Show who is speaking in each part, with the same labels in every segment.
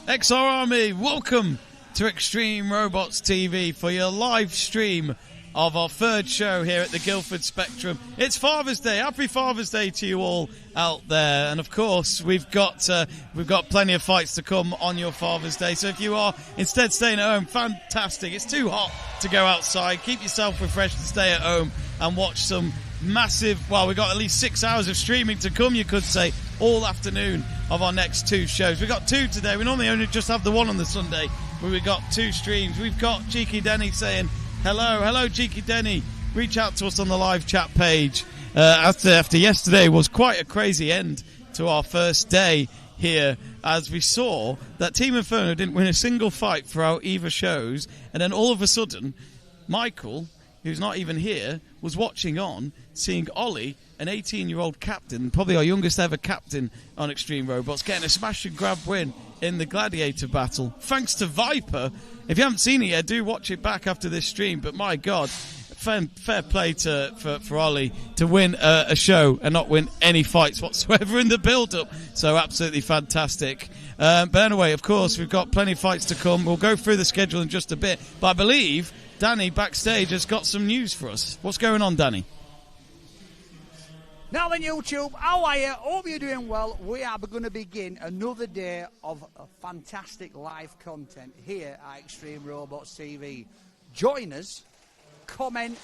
Speaker 1: XR Army, welcome to Extreme Robots TV for your live stream of our third show here at the Guildford Spectrum. It's Father's Day. Happy Father's Day to you all out there. And of course, we've got plenty of fights to come on your Father's Day. So if you are instead staying at home, fantastic. It's too hot to go outside. Keep yourself refreshed and stay at home and watch some massive, well, we've got at least 6 hours of streaming to come, you could say, all afternoon of our next two shows. We've got two today. We normally only just have the one on the Sunday, but we've got two streams. We've got Cheeky Denny saying, hello, Cheeky Denny. Reach out to us on the live chat page. After yesterday was quite a crazy end to our first day here, as we saw that Team Inferno didn't win a single fight throughout either shows, and then all of a sudden, Michael, who's not even here, was watching on, seeing Ollie, an 18-year-old captain, probably our youngest ever captain on Extreme Robots, getting a smash and grab win in the Gladiator battle, thanks to Viper. If you haven't seen it yet, do watch it back after this stream. But my God, fair play for Ollie to win a show and not win any fights whatsoever in the build-up. So absolutely fantastic. But anyway, of course, we've got plenty of fights to come. We'll go through the schedule in just a bit. But I believe Danny backstage has got some news for us. What's going on, Danny?
Speaker 2: Now then, YouTube, how are you? Hope you're doing well. We are going to begin another day of fantastic live content here at Extreme Robots TV. Join us, comment,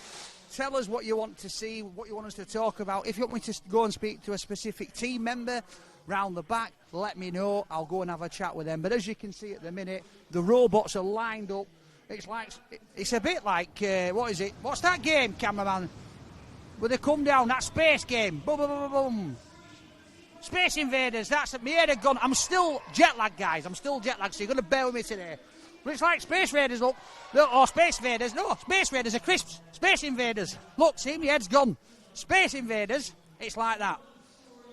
Speaker 2: tell us what you want to see, what you want us to talk about. If you want me to go and speak to a specific team member round the back, let me know. I'll go and have a chat with them. But as you can see at the minute, the robots are lined up. It's a bit like, what is it? What's that game, cameraman? Where they come down, that space game. Boom, boom, boom, boom. Space Invaders, that's it. My head had gone. I'm still jet lagged, guys. I'm still jet lagged, so you're going to bear with me today. But it's like Space Raiders, look. Or Space Invaders. No, Space Raiders are crisps. Space Invaders. Look, see, my head's gone. Space Invaders, it's like that.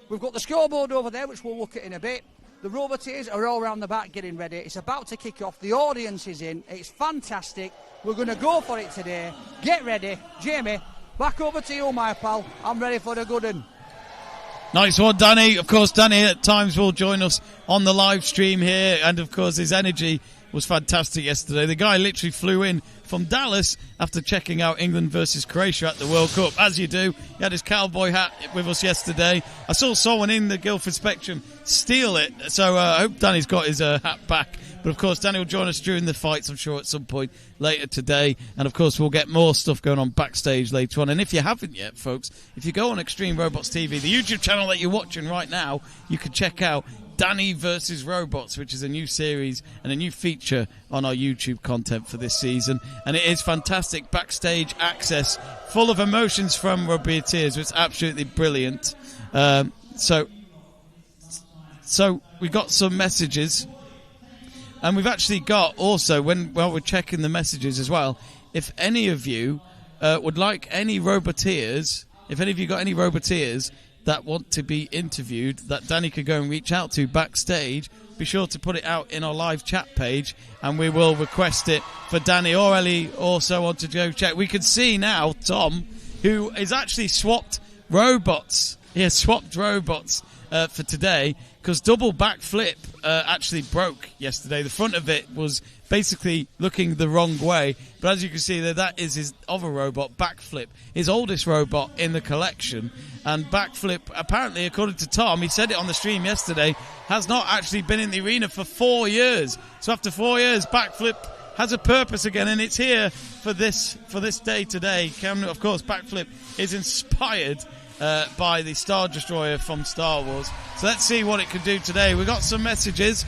Speaker 2: We've got the scoreboard over there, which we'll look at in a bit. The Roboteers are all around the back getting ready. It's about to kick off. The audience is in. It's fantastic. We're going to go for it today. Get ready. Jamie, back over to you, my pal. I'm ready for the good one.
Speaker 1: Nice one, Danny. Of course, Danny at times will join us on the live stream here. And, of course, his energy was fantastic yesterday. The guy literally flew in from Dallas after checking out England versus Croatia at the World Cup. As you do, he had his cowboy hat with us yesterday. I saw someone in the Guildford Spectrum steal it. So I hope Danny's got his hat back. But, of course, Danny will join us during the fights, I'm sure, at some point later today. And, of course, we'll get more stuff going on backstage later on. And if you haven't yet, folks, if you go on Extreme Robots TV, the YouTube channel that you're watching right now, you can check out Danny versus Robots, which is a new series and a new feature on our YouTube content for this season. And it is fantastic backstage access, full of emotions from Roboteers. It's absolutely brilliant. So we got some messages. And we've actually got also, while we're checking the messages as well, if any of you would like any Roboteers, if any of you got any Roboteers that want to be interviewed, that Danny could go and reach out to backstage, be sure to put it out in our live chat page, and we will request it for Danny or Ellie also on to go check. We can see now Tom, who is actually swapped robots. He has swapped robots for today, because double backflip actually broke yesterday. The front of it was basically looking the wrong way, but as you can see there, that is his other robot, Backflip, his oldest robot in the collection. And Backflip, apparently, according to Tom, he said it on the stream yesterday, has not actually been in the arena for 4 years. So after 4 years, Backflip has a purpose again, and it's here for this day today. Of course, Backflip is inspired by the Star Destroyer from Star Wars. So let's see what it can do today. We've got some messages.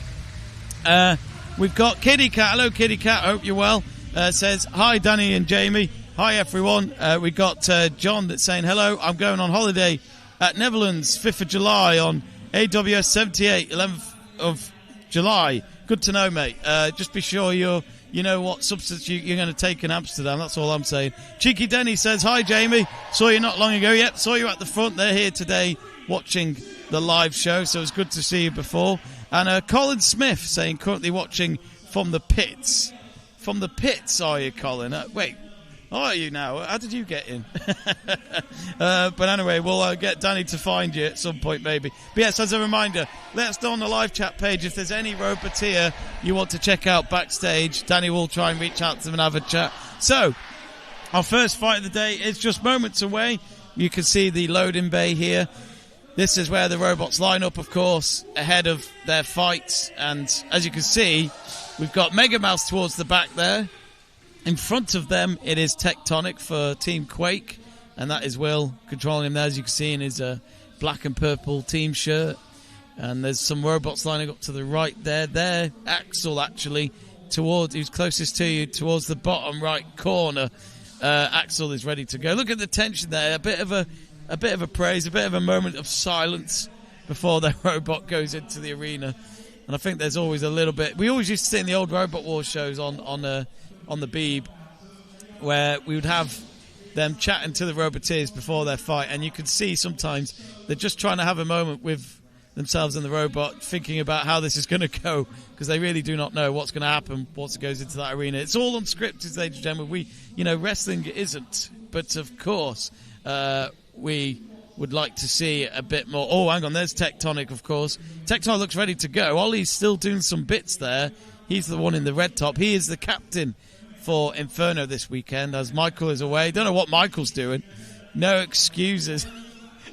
Speaker 1: We've got Kitty Cat. Hello, Kitty Cat. Hope you're well. Says, hi, Danny and Jamie. Hi, everyone. We got John that's saying, hello, I'm going on holiday at Netherlands, 5th of July on AWS 78, 11th of July. Good to know, mate. Just be sure you know what substance you're going to take in Amsterdam. That's all I'm saying. Cheeky Denny says, hi, Jamie. Saw you not long ago. Yep, saw you at the front. They're here today watching the live show, so it's good to see you before. And Colin Smith saying, currently watching from the pits. From the pits, are you, Colin? Wait, How are you now? How did you get in? But anyway, we'll get Danny to find you at some point, maybe. But yes, as a reminder, let us know on the live chat page if there's any roboteer you want to check out backstage. Danny will try and reach out to them and have a chat. So, our first fight of the day is just moments away. You can see the loading bay here. This is where the robots line up, of course, ahead of their fights. And as you can see, we've got Mega Mouse towards the back there. In front of them, it is Tectonic for Team Quake, and that is Will controlling him there, as you can see in his black and purple team shirt. And there's some robots lining up to the right there. There, Axel actually, who's closest to you, towards the bottom right corner. Axel is ready to go. Look at the tension there. A bit of a praise, a bit of a moment of silence before their robot goes into the arena. And I think there's always a little bit. We always used to see in the old Robot Wars shows on the Beeb, where we would have them chatting to the roboteers before their fight, and you can see sometimes they're just trying to have a moment with themselves and the robot, thinking about how this is going to go, because they really do not know what's going to happen once it goes into that arena. It's all unscripted, ladies and gentlemen. Wrestling isn't, but of course, we would like to see a bit more. Oh, hang on, there's Tectonic, of course. Tectonic looks ready to go. Ollie's still doing some bits there. He's the one in the red top. He is the captain for Inferno this weekend, as Michael is away. Don't know what Michael's doing. No excuses.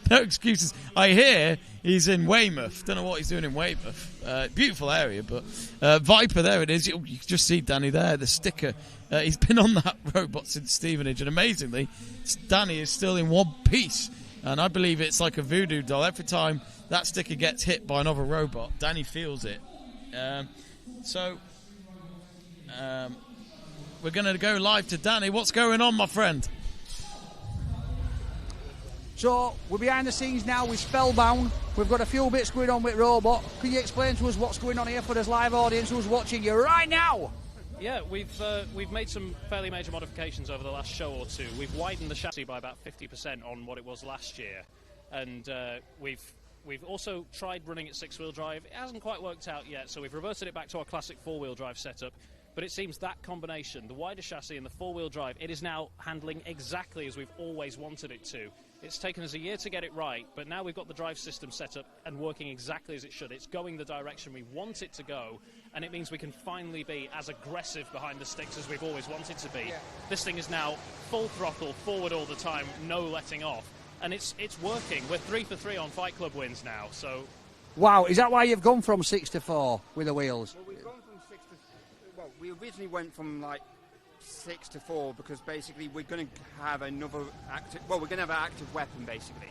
Speaker 1: No excuses. I hear he's in Weymouth. Don't know what he's doing in Weymouth. Beautiful area, but Viper, there it is. You can just see Danny there, the sticker. He's been on that robot since Stevenage, and amazingly, Danny is still in one piece. And I believe it's like a voodoo doll. Every time that sticker gets hit by another robot, Danny feels it. We're going to go live to Danny. What's going on, my friend?
Speaker 2: So, we're behind the scenes now with Spellbound. We've got a few bits going on with Robot. Can you explain to us what's going on here for this live audience who's watching you right now?
Speaker 3: Yeah, we've made some fairly major modifications over the last show or two. We've widened the chassis by about 50% on what it was last year. And we've also tried running it 6-wheel drive. It hasn't quite worked out yet, so we've reverted it back to our classic 4-wheel drive setup. But it seems that combination, the wider chassis and the 4-wheel drive, it is now handling exactly as we've always wanted it to. It's taken us a year to get it right, but now we've got the drive system set up and working exactly as it should. It's going the direction we want it to go, and it means we can finally be as aggressive behind the sticks as we've always wanted to be. Yeah. This thing is now full throttle, forward all the time, no letting off. And it's working. We're 3 for 3 on Fight Club wins now, so...
Speaker 2: Wow, is that why you've gone from 6 to 4 with the wheels?
Speaker 4: Well, we've gone from 6 to... Well, we originally went from, 6 to 4 because basically we're going to have another active... Well, we're going to have an active weapon, basically.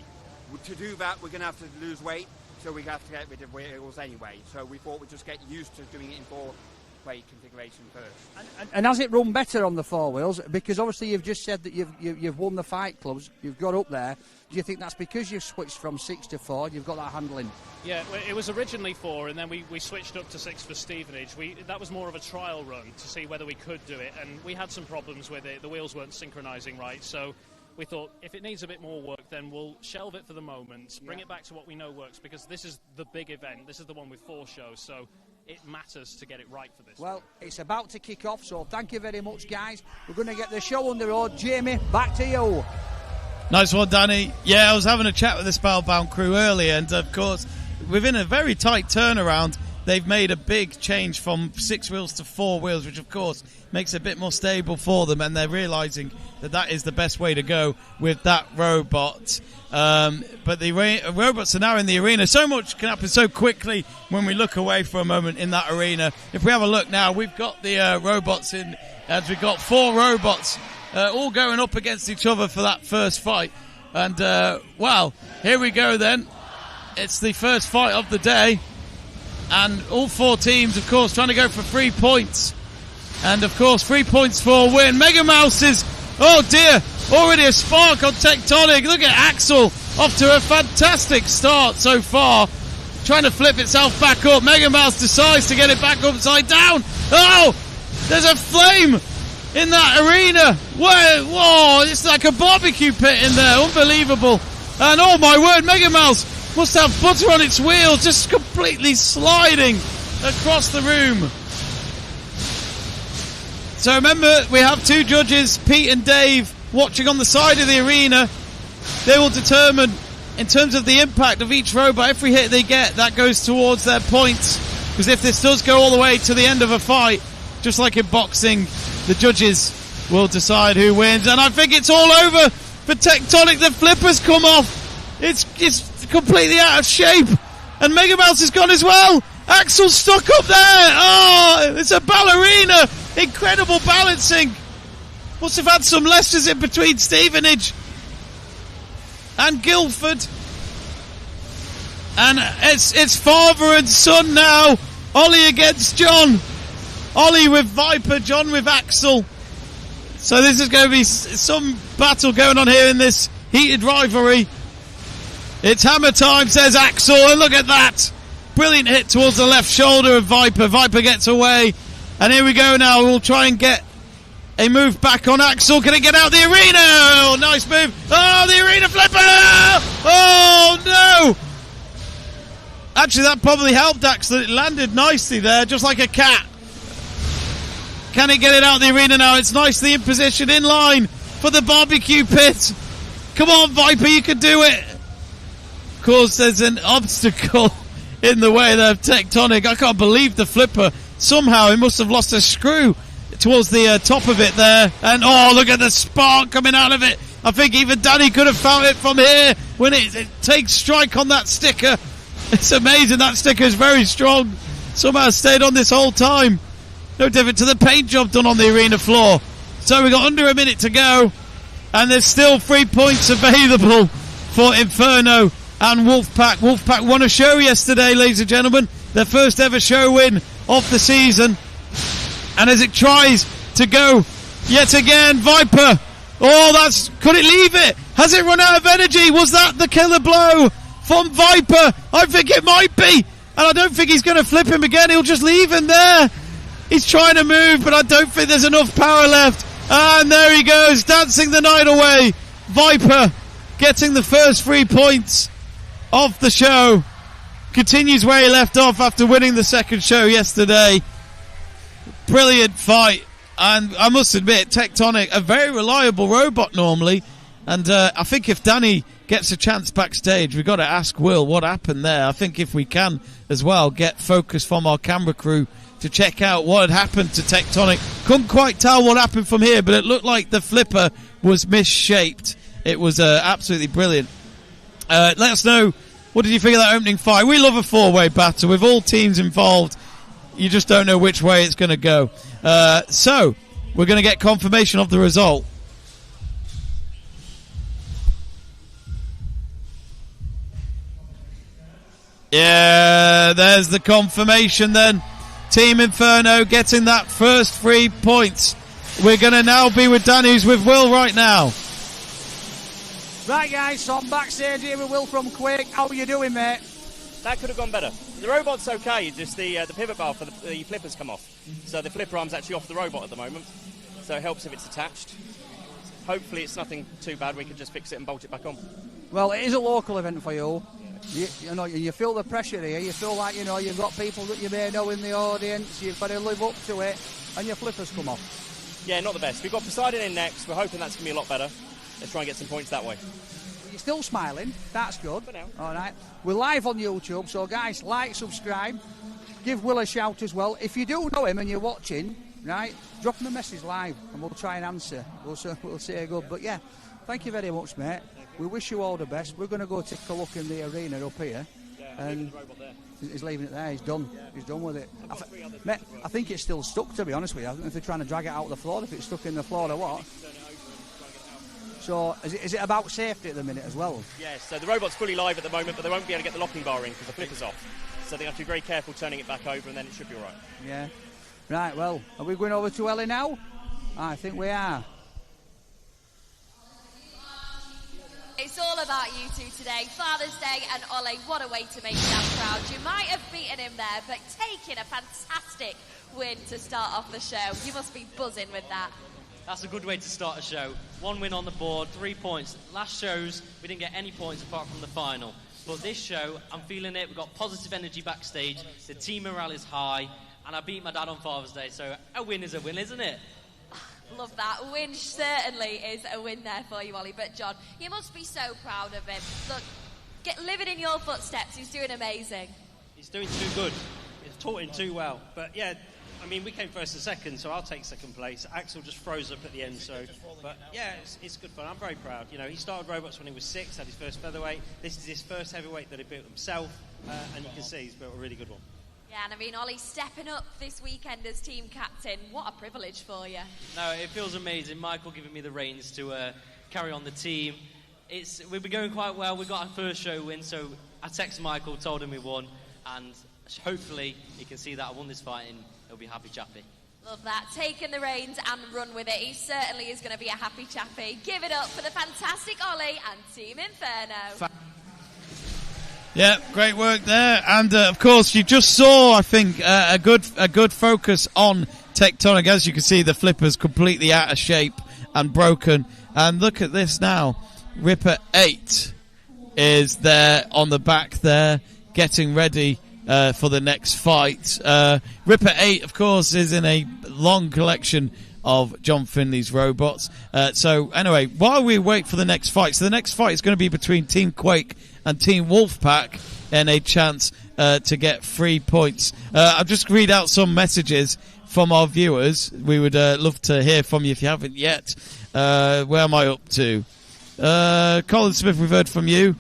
Speaker 4: To do that, we're going to have to lose weight, so we have to get rid of wheels anyway. So we thought we'd just get used to doing it in 4-way configuration first.
Speaker 2: And has it run better on the 4 wheels? Because obviously you've just said that you've won the Fight Clubs, you've got up there. Do you think that's because you've switched from 6 to 4, you've got that handling?
Speaker 3: Yeah, it was originally 4, and then we switched up to 6 for Stevenage. That was more of a trial run to see whether we could do it, and we had some problems with it. The wheels weren't synchronising right, so we thought if it needs a bit more work, then we'll shelve it for the moment, bring it back to what we know works, because this is the big event. This is the one with 4 shows, so it matters to get it right for this.
Speaker 2: Well, it's about to kick off, so thank you very much, guys. We're going to get the show on the road. Jamie, back to you.
Speaker 1: Nice one, Danny. Yeah, I was having a chat with the Spellbound crew earlier, and of course, within a very tight turnaround, they've made a big change from 6 wheels to 4 wheels, which of course makes it a bit more stable for them, and they're realising that is the best way to go with that robot. But the robots are now in the arena. So much can happen so quickly when we look away for a moment in that arena. If we have a look now, we've got the robots in, as we've got 4 robots all going up against each other for that first fight. And, well, here we go then. It's the first fight of the day. And all 4 teams, of course, trying to go for 3 points. And, of course, 3 points for a win. Mega Mouse is, oh dear, already a spark on Tectonic. Look at Axel, off to a fantastic start so far. Trying to flip itself back up. Mega Mouse decides to get it back upside down. Oh, there's a flame in that arena. Whoa, it's like a barbecue pit in there. Unbelievable. And, oh my word, Mega Mouse must have butter on its wheels, just completely sliding across the room. So remember, we have two judges, Pete and Dave, watching on the side of the arena. They will determine, in terms of the impact of each robot, every hit they get, that goes towards their points. Because if this does go all the way to the end of a fight, just like in boxing, the judges will decide who wins. And I think it's all over for Tectonic. The flipper's come off. It's completely out of shape. And Mega Mouse is gone as well. Axel's stuck up there. Oh, it's a ballerina. Incredible balancing. Must have had some lessons in between Stevenage and Guildford. And it's father and son now. Ollie against John. Ollie with Viper, John with Axel. So this is going to be some battle going on here in this heated rivalry. It's hammer time, says Axel, and look at that. Brilliant hit towards the left shoulder of Viper. Viper gets away. And here we go now. We'll try and get a move back on Axel. Can it get out the arena? Oh, nice move. Oh, the arena flipper! Oh, no! Actually, that probably helped Axel. It landed nicely there, just like a cat. Can it get it out the arena now? It's nicely in position, in line for the barbecue pit. Come on, Viper, you can do it. Of course, there's an obstacle in the way there of Tectonic. I can't believe the flipper. Somehow he must have lost a screw towards the top of it there. And oh, look at the spark coming out of it. I think even Danny could have found it from here when it takes strike on that sticker. It's amazing. That sticker is very strong. Somehow stayed on this whole time. No different to the paint job done on the arena floor. So we've got under a minute to go. And there's still 3 points available for Inferno and Wolfpack. Wolfpack won a show yesterday, ladies and gentlemen. Their first ever show win of the season. And as it tries to go yet again, Viper. Oh, could it leave it? Has it run out of energy? Was that the killer blow from Viper? I think it might be. And I don't think he's going to flip him again. He'll just leave him there. He's trying to move, but I don't think there's enough power left. And there he goes, dancing the night away. Viper getting the first 3 points of the show. Continues where he left off after winning the second show yesterday. Brilliant fight. And I must admit, Tectonic, a very reliable robot normally. And I think if Danny gets a chance backstage, we've got to ask Will what happened there. I think if we can as well get focus from our camera crew to check out what had happened to Tectonic. Couldn't quite tell what happened from here, but it looked like the flipper was misshaped. It was absolutely brilliant. Let us know, what did you think of that opening fight? We love a four-way battle with all teams involved. You just don't know which way it's going to go. So, we're going to get confirmation of the result. Yeah, there's the confirmation then. Team Inferno getting that first 3 points. We're going to now be with Dan, who's with Will right now.
Speaker 2: Right, guys, so I'm backstage here with Will from Quake. How are you doing, mate?
Speaker 5: That could have gone better. The robot's okay, just the pivot bar for the flippers come off. So the flipper arm's actually off the robot at the moment. So it helps if it's attached. Hopefully it's nothing too bad. We can just fix it and bolt it back on.
Speaker 2: Well, it is a local event for you. You feel the pressure here. You feel like, you've got people that you may know in the audience. You've got to live up to it. And your flippers come off.
Speaker 5: Yeah, not the best. We've got Poseidon in next. We're hoping that's going to be a lot better. Let's try and get some points that way.
Speaker 2: You're still smiling. That's good.
Speaker 5: For now.
Speaker 2: All right. We're live on YouTube. So, guys, like, subscribe. Give Will a shout as well. If you do know him and you're watching, right, drop him a message live and we'll try and answer. We'll say good. But, yeah, thank you very much, mate. We wish you all the best. We're going to go take a look in the arena up here.
Speaker 5: Yeah, and the robot there.
Speaker 2: He's leaving it there. He's done. Yeah. He's done with it.
Speaker 5: Mate,
Speaker 2: I think it's still stuck, to be honest with you. I don't know if they're trying to drag it out of the floor, if it's stuck in the floor or what. So, is it about safety at the minute as well?
Speaker 5: Yes, so the robot's fully live at the moment, but they won't be able to get the locking bar in because the flipper's off. So they have to be very careful turning it back over and then it should be all right.
Speaker 2: Yeah. Right, well, are we going over to Ellie now? I think we are.
Speaker 6: It's all about you two today. Father's Day and Ollie, what a way to make Dad proud. You might have beaten him there, but taking a fantastic win to start off the show. You must be buzzing with that.
Speaker 7: That's a good way to start a show. 1 win on the board, 3 points. Last shows, we didn't get any points apart from the final. But this show, I'm feeling it. We've got positive energy backstage. The team morale is high. And I beat my dad on Father's Day, so a win is a win, isn't it?
Speaker 6: Love that. Win certainly is a win there for you, Ollie. But John, you must be so proud of him. Look, living in your footsteps, he's doing amazing.
Speaker 8: He's doing too good. He's taught him too well. But yeah, I mean, we came first and second, so I'll take second place. Axel just froze up at the end, so. But yeah, it's good fun. I'm very proud. You know, he started robots when he was 6, had his first featherweight. This is his first heavyweight that he built himself, and you can see he's built a really good one.
Speaker 6: Yeah, and I mean, Ollie stepping up this weekend as team captain, what a privilege for you.
Speaker 7: No, it feels amazing. Michael giving me the reins to carry on the team. We've been going quite well. We got our first show win, so I texted Michael, told him we won, and hopefully he can see that I won this fight and he'll be happy chappy.
Speaker 6: Love that. Taking the reins and run with it. He certainly is going to be a happy chappy. Give it up for the fantastic Ollie and Team Inferno.
Speaker 1: Yeah, great work there. And, of course, you just saw, I think, a good focus on Tectonic. As you can see, the flipper's completely out of shape and broken. And look at this now. Ripper 8 is there on the back there, getting ready for the next fight. Ripper 8, of course, is in a long collection of John Finley's robots. So, anyway, while we wait for the next fight, so the next fight is going to be between Team Quake and Team Wolfpack, and a chance to get 3 points. I'll just read out some messages from our viewers. We would love to hear from you if you haven't yet. Where am I up to? Colin Smith, we've heard from you.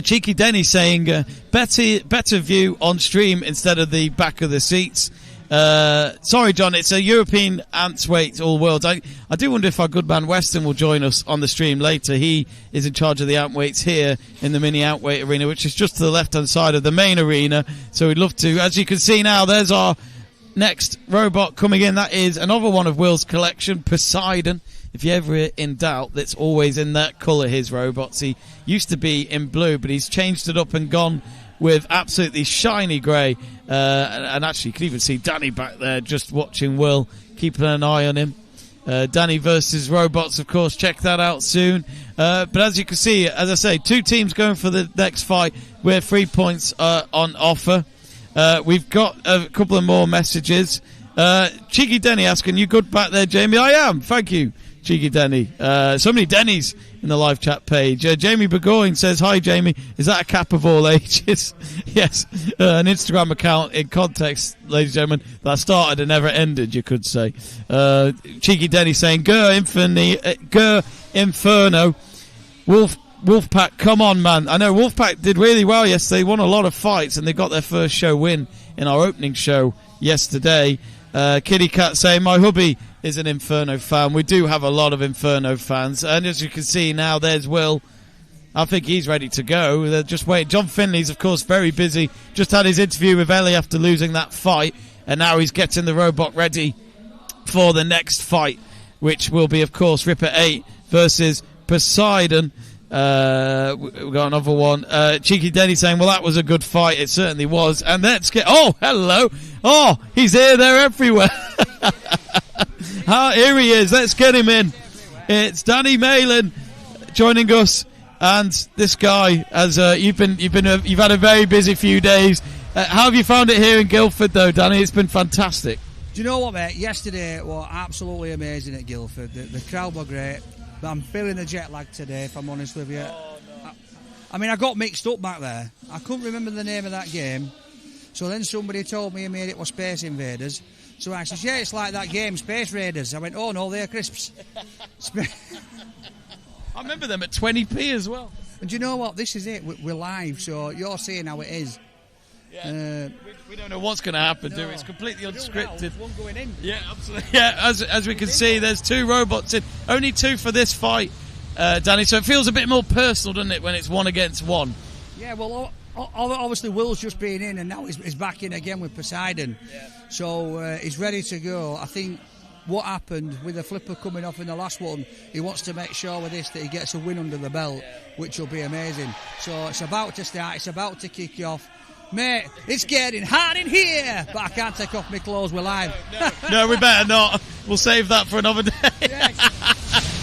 Speaker 1: Cheeky Denny saying better view on stream instead of the back of the seats. Sorry, John, it's a European ants weight all worlds. I do wonder if our good man Weston will join us on the stream later. He is in charge of the ant weights here in the mini ant weight arena, which is just to the left hand side of the main arena. So we'd love to. As you can see now, there's our next robot coming in. That is another one of Will's collection, Poseidon. If you're ever in doubt, that's always in that colour, his robots. He used to be in blue, but he's changed it up and gone with absolutely shiny grey. And actually, you can even see Danny back there just watching Will, keeping an eye on him. Danny versus robots, of course. Check that out soon. But as you can see, as I say, 2 teams going for the next fight. We're 3 points on offer. We've got a couple of more messages. Cheeky Denny asking, you good back there, Jamie? I am. Thank you, Cheeky Denny. So many Denny's in the live chat page. Jamie Burgoyne says, hi Jamie, is that a cap of all ages? Yes, an Instagram account in context, ladies and gentlemen, that started and never ended, you could say. Cheeky Denny saying, Gur Inferno, Wolfpack, come on man. I know Wolfpack did really well yesterday, won a lot of fights, and they got their first show win in our opening show yesterday. Kitty Cat saying, my hubby is an Inferno fan. We do have a lot of Inferno fans, and as you can see now, there's Will. I think he's ready to go. They're just waiting. John Finley's, of course, very busy. Just had his interview with Ellie after losing that fight, and now he's getting the robot ready for the next fight, which will be, of course, Ripper 8 versus Poseidon. We've got another one. Cheeky Denny saying, well, that was a good fight. It certainly was. And let's get... Oh, hello. Oh, he's here, there, everywhere. Here he is. Let's get him in. It's Danny Malin joining us, and this guy, as you've had a very busy few days. How have you found it here in Guildford, though, Danny? It's been fantastic.
Speaker 2: Do you know what, mate? Yesterday was absolutely amazing at Guildford. The crowd were great, but I'm feeling the jet lag today, if I'm honest with you. Oh, no. I mean, I got mixed up back there. I couldn't remember the name of that game, so then somebody told me it was Space Invaders. So I said, yeah, it's like that game, Space Raiders. I went, oh no, they're crisps.
Speaker 1: I remember them at 20p as well.
Speaker 2: And you know what? This is it. We're live, so you're seeing how it is.
Speaker 1: Yeah. We don't know what's going to happen, do we? It's completely unscripted.
Speaker 2: One going in.
Speaker 1: Yeah, absolutely. Yeah, as we can see, there's 2 robots in. Only 2 for this fight, Danny. So it feels a bit more personal, doesn't it, when it's 1 against 1?
Speaker 2: Yeah, well, obviously Will's just been in, and now he's back in again with Poseidon. Yeah. So he's ready to go. I think what happened with the flipper coming off in the last one, he wants to make sure with this that he gets a win under the belt, which will be amazing. So it's about to start, it's about to kick off. Mate, it's getting hot in here, but I can't take off my clothes, we're live.
Speaker 1: No, we better not. We'll save that for another day.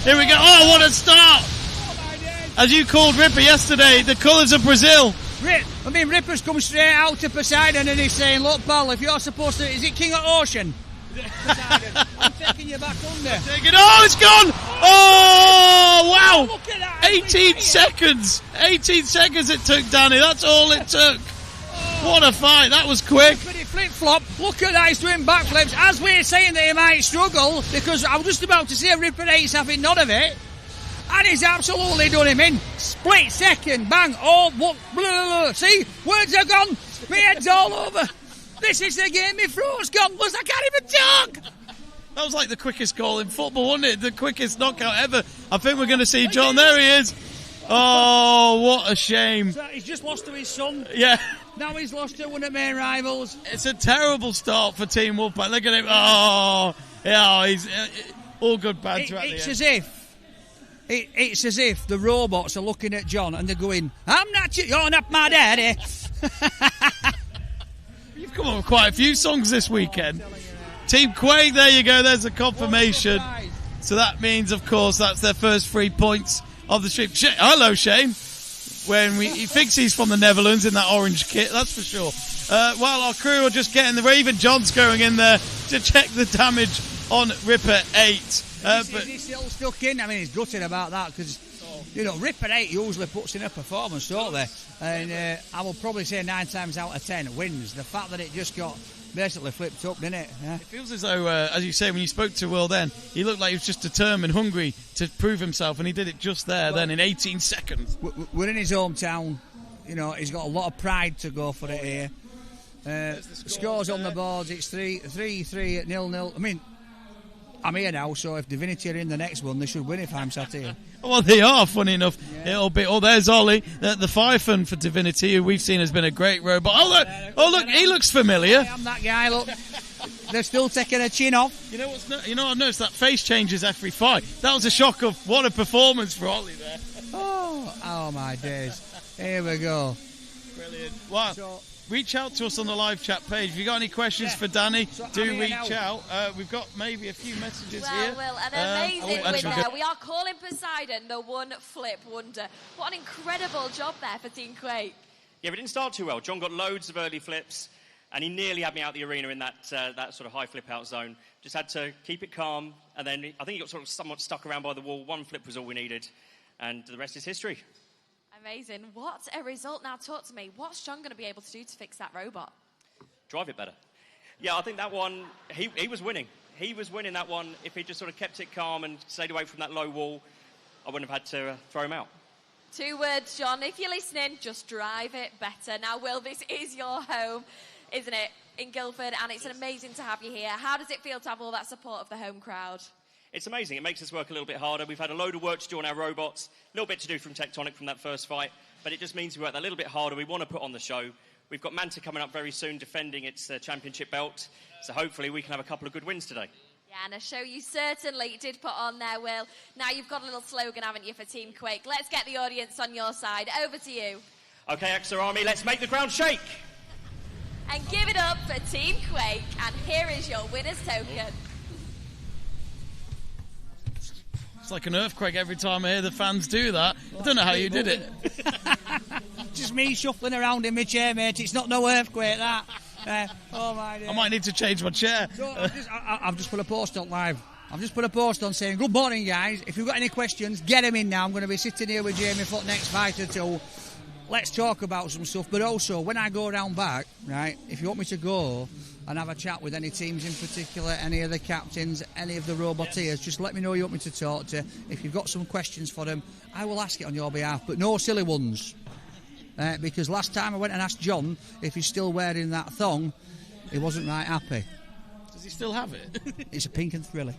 Speaker 1: Here we go. Oh, what a start! As you called Ripper yesterday, the colours of Brazil.
Speaker 2: Ripper's come straight out to Poseidon and he's saying, look, pal, if you're supposed to... Is it King of Ocean? Poseidon. I'm taking you back under.
Speaker 1: Oh, it's gone! Oh, wow!
Speaker 2: Look at that.
Speaker 1: 18 seconds. 18 seconds it took, Danny. That's all it took. What a fight. That was quick.
Speaker 2: Pretty flip-flop. Look at that. He's doing backflips. As we're saying that he might struggle, because I was just about to say Ripper 8's having none of it. And he's absolutely done him in. Split second. Bang. Oh, what? Blah, blah, blah. See? Words are gone. My head's all over. This is the game. My throat's gone. Look, I can't even talk.
Speaker 1: That was like the quickest goal in football, wasn't it? The quickest knockout ever. I think we're going to see John. There he is. Oh, what a shame.
Speaker 2: So he's just lost to his son.
Speaker 1: Yeah.
Speaker 2: Now he's lost to one of their rivals.
Speaker 1: It's a terrible start for Team Wolfpack. Look at him. Oh, yeah, he's all good banter at the end.
Speaker 2: It's as if the robots are looking at John and they're going, you're not my daddy.
Speaker 1: You've come up with quite a few songs this weekend. Team Quake, there you go. There's a confirmation. So that means, of course, that's their first 3 points of the stream. Hello, Shane. He thinks he's from the Netherlands in that orange kit, that's for sure. While our crew are just getting even John's going in there to check the damage on Ripper 8.
Speaker 2: Is he still stuck in? I mean, he's gutted about that because, Ripper 8 usually puts in a performance, don't they? And I will probably say 9 times out of 10 wins. The fact that it just got basically flipped up, didn't it? Yeah.
Speaker 1: It feels as though, as you say, when you spoke to Will then, he looked like he was just determined, hungry to prove himself, and he did it just there, then in 18 seconds.
Speaker 2: We're in his hometown. He's got a lot of pride to go for it here. Scores on the boards. It's 3-3 at 0-0. I mean, I'm here now, so if Divinity are in the next one, they should win if I'm sat here.
Speaker 1: Well, they are, funny enough. Yeah. It'll be. Oh, there's Ollie, the Pfeiffer for Divinity, who we've seen has been a great robot. Oh, look, he looks familiar.
Speaker 2: I am that guy, look. They're still taking a chin off.
Speaker 1: You know I've noticed that face changes every fight. That was a shock of what a performance for Ollie there.
Speaker 2: Oh my days. Here we go.
Speaker 1: Brilliant. Wow. So, reach out to us on the live chat page. If you've got any questions for Danny, do reach out. We've got maybe a few messages here.
Speaker 6: Well, an amazing win there. We are calling Poseidon the one flip wonder. What an incredible job there for Team Quake.
Speaker 5: Yeah, we didn't start too well. John got loads of early flips, and he nearly had me out the arena in that sort of high flip-out zone. Just had to keep it calm, and then I think he got sort of somewhat stuck around by the wall. One flip was all we needed, and the rest is history.
Speaker 6: Amazing. What a result. Now talk to me. What's John going to be able to do to fix that robot?
Speaker 5: Drive it better. Yeah, I think that one, he was winning. He was winning that one. If he just sort of kept it calm and stayed away from that low wall, I wouldn't have had to throw him out.
Speaker 6: 2 words, John. If you're listening, just drive it better. Now, Will, this is your home, isn't it, in Guildford, and it's amazing to have you here. How does it feel to have all that support of the home crowd?
Speaker 5: It's amazing. It makes us work a little bit harder. We've had a load of work to do on our robots, a little bit to do from Tectonic from that first fight, but it just means we work a little bit harder. We want to put on the show. We've got Manta coming up very soon defending its championship belt, so hopefully we can have a couple of good wins today.
Speaker 6: Yeah, and a show you certainly did put on there, Will. Now you've got a little slogan, haven't you, for Team Quake? Let's get the audience on your side. Over to you.
Speaker 5: OK, AXA Army, let's make the ground shake.
Speaker 6: And give it up for Team Quake, and here is your winner's token.
Speaker 1: It's like an earthquake every time I hear the fans do that. I don't know how you did it.
Speaker 2: Just me shuffling around in my chair, mate. It's not no earthquake, that. Oh my dear.
Speaker 1: I might need to change my chair.
Speaker 2: So I've just put a post on live. I've just put a post on saying, good morning, guys. If you've got any questions, get them in now. I'm going to be sitting here with Jamie Foot next fighter too. Let's talk about some stuff. But also, when I go round back, right, if you want me to go and have a chat with any teams in particular, any of the captains, any of the roboteers, just let me know you want me to talk to. If you've got some questions for them, I will ask it on your behalf, but no silly ones. Because last time I went and asked John if he's still wearing that thong, he wasn't right happy.
Speaker 1: Does he still have it?
Speaker 2: It's a pink and thrilling.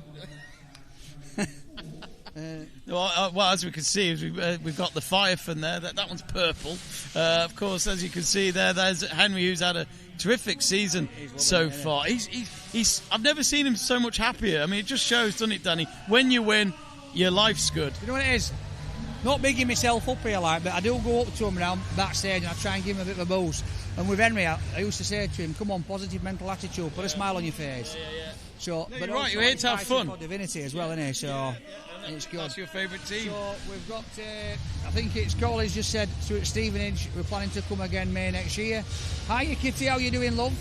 Speaker 1: Well, as we can see, we've got the Pfeiffer there. That one's purple. Of course, as you can see there's Henry, who's had a terrific season so far. I've never seen him so much happier. I mean, it just shows, doesn't it, Danny? When you win, your life's good.
Speaker 2: You know what it is? Not bigging myself up here, but I do go up to him now backstage and I try and give him a bit of a boost. And with Henry, I used to say to him, come on, positive mental attitude, put a smile on your face.
Speaker 1: Yeah.
Speaker 2: So,
Speaker 1: no, but right, you're here to have fun.
Speaker 2: For Divinity as well, isn't he? So, it's good.
Speaker 1: That's your favourite team.
Speaker 2: So, we've got, I think it's Colley's just said, to Stevenage, we're planning to come again May next year. Hiya, Kitty, how you doing, love?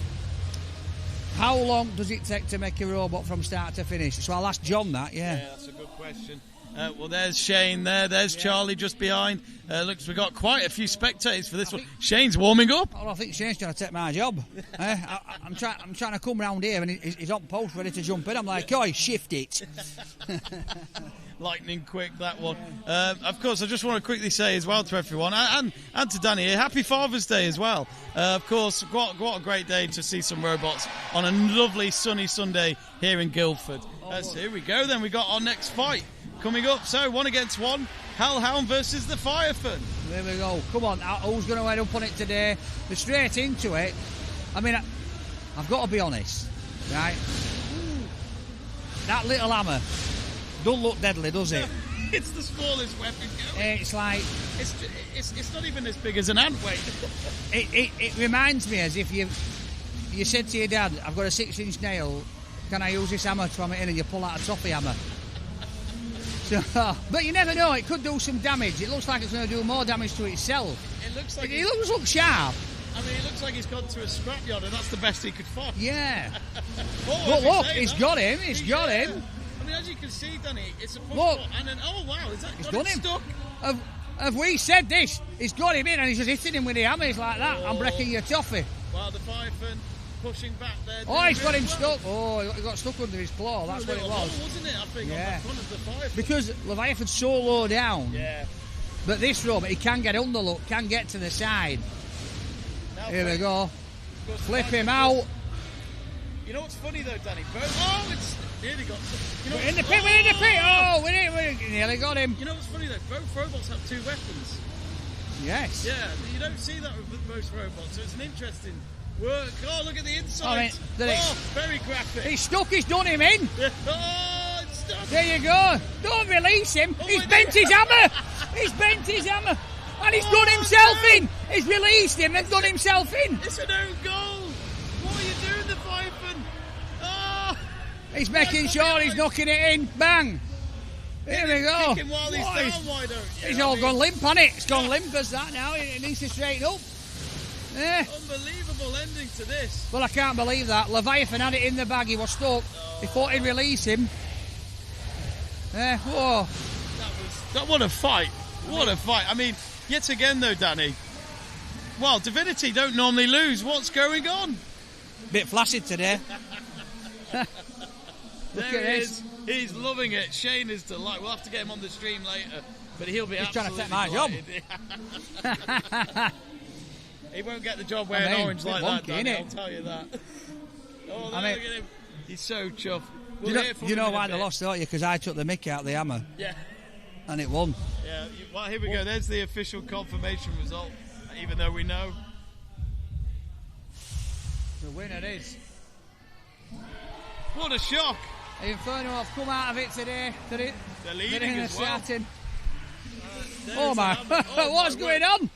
Speaker 2: How long does it take to make a robot from start to finish? So I'll ask John that,
Speaker 1: Yeah, that's a good question. Well, there's Shane there. There's Charlie just behind. Looks, we've got quite a few spectators for this one. Shane's warming up.
Speaker 2: Oh, I think Shane's trying to take my job. I'm trying to come round here and he's on post ready to jump in. I'm like, oi, shift it.
Speaker 1: Lightning quick, that one. Of course, I just want to quickly say as well to everyone, and to Danny here, happy Father's Day as well. Of course, what a great day to see some robots on a lovely sunny Sunday here in Guildford. So here we go then, we got our next fight coming up. So 1 against 1, Hellhound versus the Firefin.
Speaker 2: There we go. Come on, who's going to end up on it today? We're straight into it. I mean, I've got to be honest, right? That little hammer don't look deadly, does it?
Speaker 1: It's the smallest weapon going.
Speaker 2: It's like...
Speaker 1: It's not even as big as an ant weight.
Speaker 2: It reminds me as if you said to your dad, I've got a 6-inch nail, can I use this hammer to hammer it in, and you pull out a toffee hammer. So, but you never know, it could do some damage. It looks like it's going to do more damage to itself.
Speaker 1: It looks like...
Speaker 2: It looks sharp.
Speaker 1: I mean, it looks like he's gone to a scrapyard and that's the best he could find.
Speaker 2: Yeah. But look, he's got him. He's got him.
Speaker 1: I mean, as you can see, Danny, it's a push
Speaker 2: look.
Speaker 1: And then, oh wow, is that
Speaker 2: He's
Speaker 1: got
Speaker 2: him
Speaker 1: stuck?
Speaker 2: Have we said this? He's got him in and he's just hitting him with the hammer. He's like that. I'm breaking your toffee.
Speaker 1: Well, the Firefin pushing back there.
Speaker 2: Oh, he's got him stuck. Oh, he got stuck under his claw. That's what it was.
Speaker 1: Wasn't it? I think on the front of the Firefin.
Speaker 2: Because Leviathan's so low down.
Speaker 1: Yeah.
Speaker 2: But this robot, he can get under, look, can get to the side.
Speaker 1: Now
Speaker 2: here we go. Flip him out.
Speaker 1: You know what's funny though, Danny? It's nearly got. You know,
Speaker 2: we're in the pit. We're in the pit. Oh, we nearly got him.
Speaker 1: You know what's funny though? Both robots have 2 weapons.
Speaker 2: Yes.
Speaker 1: Yeah, you don't see that with most robots, so it's an interesting work. Oh, look at the inside. Very graphic.
Speaker 2: He's stuck. He's done him in.
Speaker 1: Oh, it's stuck.
Speaker 2: There you go. Don't release him. He's bent his hammer. He's bent his hammer. And he's done himself in. He's released him and done himself in.
Speaker 1: It's an own goal. What are you doing, the Firefin? Oh.
Speaker 2: He's making sure he's knocking it in. Bang. Here we go.
Speaker 1: Kick him while he's down, why don't you?
Speaker 2: He's all gone limp on it. It's gone limp as that now. It needs to straighten up.
Speaker 1: Unbelievable ending to this.
Speaker 2: Well, I can't believe that. Leviathan had it in the bag. He was stuck. He thought he'd release him. Whoa.
Speaker 1: What a fight. What a fight. I mean, yet again, though, Danny. Well, Divinity don't normally lose. What's going on?
Speaker 2: Bit flaccid today.
Speaker 1: There he is. He's loving it. Shane is delighted. We'll have to get him on the stream later, but he'll be absolutely
Speaker 2: trying to
Speaker 1: take my job. He won't get the job wearing orange like that, Danny, I'll tell you that. Oh, look at him. He's so chuffed.
Speaker 2: You know why they lost, don't you? Because I took the mick out of the hammer.
Speaker 1: Yeah.
Speaker 2: And it won.
Speaker 1: Yeah, well, here we go. There's the official confirmation result, even though we know.
Speaker 2: The winner is...
Speaker 1: What a shock.
Speaker 2: Inferno have come out of it today.
Speaker 1: They're leading as well.
Speaker 2: Oh my, what's going on?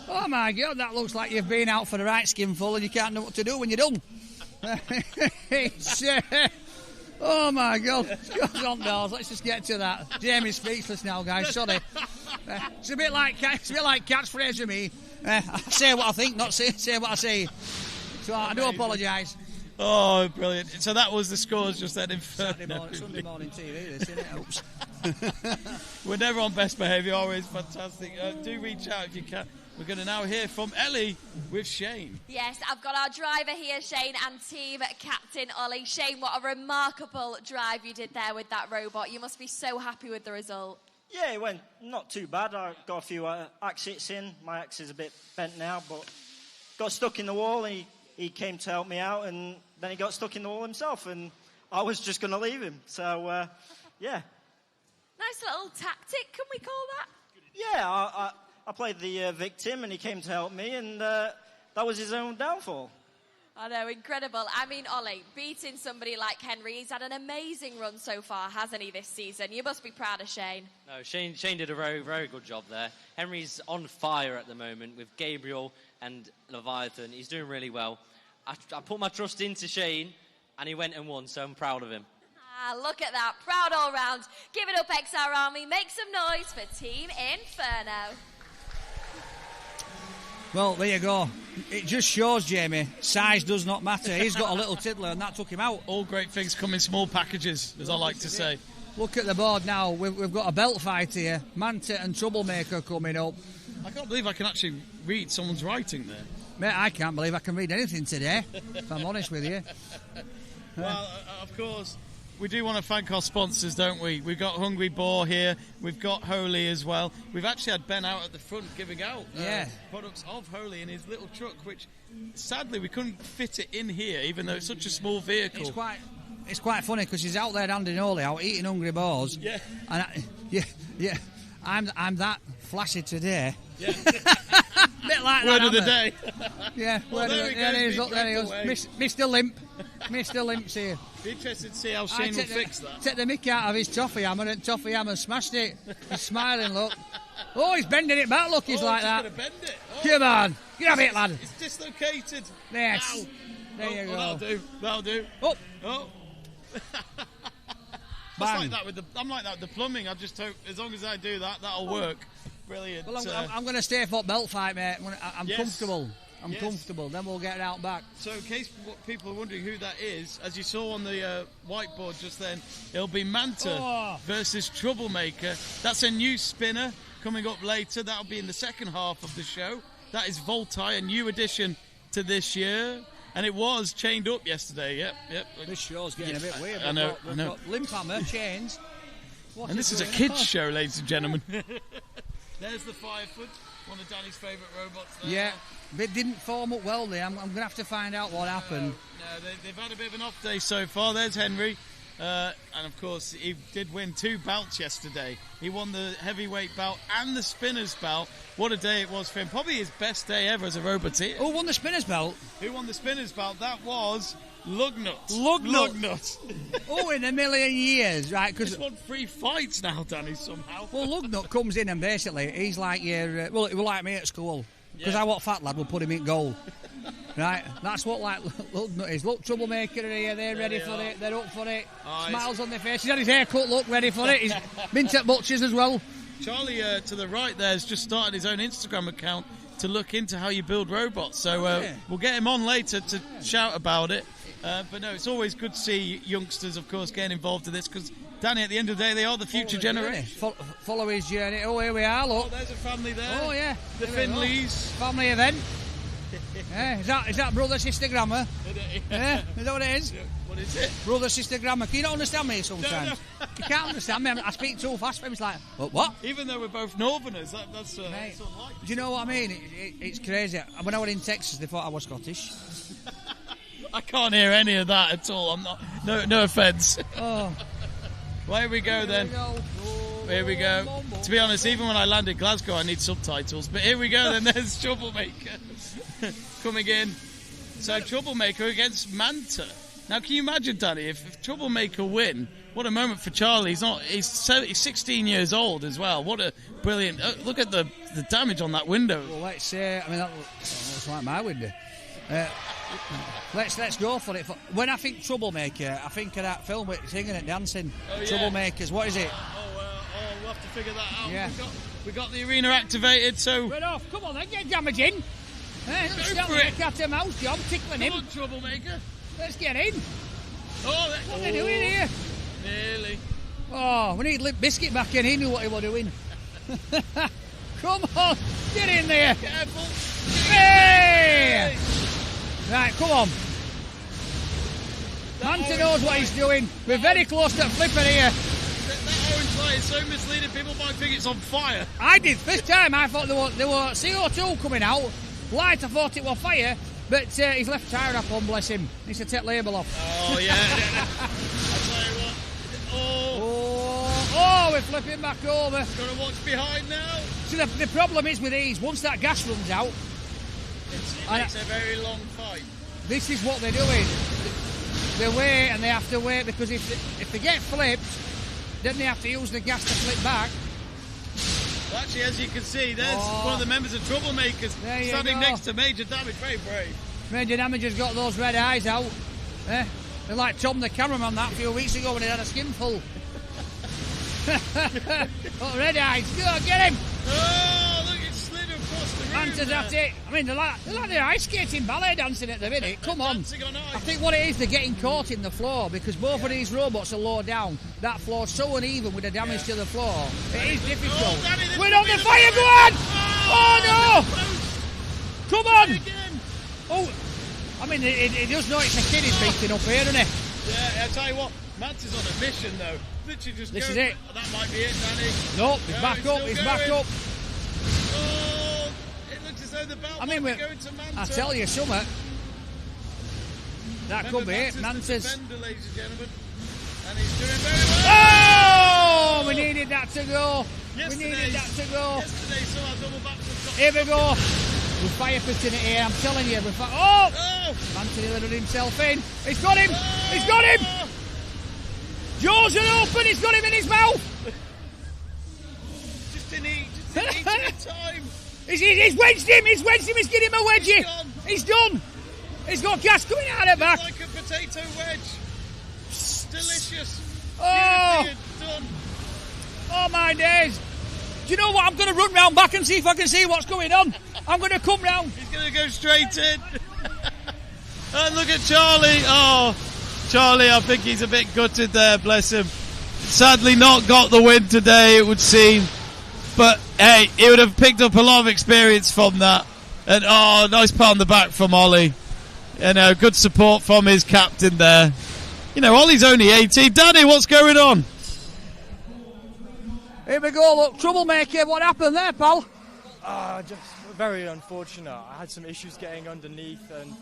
Speaker 2: Oh my God, that looks like you've been out for the right skinful and you can't know what to do when you're done. Oh my God, let's just get to that. Jamie's speechless now, guys. Sorry. It's a bit like catchphrase for me. I say what I think, not say what I say. So I do apologise.
Speaker 1: Oh, brilliant. So that was the scores just then.
Speaker 2: Sunday morning TV, this, isn't it? Oops.
Speaker 1: We're never on best behaviour, always fantastic. Do reach out if you can. We're going to now hear from Ellie with Shane.
Speaker 6: Yes, I've got our driver here, Shane, and team captain, Ollie. Shane, what a remarkable drive you did there with that robot. You must be so happy with the result.
Speaker 9: Yeah, it went not too bad. I got a few axe hits in. My axe is a bit bent now, but got stuck in the wall and he came to help me out, and then he got stuck in the wall himself, and I was just going to leave him. So, yeah.
Speaker 6: Nice little tactic, can we call that?
Speaker 9: Yeah, I played the victim, and he came to help me, and that was his own downfall.
Speaker 6: I know, incredible. I mean, Ollie, beating somebody like Henry, he's had an amazing run so far, hasn't he, this season? You must be proud of Shane.
Speaker 7: No, Shane did a very, very good job there. Henry's on fire at the moment with Gabriel and Leviathan. He's doing really well. I put my trust into Shane, and he went and won, so I'm proud of him.
Speaker 6: Look at that, proud all round. Give it up, XR Army. Make some noise for Team Inferno.
Speaker 2: Well, there you go. It just shows, Jamie, size does not matter. He's got a little tiddler and that took him out.
Speaker 1: All great things come in small packages, as I like to say.
Speaker 2: Look at the board now. We've got a belt fight here. Manta and Troublemaker coming up.
Speaker 1: I can't believe I can actually read someone's writing there.
Speaker 2: Mate, I can't believe I can read anything today, if I'm honest with you.
Speaker 1: Well, of course, we do want to thank our sponsors, don't we? We've got Hungry Boar here. We've got Holy as well. We've actually had Ben out at the front giving out products of Holy in his little truck, which sadly we couldn't fit it in here, even though it's such a small vehicle.
Speaker 2: It's quite funny because he's out there handing Holy out, eating Hungry Boars.
Speaker 1: Yeah.
Speaker 2: And I'm that flashy today.
Speaker 1: Yeah.
Speaker 2: Bit like
Speaker 1: word
Speaker 2: that,
Speaker 1: of the day.
Speaker 2: Yeah,
Speaker 1: well, there he goes.
Speaker 2: There he goes. Mr. Limp. Mr. Limp's here.
Speaker 1: Be interested to see how Shane will fix that.
Speaker 2: Take the mick out of his toffee hammer, and toffee hammer smashed it. He's smiling, look. Oh, he's bending it back, look, he's like that.
Speaker 1: Bend it.
Speaker 2: Come on, get a bit, lad.
Speaker 1: It's dislocated.
Speaker 2: Yes.
Speaker 1: Ow.
Speaker 2: There you go.
Speaker 1: That'll do.
Speaker 2: Oh.
Speaker 1: I'm like that with the plumbing. I just hope as long as I do that, that'll work. Brilliant.
Speaker 2: Well, I'm going to stay for belt fight, mate. I'm
Speaker 1: yes.
Speaker 2: comfortable. I'm comfortable. Then we'll get it out back.
Speaker 1: So, in case people are wondering who that is, as you saw on the whiteboard just then, it'll be Manta versus Troublemaker. That's a new spinner coming up later. That'll be in the second half of the show. That is Voltai, a new addition to this year. And it was chained up yesterday. Yep.
Speaker 2: This show's getting a bit weird.
Speaker 1: I know.
Speaker 2: We've got limp hammer, chains.
Speaker 1: And this is a kids' show, ladies and gentlemen. There's the Firefoot, one of Danny's favourite robots there.
Speaker 2: Yeah, they didn't form up well there. I'm going to have to find out what happened.
Speaker 1: No, they've had a bit of an off day so far. There's Henry. And, of course, he did win 2 bouts yesterday. He won the heavyweight bout and the spinner's bout. What a day it was for him. Probably his best day ever as a roboteer.
Speaker 2: Who won the spinner's belt?
Speaker 1: Who won the spinner's belt? That was Lugnut.
Speaker 2: Lugnut. Oh, in a million years, right?
Speaker 1: He's won 3 fights now, Danny, somehow.
Speaker 2: Well, Lugnut comes in and basically he's like your... well, it was like me at school. Because I want fat lad, we'll put him in goal. Right, that's what like Lugnut is. Look, Troublemaker are here, they're ready for it, they're up for it. Smiles on their face, he's had his hair cut, look, ready for it. He's been to butchers as well.
Speaker 1: Charlie, to the right there, has just started his own Instagram account to look into how you build robots. So we'll get him on later to shout about it. But no, it's always good to see youngsters, of course, getting involved in this because, Danny, at the end of the day, they are the future generation.
Speaker 2: Follow his journey. Oh, here we are, look.
Speaker 1: Oh, there's a family there.
Speaker 2: Oh, yeah.
Speaker 1: The Finleys.
Speaker 2: Family event. Is that brother-sister grammar? Yeah, is that what it is?
Speaker 1: What is it?
Speaker 2: Brother-sister grammar. Can you not understand me sometimes? No. You can't understand me. I speak too fast for him. It's like, what?
Speaker 1: Even though we're both Northerners, that's
Speaker 2: Mate,
Speaker 1: sort of like.
Speaker 2: do you know what I mean? It's crazy. When I was in Texas, they thought I was Scottish.
Speaker 1: I can't hear any of that at all. I'm not. No offence.
Speaker 2: Oh.
Speaker 1: Well, here we go then. Here we go. To be honest, even when I land in Glasgow, I need subtitles. But here we go then. There's Troublemaker coming in. So Troublemaker against Manta. Now, can you imagine, Danny, if Troublemaker win? What a moment for Charlie. He's 16 years old as well. What a brilliant... look at the damage on that window.
Speaker 2: Well, let's say... that looks like my window. Let's go for it. When I think Troublemaker, I think of that film with singing and dancing.
Speaker 1: Oh, yeah.
Speaker 2: Troublemakers. What is it?
Speaker 1: We'll have to figure that out.
Speaker 2: Yeah.
Speaker 1: We got the arena activated, so...
Speaker 2: Right off. Come on then, get damage in. Go for it. Cat and mouse job, tickling him.
Speaker 1: Come on, Troublemaker.
Speaker 2: Let's get in.
Speaker 1: What
Speaker 2: are they doing here?
Speaker 1: Nearly.
Speaker 2: Oh, we need Limp Biscuit back in. He knew what he was doing. Come on, get in there.
Speaker 1: Careful.
Speaker 2: Hey! Right, come on. Manta knows what he's doing. We're very close to the flipper here.
Speaker 1: That orange light is so misleading, people might think it's on fire.
Speaker 2: I did. First time I thought there were CO2 coming out. Light, I thought it was fire. But he's left tyre up on, bless him. Needs to take label off.
Speaker 1: Oh, yeah. I'll tell you what.
Speaker 2: Oh, we're flipping back over.
Speaker 1: Got to watch behind now.
Speaker 2: So the problem is with these, once that gas runs out...
Speaker 1: It makes a very long fight.
Speaker 2: This is what they're doing. They wait and they have to wait because if they get flipped, then they have to use the gas to flip back.
Speaker 1: Well, actually, as you can see, there's one of the members of Troublemakers standing next to Major Damage. Very brave. Major
Speaker 2: Damage has got those red eyes out. They're like Tom the cameraman that a few weeks ago when he had a skinful. Got red eyes. Go, get him.
Speaker 1: Oh, look, it slid across the
Speaker 2: Manta's at it. I mean, they're like they're ice skating, ballet dancing at the minute. Come on. I think what it is, they're getting caught in the floor because both of these robots are low down. That floor's so uneven with the damage to the floor. It is difficult. We're on the fire, go on! Oh no! Come on! Oh, I mean, he does know it's a kid he's beating up here, doesn't he?
Speaker 1: Yeah, I'll tell you what, Manta's on a mission though. Literally just
Speaker 2: this
Speaker 1: go,
Speaker 2: is it.
Speaker 1: That might be it, Danny.
Speaker 2: Nope, he's back up, he's back up.
Speaker 1: Oh, it looks as though the belt might be going to Manta.
Speaker 2: I tell you something. That could be it, Manta's.
Speaker 1: Defender, ladies and gentlemen. And he's doing very well.
Speaker 2: Oh, we needed that to go.
Speaker 1: Yesterday,
Speaker 2: we needed that to go.
Speaker 1: Yesterday, saw our double back from
Speaker 2: Here we go. We're fire putting it here, I'm telling you. Manta let himself in. He's got him. He's got him. Jaws are open. He's got him in his mouth.
Speaker 1: Just in time.
Speaker 2: He's wedged him. He's wedged him. He's getting him a wedgie. He's done. He's got gas coming out of the back.
Speaker 1: Like a potato wedge. Delicious.
Speaker 2: Oh.
Speaker 1: Done.
Speaker 2: Oh my days. Do you know what? I'm going to run round back and see if I can see what's going on. I'm going to come round.
Speaker 1: He's going to go straight in. And look at Charlie. Oh, Charlie, I think he's a bit gutted there, bless him. Sadly not got the win today, it would seem. But, hey, he would have picked up a lot of experience from that. And, oh, nice pat on the back from Ollie. You know, good support from his captain there. You know, Ollie's only 18. Danny, what's going on?
Speaker 2: Here we go, look, troublemaker. What happened there, pal?
Speaker 10: Just very unfortunate. I had some issues getting underneath and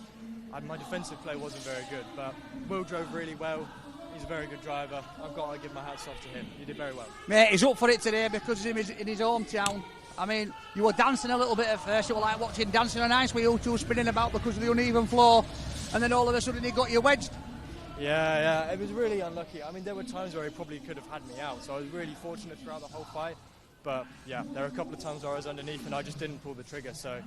Speaker 10: my defensive play wasn't very good. But Will drove really well. He's a very good driver. I've got to give my hats off to him. He did very well.
Speaker 2: Mate, he's up for it today because he's in his hometown. I mean, you were dancing a little bit at first. You were like watching Dancing on Ice with you two spinning about because of the uneven floor. And then all of a sudden he got you wedged.
Speaker 10: Yeah, it was really unlucky. I mean, there were times where he probably could have had me out, so I was really fortunate throughout the whole fight. But yeah, there were a couple of times where I was underneath and I just didn't pull the trigger. So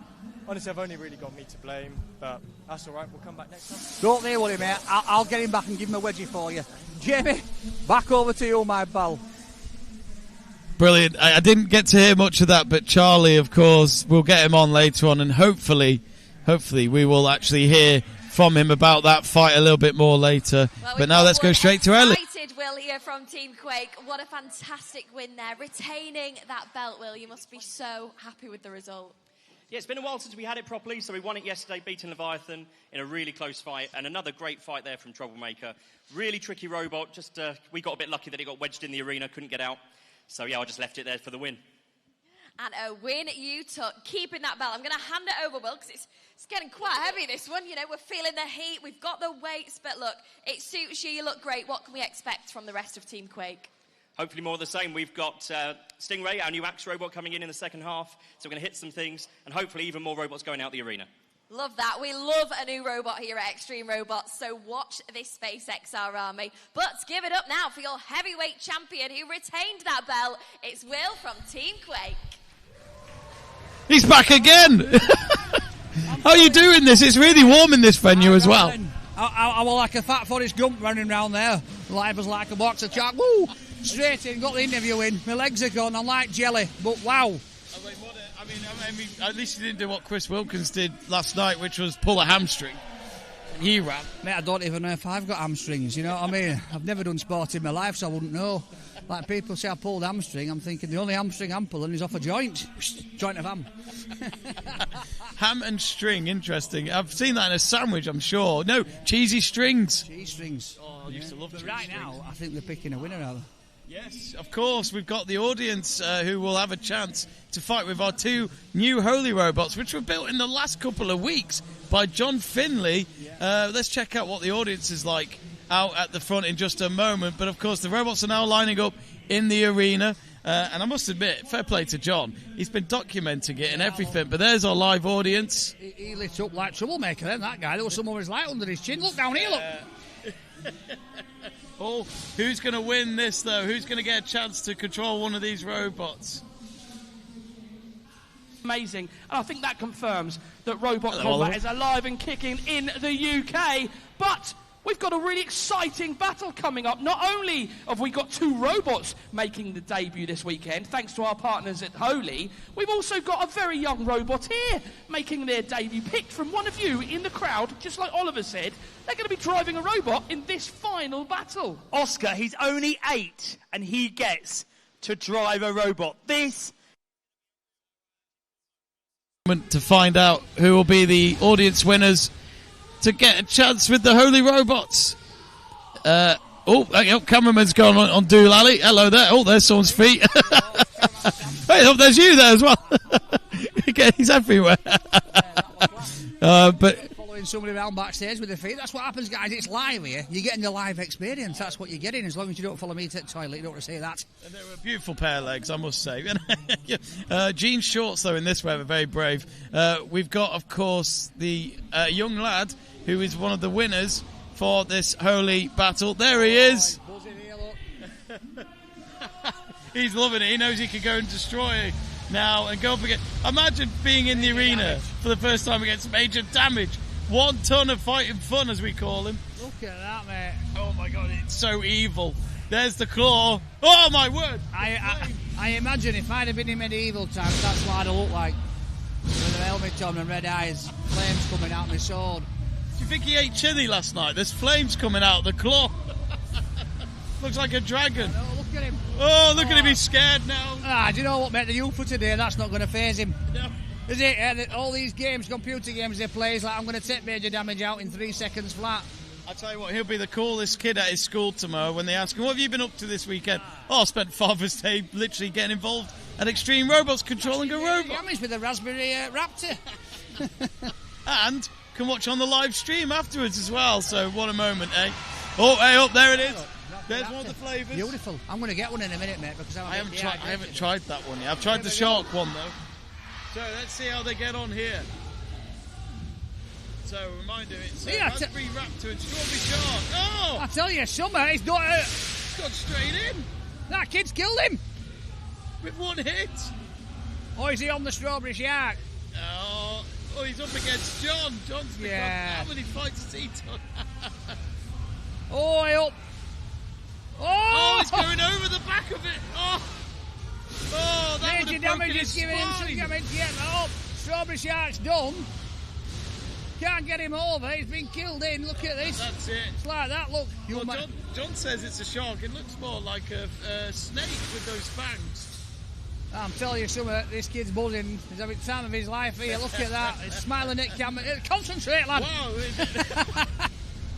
Speaker 10: honestly, I've only really got me to blame, but that's all right. We'll come back next time.
Speaker 2: Don't worry, mate. I'll get him back and give him a wedgie for you. Jamie, back over to you, my pal.
Speaker 1: Brilliant. I didn't get to hear much of that, but Charlie, of course, we'll get him on later on, and hopefully we will actually hear from him about that fight a little bit more later.
Speaker 6: Well,
Speaker 1: but now let's go straight to Ellie.
Speaker 6: Will here from Team Quake. What a fantastic win there. Retaining that belt, Will. You must be so happy with the result.
Speaker 5: Yeah, it's been a while since we had it properly, so we won it yesterday, beating Leviathan in a really close fight, and another great fight there from Troublemaker. Really tricky robot. Just we got a bit lucky that it got wedged in the arena, couldn't get out. So yeah, I just left it there for the win.
Speaker 6: And a win you took, keeping that belt. I'm going to hand it over, Will, because it's getting quite heavy, this one. You know, we're feeling the heat, we've got the weights, but look, it suits you, you look great. What can we expect from the rest of Team Quake?
Speaker 5: Hopefully more of the same. We've got Stingray, our new axe robot, coming in the second half, so we're going to hit some things, and hopefully even more robots going out the arena.
Speaker 6: Love that. We love a new robot here at Extreme Robots, so watch this space XR army. But give it up now for your heavyweight champion who retained that belt. It's Will from Team Quake.
Speaker 1: He's back again. How are you doing this? It's really warm in this venue as well.
Speaker 2: I was like a fat Forrest Gump running around there. Live as like a box of chalk. Woo! Straight in, got the interview in. My legs are gone. I'm like jelly. But wow.
Speaker 1: I mean, at least you didn't do what Chris Wilkins did last night, which was pull a hamstring. And he ran.
Speaker 2: Mate, I don't even know if I've got hamstrings, you know what I mean? I've never done sport in my life, so I wouldn't know. Like people say I pulled hamstring, I'm thinking the only hamstring I'm pulling is off a joint. Joint of ham.
Speaker 1: Ham and string, interesting. I've seen that in a sandwich, I'm sure. No, cheesy strings.
Speaker 2: Cheese strings.
Speaker 1: Oh, I used to love cheese
Speaker 2: right
Speaker 1: strings.
Speaker 2: Now, I think they're picking a winner out of.
Speaker 1: Yes, of course. We've got the audience who will have a chance to fight with our two new Holy Robots, which were built in the last couple of weeks by John Finley. Let's check out what the audience is like out at the front in just a moment. But, of course, the robots are now lining up in the arena. And I must admit, fair play to John. He's been documenting it and everything. But there's our live audience.
Speaker 2: He lit up like Troublemaker then, that guy. There was someone with his light under his chin. Look down here, look.
Speaker 1: Oh, who's going to win this, though? Who's going to get a chance to control one of these robots?
Speaker 11: Amazing. And I think that confirms that robot combat is alive and kicking in the UK. But we've got a really exciting battle coming up. Not only have we got 2 robots making the debut this weekend, thanks to our partners at Holy, we've also got a very young robot here making their debut, picked from one of you in the crowd, just like Oliver said. They're going to be driving a robot in this final battle.
Speaker 12: Oscar, he's only 8 and he gets to drive a robot. This
Speaker 1: to find out who will be the audience winners to get a chance with the Holy Robots. Cameraman's gone on Doolally. Hello there. Oh, there's someone's feet. Hey, there's you there as well. He's everywhere. But
Speaker 2: following somebody around backstage with their feet. That's what happens, guys. It's live here. You're getting the live experience. That's what you're getting. As long as you don't follow me to the toilet, you don't want to say that.
Speaker 1: And they were a beautiful pair of legs, I must say. Jean shorts, though, in this way, are very brave. We've got, of course, the young lad who is one of the winners for this Holy battle. There he is. He's loving it. He knows he can go and destroy it now and go up again. Imagine being in the arena for the first time against Major Damage. 1 ton of fighting fun, as we call him.
Speaker 2: Look at that, mate.
Speaker 1: Oh my God, it's so evil. There's the claw. Oh my word.
Speaker 2: I imagine if I'd have been in medieval times, that's what I'd have looked like. With a helmet on and red eyes, flames coming out of my sword.
Speaker 1: Do you think he ate chili last night? There's flames coming out of the claw. Looks like a dragon.
Speaker 2: Oh, look at him.
Speaker 1: Oh, look at him. He's scared now.
Speaker 2: Do you know what, mate? The youth for today, that's not going to faze him.
Speaker 1: No.
Speaker 2: Is it? All these games, computer games they play, is like, I'm going to take Major Damage out in 3 seconds flat.
Speaker 1: I'll tell you what, he'll be the coolest kid at his school tomorrow when they ask him, what have you been up to this weekend? I spent Father's Day literally getting involved at Extreme Robots, controlling a robot.
Speaker 2: Damage with a Raspberry Raptor.
Speaker 1: And can watch on the live stream afterwards as well, so what a moment, eh? Oh, hey, up there it is. There's one of the flavours.
Speaker 2: Beautiful. I'm going to get one in a minute, mate, because I
Speaker 1: haven't tried that one yet. I've tried the shark one, though. So let's see how they get on here. So, reminder, it's Raspberry Raptor and Strawberry Shark. Oh!
Speaker 2: I tell you, Summer, he's not...
Speaker 1: He's gone straight in.
Speaker 2: That kid's killed him.
Speaker 1: With 1 hit.
Speaker 2: Oh, is he on the Strawberry Shark?
Speaker 1: Oh, he's up against John. John's the how many fights has he done?
Speaker 2: Oh, up.
Speaker 1: Oh, he's going over the back of it. Oh, that
Speaker 2: Major Damage is giving him some damage. Yeah, Strawberry Shark's done. Can't get him over. He's been killed in. Look at this.
Speaker 1: That's it.
Speaker 2: It's like that. Look.
Speaker 1: John says it's a shark. It looks more like a snake with those fangs.
Speaker 2: I'm telling you something, this kid's buzzing. He's having the time of his life here. Look at that. He's smiling at camera. Concentrate, lad.
Speaker 1: Wow.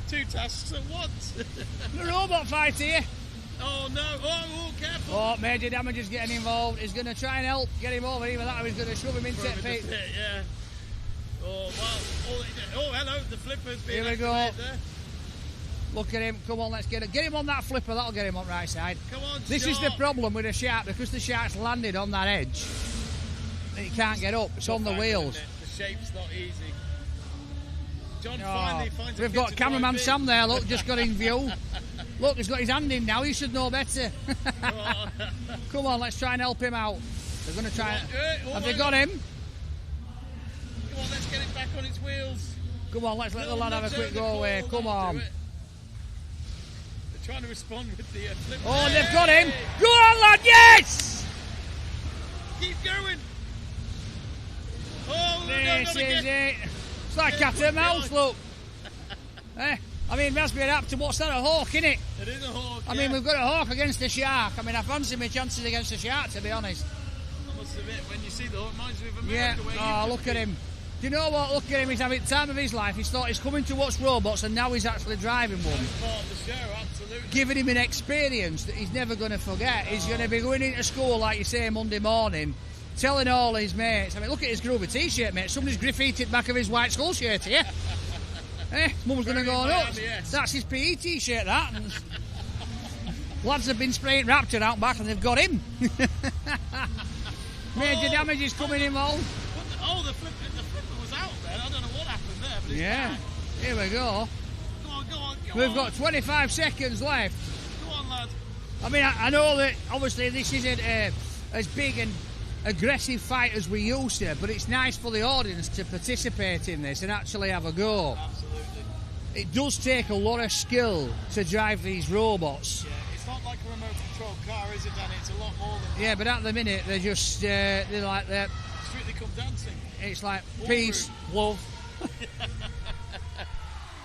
Speaker 1: 2 tasks at once.
Speaker 2: The robot fight here.
Speaker 1: Oh, no. Oh, careful.
Speaker 2: Oh, Major Damage is getting involved. He's going to try and help get him over. Either that or he's going to shove him into the pit.
Speaker 1: Yeah. Oh, wow. Oh, hello. The flipper's being
Speaker 2: Here we go.
Speaker 1: There.
Speaker 2: Look at him. Come on, let's get him. Get him on that flipper. That'll get him on right side.
Speaker 1: Come on,
Speaker 2: This is the problem with a shark. Because the shark's landed on that edge, he can't get up. It's on the wheels.
Speaker 1: The shape's not easy. John finally finds
Speaker 2: We've got cameraman Sam there, look, just got in view. Look, he's got his hand in now. He should know better. Come on, let's try and help him out. They're going to try Have they got him?
Speaker 1: Come on, let's get it back on its wheels.
Speaker 2: Come on, let's let the lad have a quick go away. Come on.
Speaker 1: They're trying to respond with the flip.
Speaker 2: Oh, they've got him. Go on, lad, yes!
Speaker 1: Keep going. Oh,
Speaker 2: this is it. It's like cat and mouse, look. I mean, Raspberry Raptor, what's that, a hawk, innit?
Speaker 1: It is a hawk,
Speaker 2: I mean, we've got a hawk against a shark. I mean, I fancy my chances against a shark, to be honest.
Speaker 1: I must admit, when you see the hawk, reminds me of America.
Speaker 2: Yeah, look at him. Do you know what? Look at him. He's having the time of his life. He's thought he's coming to watch robots, and now he's actually driving one.
Speaker 1: That's part of the show, absolutely.
Speaker 2: Giving him an experience that he's never going to forget. He's going to be going into school, like you say, Monday morning, telling all his mates. I mean, look at his groovy T-shirt, mate. Somebody's graffitied back of his white skull shirt here. Mum's going to go nuts. Yes. That's his PE T-shirt, that. And lads have been spraying Raptor out back, and they've got him. Major Damage is coming involved.
Speaker 1: The flipper was out there. I don't know what happened there. But
Speaker 2: yeah. Here we go.
Speaker 1: Go on.
Speaker 2: We've got 25 seconds left.
Speaker 1: Go on, lad.
Speaker 2: I mean, I know that obviously this isn't as big and aggressive fight as we used to, but it's nice for the audience to participate in this and actually have a go.
Speaker 1: Absolutely.
Speaker 2: it does take a lot of skill to drive these robots.
Speaker 1: Yeah, it's not like a remote control car, is it, Danny? It's a lot more than that.
Speaker 2: Yeah, but at the minute they're just they're like that.
Speaker 1: Strictly come dancing.
Speaker 2: It's like peace, love.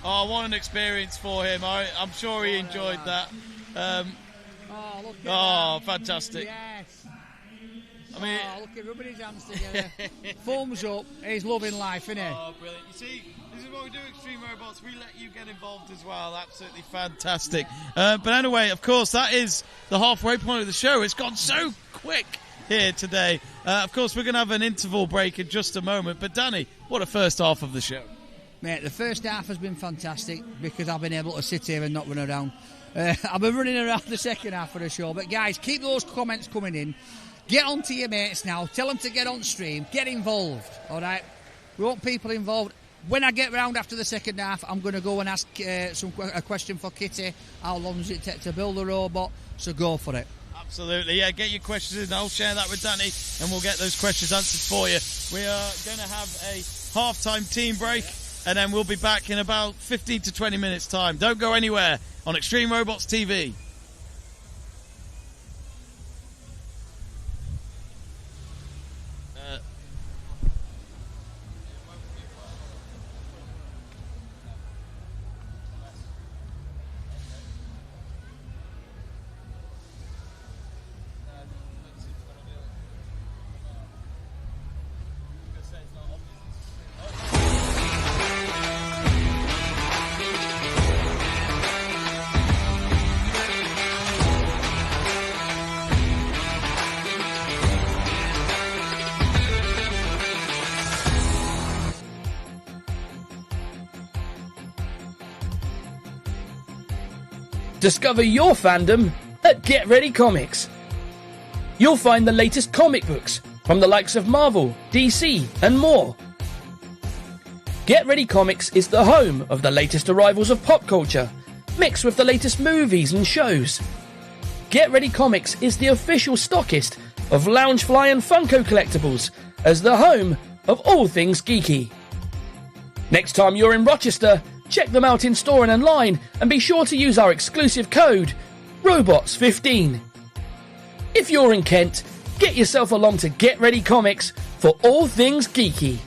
Speaker 1: Oh, what an experience for him. I'm sure he enjoyed that.
Speaker 2: Oh, look at
Speaker 1: Oh,
Speaker 2: that.
Speaker 1: fantastic.
Speaker 2: Yes.
Speaker 1: I mean,
Speaker 2: look at rubbing his hands together. Thumbs up. He's loving life, isn't he?
Speaker 1: Oh, brilliant. You see, this is what we do at Extreme Robots. We let you get involved as well. Absolutely fantastic. But anyway, of course, that is the halfway point of the show. It's gone so quick here today. Of course, we're going to have an interval break in just a moment. But Danny, what a first half of the show.
Speaker 2: Mate, the first half has been fantastic because I've been able to sit here and not run around. I've been running around the second half of the show. But guys, keep those comments coming in. Get on to your mates now. Tell them to get on stream. Get involved. All right? We want people involved. When I get round after the second half, I'm going to go and ask a question for Kitty. How long does it take to build a robot? So go for it.
Speaker 1: Absolutely, yeah. Get your questions in. I'll share that with Danny, and we'll get those questions answered for you. We are going to have a half-time team break, and then we'll be back in about 15 to 20 minutes' time. Don't go anywhere on Extreme Robots TV.
Speaker 11: Discover your fandom at Get Ready Comics. You'll find the latest comic books from the likes of Marvel, DC, and more. Get Ready Comics is the home of the latest arrivals of pop culture, mixed with the latest movies and shows. Get Ready Comics is the official stockist of Loungefly and Funko collectibles, as the home of all things geeky. Next time you're in Rochester, check them out in store and online, and be sure to use our exclusive code, ROBOTS15. If you're in Kent, get yourself along to Get Ready Comics for all things geeky.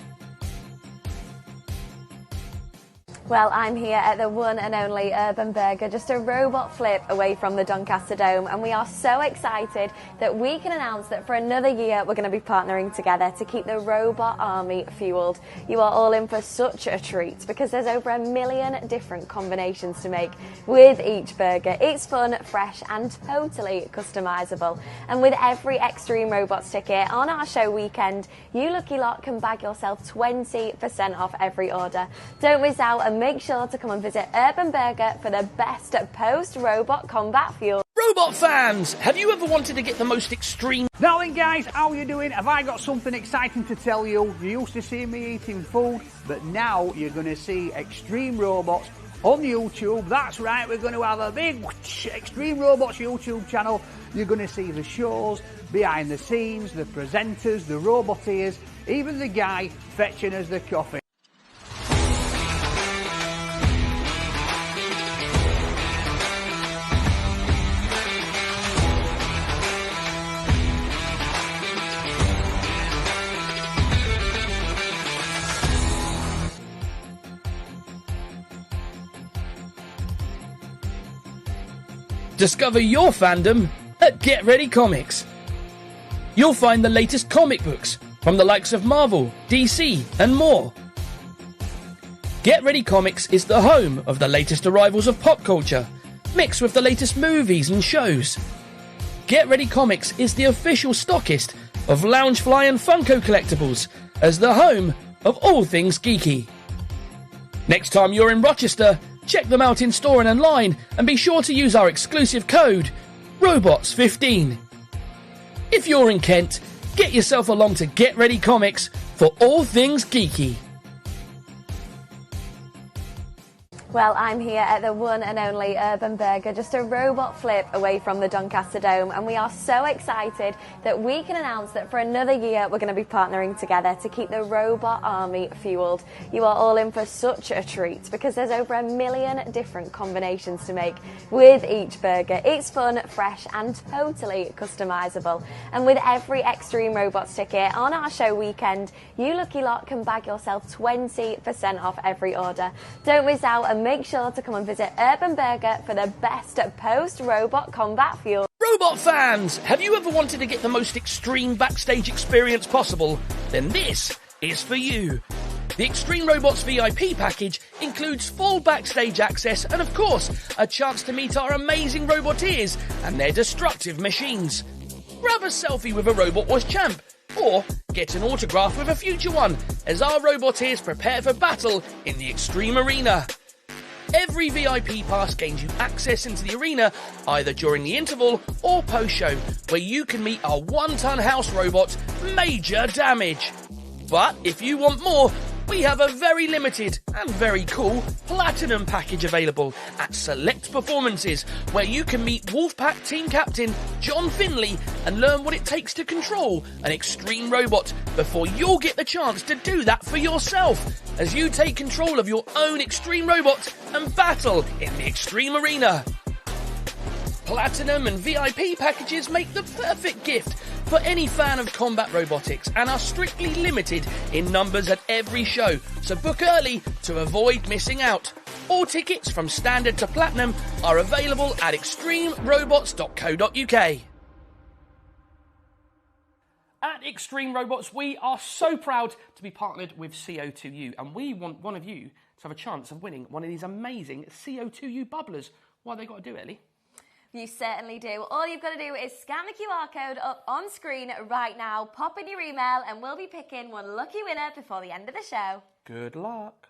Speaker 6: Well, I'm here at the one and only Urban Burger, just a robot flip away from the Doncaster Dome, and we are so excited that we can announce that for another year we're going to be partnering together to keep the robot army fueled. You are all in for such a treat because there's over 1 million different combinations to make with each burger. It's fun, fresh and totally customisable. And with every Extreme Robots ticket on our show weekend, you lucky lot can bag yourself 20% off every order. Don't miss out and make sure to come and visit Urban Burger for the best post-robot combat fuel.
Speaker 11: Robot fans, have you ever wanted to get the most extreme...
Speaker 2: Now then guys, how you doing? Have I got something exciting to tell you? You used to see me eating food, but now you're going to see Extreme Robots on YouTube. That's right, we're going to have a big Extreme Robots YouTube channel. You're going to see the shows, behind the scenes, the presenters, the roboteers, even the guy fetching us the coffee.
Speaker 11: Discover your fandom at Get Ready Comics. You'll find the latest comic books from the likes of Marvel, DC, and more. Get Ready Comics is the home of the latest arrivals of pop culture, mixed with the latest movies and shows. Get Ready Comics is the official stockist of Loungefly and Funko collectibles, as the home of all things geeky. Next time you're in Rochester, check them out in store and online, and be sure to use our exclusive code, ROBOTS15. If you're in Kent, get yourself along to Get Ready Comics for all things geeky.
Speaker 6: Well, I'm here at the one and only Urban Burger, just a robot flip away from the Doncaster Dome, and we are so excited that we can announce that for another year we're going to be partnering together to keep the robot army fueled. You are all in for such a treat because there's over 1 million different combinations to make with each burger. It's fun, fresh and totally customisable. And with every Extreme Robots ticket on our show weekend, you lucky lot can bag yourself 20% off every order. Don't miss out and make sure to come and visit Urban Burger for the best post-robot combat fuel.
Speaker 11: Robot fans, have you ever wanted to get the most extreme backstage experience possible? Then this is for you. The Extreme Robots VIP package includes full backstage access and, of course, a chance to meet our amazing Roboteers and their destructive machines. Grab a selfie with a Robot Wars champ, or get an autograph with a future one as our Roboteers prepare for battle in the Extreme Arena. Every VIP pass gains you access into the arena either during the interval or post-show, where you can meet our 1-ton house robot, Major Damage. But if you want more, we have a very limited and very cool Platinum package available at select performances, where you can meet Wolfpack team captain John Finley and learn what it takes to control an extreme robot before you'll get the chance to do that for yourself as you take control of your own extreme robot and battle in the Extreme Arena. Platinum and VIP packages make the perfect gift for any fan of combat robotics and are strictly limited in numbers at every show, so book early to avoid missing out. All tickets from standard to platinum are available at extremerobots.co.uk. At Extreme Robots, we are so proud to be partnered with CO2U, and we want one of you to have a chance of winning one of these amazing CO2U bubblers. What have they got to do, Ellie?
Speaker 6: You certainly do. All you've got to do is scan the QR code up on screen right now, pop in your email, and we'll be picking one lucky winner before the end of the show.
Speaker 11: Good luck.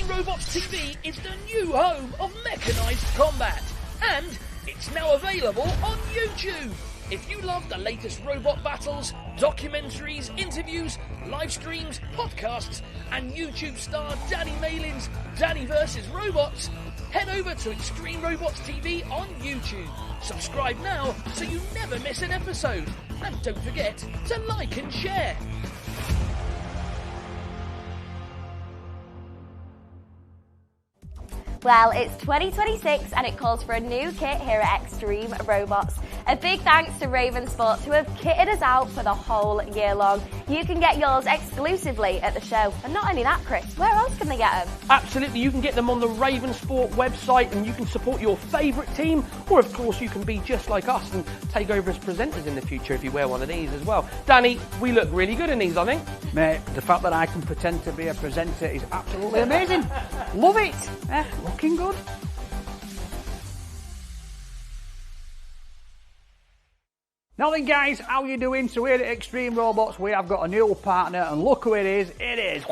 Speaker 11: Robots TV is the new home of mechanised combat, and it's now available on YouTube. If you love the latest robot battles, documentaries, interviews, live streams, podcasts, and YouTube star Danny Malin's Danny vs. Robots, head over to Extreme Robots TV on YouTube. Subscribe now so you never miss an episode. And don't forget to like and share.
Speaker 6: Well, it's 2026 and it calls for a new kit here at Extreme Robots. A big thanks to Raven Sports who have kitted us out for the whole year long. You can get yours exclusively at the show. And not only that, Chris, where else can they get them?
Speaker 11: Absolutely, you can get them on the Raven Sport website and you can support your favourite team, or of course you can be just like us and take over as presenters in the future if you wear one of these as well. Danny, we look really good in these, I think.
Speaker 2: Mate, the fact that I can pretend to be a presenter is absolutely amazing. Love it. Looking good. Now then guys, how you doing? So here at Extreme Robots we have got a new partner and look who it is. It is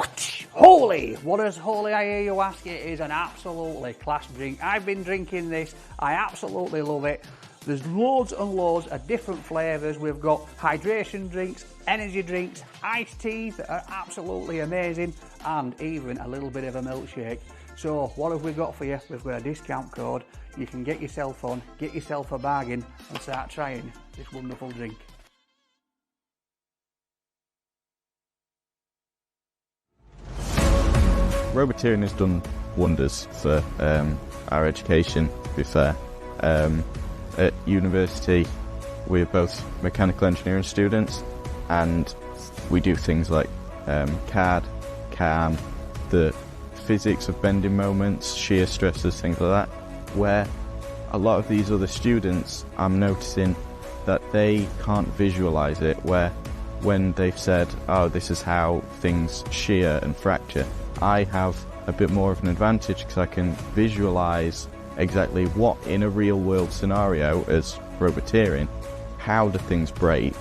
Speaker 2: Holy. What is Holy, I hear you ask? It is an absolutely class drink. I've been drinking this. I absolutely love it. There's loads and loads of different flavours. We've got hydration drinks, energy drinks, iced teas that are absolutely amazing, and even a little bit of a milkshake. So what have we got for you? We've got a discount code. You can get yourself on, get yourself a bargain and start trying this wonderful drink.
Speaker 13: Roboteering has done wonders for our education, to be fair. At university we're both mechanical engineering students and we do things like CAD, CAM, the physics of bending moments, shear stresses, things like that, where a lot of these other students, I'm noticing that they can't visualise it, where when they've said, oh, this is how things shear and fracture, I have a bit more of an advantage because I can visualise exactly what, in a real world scenario as roboteering, how do things break.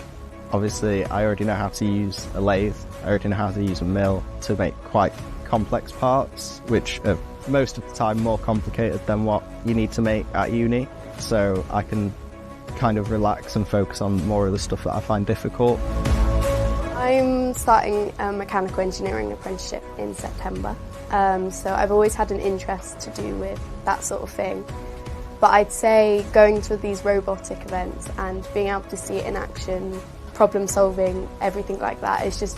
Speaker 14: Obviously, I already know how to use a lathe, I already know how to use a mill to make quite complex parts, which are most of the time more complicated than what you need to make at uni. So I can kind of relax and focus on more of the stuff that I find difficult.
Speaker 15: I'm starting a mechanical engineering apprenticeship in September, so I've always had an interest to do with that sort of thing. But I'd say going to these robotic events and being able to see it in action, problem solving, everything like that, it's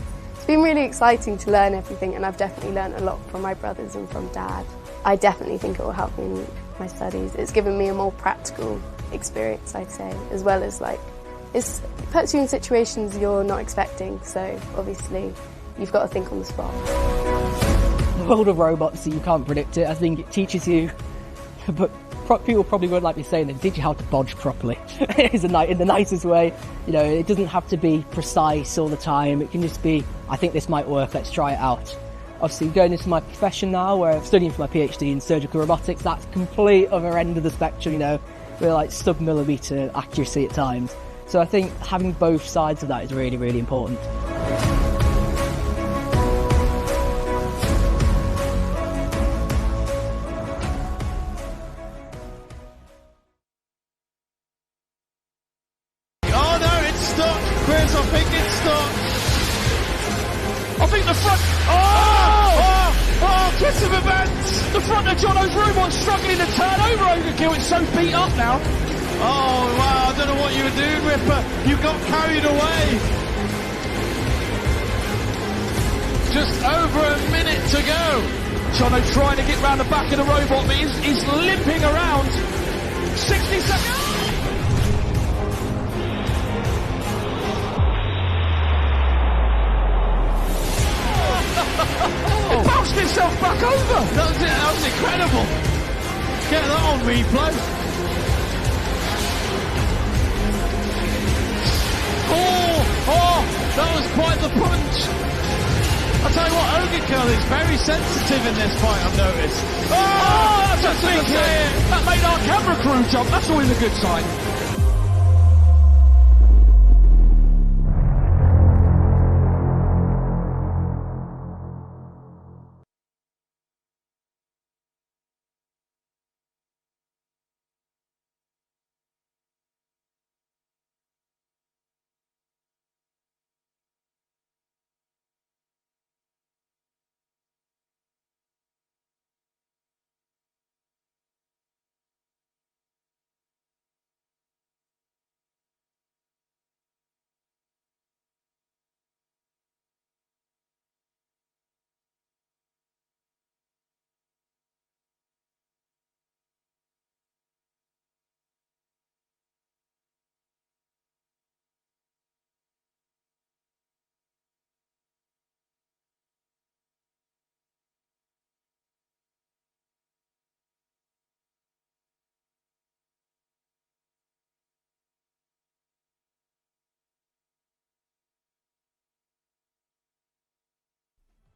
Speaker 15: been really exciting to learn everything, and I've definitely learned a lot from my brothers and from Dad. I definitely think it will help me in my studies. It's given me a more practical experience, I'd say, as well as it puts you in situations you're not expecting, so obviously you've got to think on the spot.
Speaker 16: The world of robots, you can't predict it. I think it teaches you, but people probably won't like me saying it, teach you how to bodge properly in the nicest way. You know, it doesn't have to be precise all the time. It can just be, I think this might work, let's try it out. Obviously going into my profession now, where I'm studying for my PhD in surgical robotics, that's complete other end of the spectrum, you know, with like sub-millimetre accuracy at times. So I think having both sides of that is really, really important.
Speaker 1: Oh no, it's stuck! Chris, I think it's stuck!
Speaker 11: I think the front... Oh, twist of events! The front of Jono's robot's struggling to turn over Overkill. It's so beat up now.
Speaker 1: Oh, wow, I don't know what you were doing, Ripper. You got carried away. Just over a minute to go.
Speaker 11: Jono trying to get round the back of the robot, but he's limping around. 60 seconds. It bounced itself back over.
Speaker 1: That was it. That was incredible. Get that on replay. Oh, that was quite the punch. I'll tell you what, Overkill is very sensitive in this fight, I've noticed.
Speaker 11: Oh, that's a big hit. That made our camera crew jump. That's always a good sign.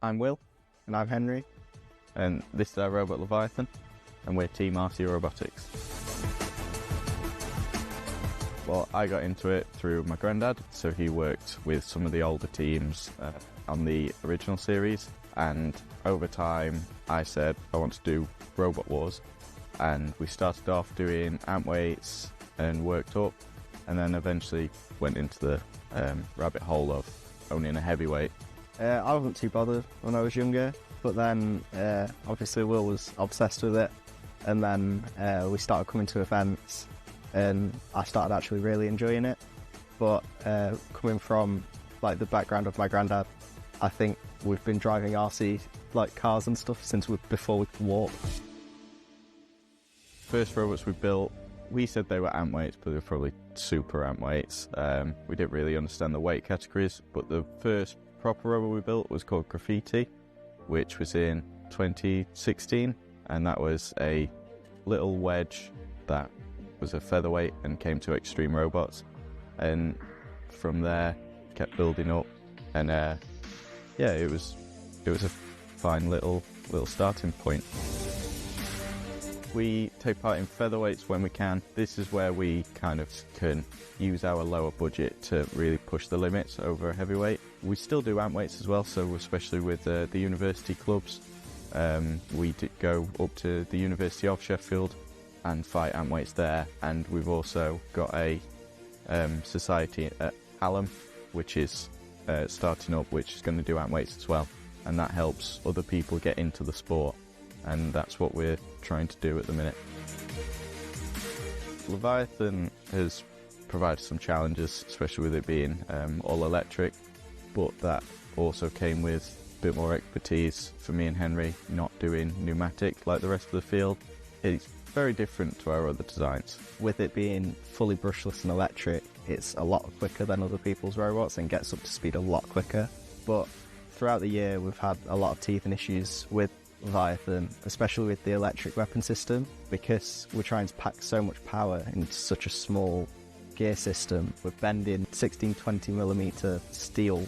Speaker 13: I'm Will.
Speaker 14: And I'm Henry.
Speaker 13: And this is our robot Leviathan, and we're Team RC Robotics. Well, I got into it through my granddad, so he worked with some of the older teams on the original series, and over time I said I want to do Robot Wars, and we started off doing amp weights and worked up, and then eventually went into the rabbit hole of owning a heavyweight.
Speaker 14: I wasn't too bothered when I was younger, but then obviously Will was obsessed with it, and then we started coming to events, and I started actually really enjoying it. But coming from like the background of my granddad, I think we've been driving RC like cars and stuff since before we could walk.
Speaker 13: First robots we built, we said they were amp weights, but they were probably super amp weights. We didn't really understand the weight categories, but the first proper robot we built was called Graffiti, which was in 2016, and that was a little wedge that was a featherweight and came to Extreme Robots, and from there kept building up, and yeah, it was a fine little starting point. We take part in featherweights when we can. This is where we kind of can use our lower budget to really push the limits over a heavyweight. We still do antweights as well, so especially with the university clubs. We did go up to the University of Sheffield and fight antweights there, and we've also got a society at Hallam, which is starting up, which is going to do antweights as well, and that helps other people get into the sport, and that's what we're trying to do at the minute. Leviathan has provided some challenges, especially with it being all electric, but that also came with a bit more expertise for me and Henry, not doing pneumatic like the rest of the field. It's very different to our other designs.
Speaker 14: With it being fully brushless and electric, it's a lot quicker than other people's robots and gets up to speed a lot quicker. But throughout the year we've had a lot of teething issues with Leviathan, especially with the electric weapon system, because we're trying to pack so much power into such a small gear system. We're bending 16-20mm steel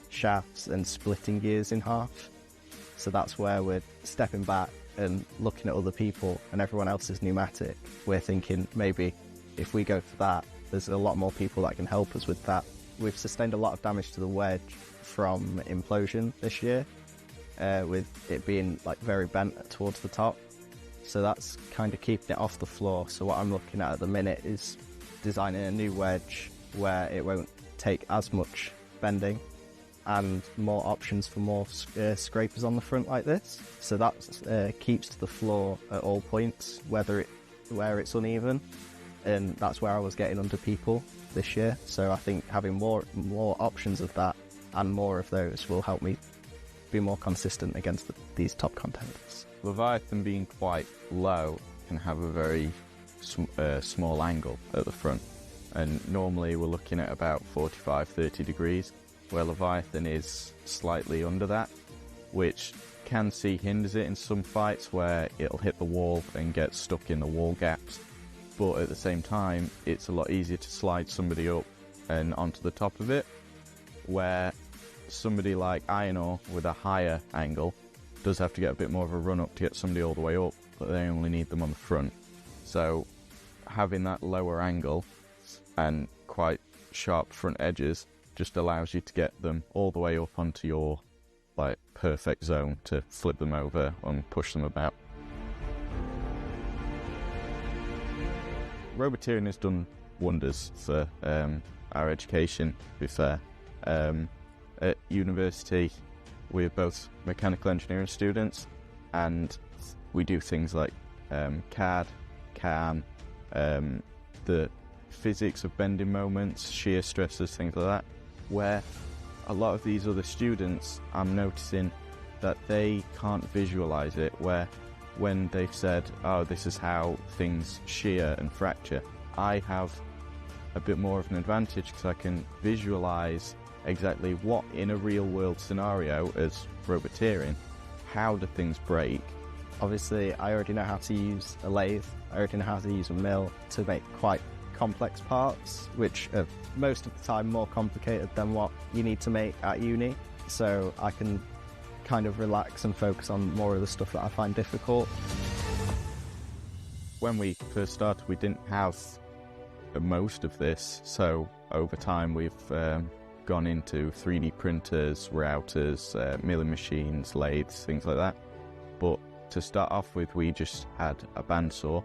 Speaker 14: shafts and splitting gears in half. So that's where we're stepping back and looking at other people, and everyone else is pneumatic. We're thinking maybe if we go for that, there's a lot more people that can help us with that. We've sustained a lot of damage to the wedge from implosion this year, with it being like very bent towards the top. So that's kind of keeping it off the floor. So what I'm looking at the minute is designing a new wedge where it won't take as much bending and more options for more scrapers on the front like this. So that keeps to the floor at all points, where it's uneven, and that's where I was getting under people this year. So I think having more options of that and more of those will help me be more consistent against these top contenders.
Speaker 13: Leviathan being quite low can have a very small angle at the front, and normally we're looking at about 45-30 degrees, where Leviathan is slightly under that, which can hinders it in some fights where it'll hit the wall and get stuck in the wall gaps, but at the same time it's a lot easier to slide somebody up and onto the top of it, where somebody like Iron Ore with a higher angle does have to get a bit more of a run up to get somebody all the way up, but they only need them on the front. So having that lower angle and quite sharp front edges just allows you to get them all the way up onto your like perfect zone to flip them over and push them about. Roboteering has done wonders for our education, to be fair. At university we're both mechanical engineering students, and we do things like CAD, CAM, the physics of bending moments, shear stresses, things like that, where a lot of these other students, I'm noticing that they can't visualize it, where when they've said, oh, this is how things shear and fracture, I have a bit more of an advantage because I can visualize exactly what, in a real world scenario as roboteering, how do things break.
Speaker 14: Obviously I already know how to use a lathe, I already know how to use a mill to make quite complex parts, which are most of the time more complicated than what you need to make at uni, so I can kind of relax and focus on more of the stuff that I find difficult.
Speaker 13: When we first started we didn't have most of this, so over time we've gone into 3D printers, routers, milling machines, lathes, things like that. But to start off with we just had a bandsaw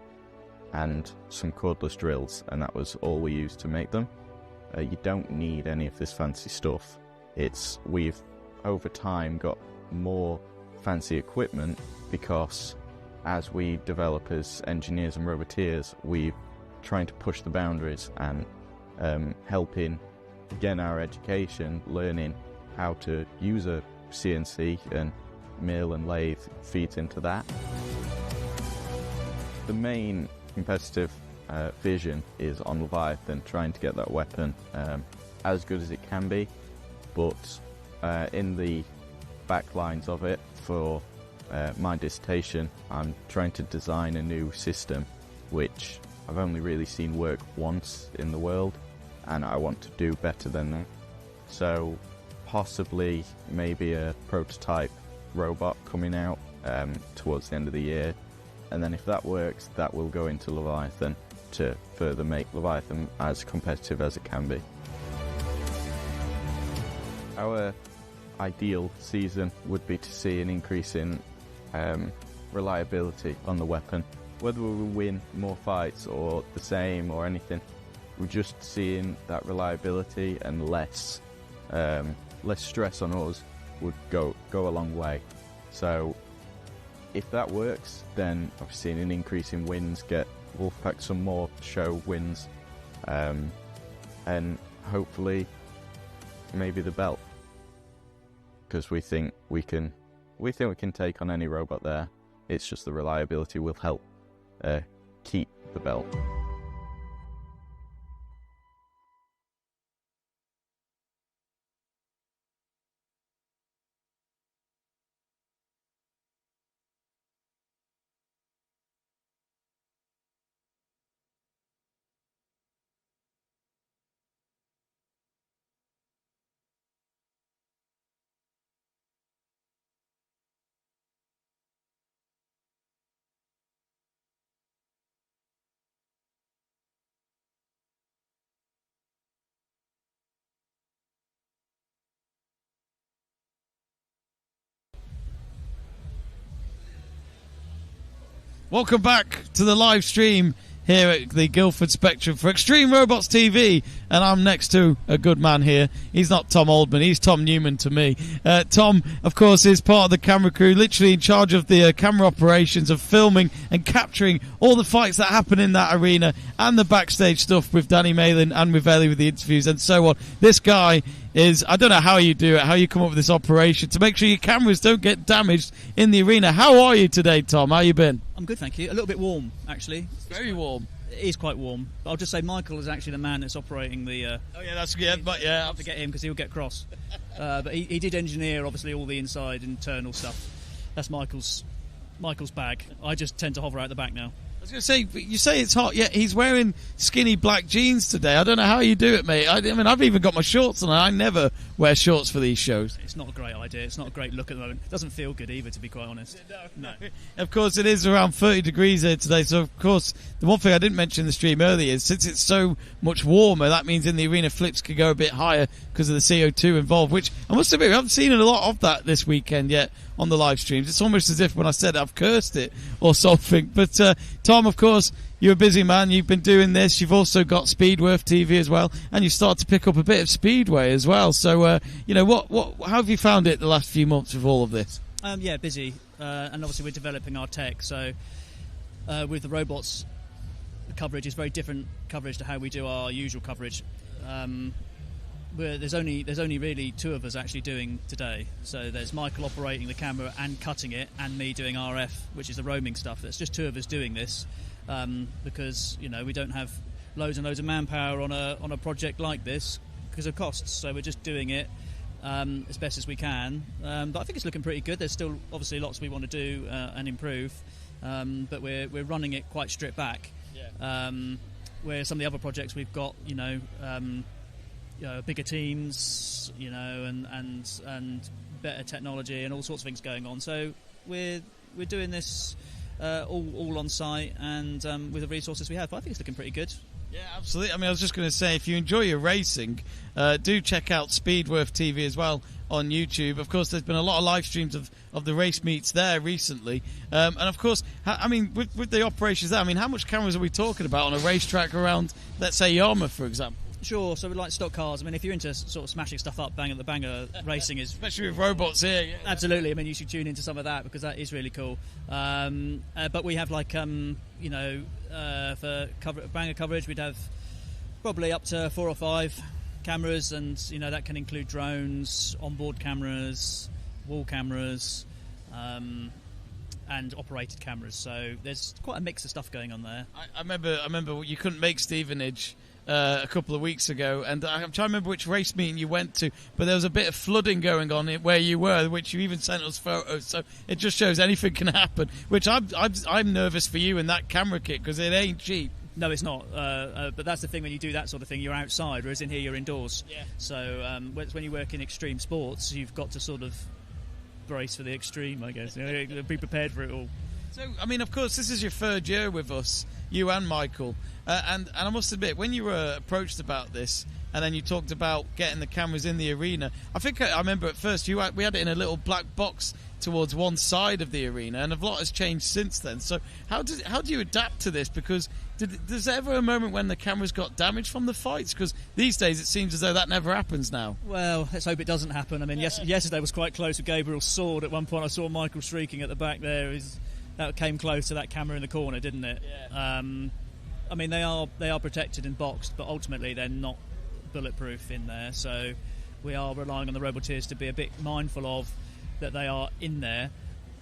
Speaker 13: and some cordless drills, and that was all we used to make them. You don't need any of this fancy stuff. We've over time got more fancy equipment because as we develop as engineers and roboteers, we're trying to push the boundaries and helping again our education, learning how to use a CNC and mill and lathe feeds into that. The main competitive vision is on Leviathan, trying to get that weapon as good as it can be, but in the back lines of it for my dissertation, I'm trying to design a new system which I've only really seen work once in the world, and I want to do better than that. So possibly maybe a prototype robot coming out towards the end of the year, and then if that works, that will go into Leviathan to further make Leviathan as competitive as it can be. Our ideal season would be to see an increase in reliability on the weapon. Whether we win more fights or the same or anything, we're just seeing that reliability and less stress on us would go a long way. So if that works, then I've seen an increase in wins, get Wolfpack some more show wins, and hopefully maybe the belt, because we think we can take on any robot there. It's just the reliability will help keep the belt.
Speaker 1: Welcome back to the live stream here at the Guildford Spectrum for Extreme Robots TV, and I'm next to a good man here. He's not Tom Oldman, he's Tom Newman to me. Tom, of course, is part of the camera crew, literally in charge of the camera operations of filming and capturing all the fights that happen in that arena and the backstage stuff with Danny Malin and with Ellie with the interviews and so on. This guy is, I don't know how you do it, how you come up with this operation to make sure your cameras don't get damaged in the arena. How are you today, Tom? How you been?
Speaker 17: I'm good, thank you. A little bit warm, actually.
Speaker 1: Very warm.
Speaker 17: It is quite warm. But I'll just say Michael is actually the man that's operating the...
Speaker 1: oh, yeah, that's good. But yeah,
Speaker 17: I'll have to get him because he'll get cross. But he did engineer, obviously, all the inside internal stuff. That's Michael's bag. I just tend to hover out the back now.
Speaker 1: I was going to say, you say it's hot, yet he's wearing skinny black jeans today. I don't know how you do it, mate. I mean, I've even got my shorts on. I never wear shorts for these shows.
Speaker 17: It's not a great idea. It's not a great look at the moment. It doesn't feel good either, to be quite honest.
Speaker 1: No. Of course, it is around 30 degrees here today. So, of course, the one thing I didn't mention in the stream earlier is since it's so much warmer, that means in the arena flips could go a bit higher because of the CO2 involved, which I must admit, we haven't seen a lot of that this weekend yet on the live streams. It's almost as if when I said it, I've cursed it or something. But, Tom, of course, you're a busy man. You've been doing this. You've also got Speedworth TV as well, and you start to pick up a bit of Speedway as well. So, you know, how have you found it the last few months with all of this?
Speaker 17: Yeah, busy, and obviously we're developing our tech. So, with the robots, the coverage is very different coverage to how we do our usual coverage. There's only really two of us actually doing today. So there's Michael operating the camera and cutting it, and me doing RF, which is the roaming stuff. There's just two of us doing this. Because we don't have loads and loads of manpower on a project like this because of costs. So we're just doing it as best as we can. But I think it's looking pretty good. There's still obviously lots we want to do and improve, but we're running it quite stripped back. Yeah. Where some of the other projects we've got, bigger teams, and better technology and all sorts of things going on. So we're doing this. All on site and with the resources we have. But I think it's looking pretty good.
Speaker 1: Yeah, absolutely. I mean, I was just going to say, if you enjoy your racing, do check out Speedworth TV as well on YouTube. Of course, there's been a lot of live streams of the race meets there recently. And of course, I mean, with the operations there, I mean, how much cameras are we talking about on a racetrack around, let's say, Yarmouth, for example?
Speaker 17: Sure, so we like stock cars. I mean, if you're into sort of smashing stuff up, bang at the banger racing is...
Speaker 1: Especially with robots here. Yeah.
Speaker 17: Absolutely, I mean, you should tune into some of that because that is really cool. But we have like, for banger coverage, we'd have probably up to 4 or 5 cameras, and, that can include drones, onboard cameras, wall cameras, and operated cameras. So there's quite a mix of stuff going on there.
Speaker 1: I remember you couldn't make Stevenage a couple of weeks ago, and I'm trying to remember which race meeting you went to, but there was a bit of flooding going on where you were, which you even sent us photos. So it just shows anything can happen. Which I'm nervous for you in that camera kit because it ain't cheap.
Speaker 17: No, it's not. But that's the thing when you do that sort of thing, you're outside, whereas in here you're indoors. Yeah. So when you work in extreme sports, you've got to sort of brace for the extreme, I guess. Be prepared for it all.
Speaker 1: So, I mean, of course, this is your third year with us, you and Michael. And I must admit, when you were approached about this, and then you talked about getting the cameras in the arena, I remember at first we had it in a little black box towards one side of the arena, and a lot has changed since then. So how do you adapt to this? Because there's ever a moment when the cameras got damaged from the fights? Because these days it seems as though that never happens now.
Speaker 17: Well, let's hope it doesn't happen. I mean, yesterday was quite close with Gabriel's sword. At one point I saw Michael shrieking at the back there. That came close to that camera in the corner, didn't it? Yeah. I mean, they are protected and boxed, but ultimately they're not bulletproof in there. So we are relying on the roboteers to be a bit mindful of that they are in there,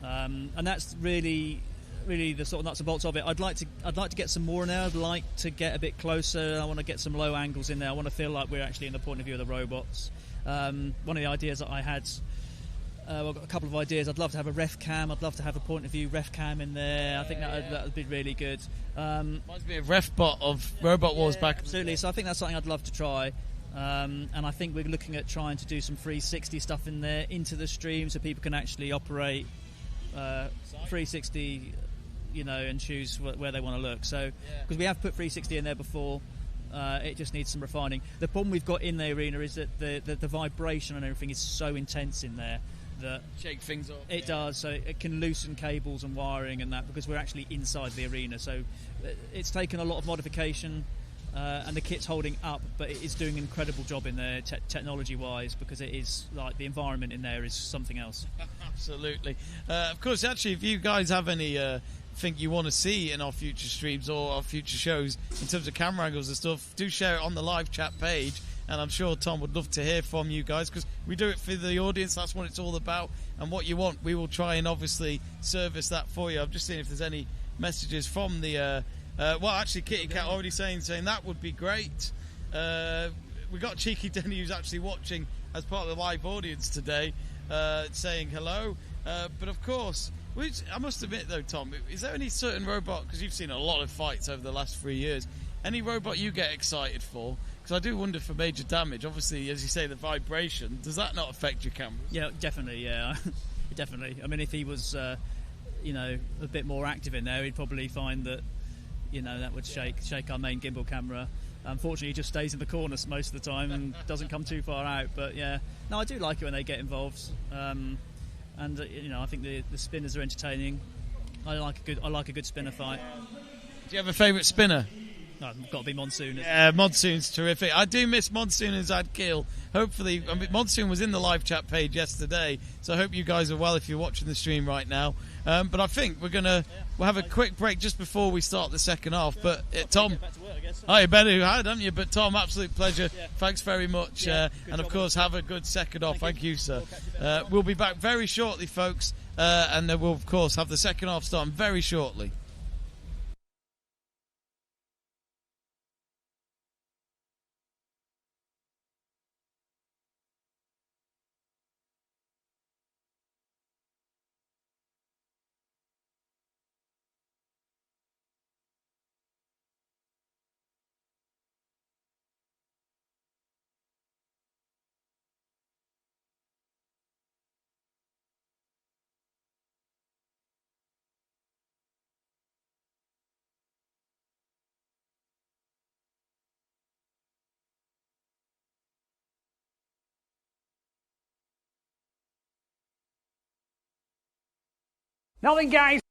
Speaker 17: and that's really the sort of nuts and bolts of it. I'd like to get some more in there. I'd like to get a bit closer. I want to get some low angles in there. I want to feel like we're actually in the point of view of the robots. One of the ideas that I had. I've got a couple of ideas. I'd love to have a ref cam. I'd love to have a point of view ref cam in there. I think that would be really good.
Speaker 1: Reminds me of Ref Bot of Robot Wars back.
Speaker 17: Absolutely. So I think that's something I'd love to try. And I think we're looking at trying to do some 360 stuff in there into the stream, so people can actually operate 360, and choose where they want to look. So because we have put 360 in there before. It just needs some refining. The problem we've got in the arena is that the vibration and everything is so intense in there that
Speaker 1: shake things up.
Speaker 17: It does, so it can loosen cables and wiring and that, because we're actually inside the arena. So it's taken a lot of modification, and the kit's holding up, but it is doing an incredible job in there technology-wise, because it is like the environment in there is something else.
Speaker 1: Absolutely. Of course, actually, if you guys have any think you want to see in our future streams or our future shows in terms of camera angles and stuff, do share it on the live chat page, and I'm sure Tom would love to hear from you guys, because we do it for the audience. That's what it's all about, and what you want, we will try and obviously service that for you. I'm just seeing if there's any messages from the well, actually Kitty Cat already saying that would be great. We got Cheeky Denny, who's actually watching as part of the live audience today, saying hello, but of course, I must admit though, Tom, is there any certain robot, because you've seen a lot of fights over the last 3 years, any robot you get excited for? Because I do wonder for major damage. Obviously, as you say, the vibration, does that not affect your cameras?
Speaker 17: Yeah, definitely, yeah. Definitely. I mean, if he was, a bit more active in there, he'd probably find that, that would shake our main gimbal camera. Unfortunately, he just stays in the corners most of the time and doesn't come too far out. But yeah, no, I do like it when they get involved. And I think the spinners are entertaining. I like a good spinner fight.
Speaker 1: Do you have a favourite spinner?
Speaker 17: No, it's got to be Monsoon.
Speaker 1: Yeah, Monsoon's terrific. I do miss Monsoon and Zad Kill. Hopefully, Monsoon was in the live chat page yesterday, so I hope you guys are well if you're watching the stream right now. But I think we'll have a quick break just before we start the second half. But Tom, you better have, don't you? But Tom, absolute pleasure. Yeah. Thanks very much, and of course, have a good second half. Thank you, sir. We'll be back very shortly, folks, and then we'll of course have the second half starting very shortly.
Speaker 2: Now then, guys.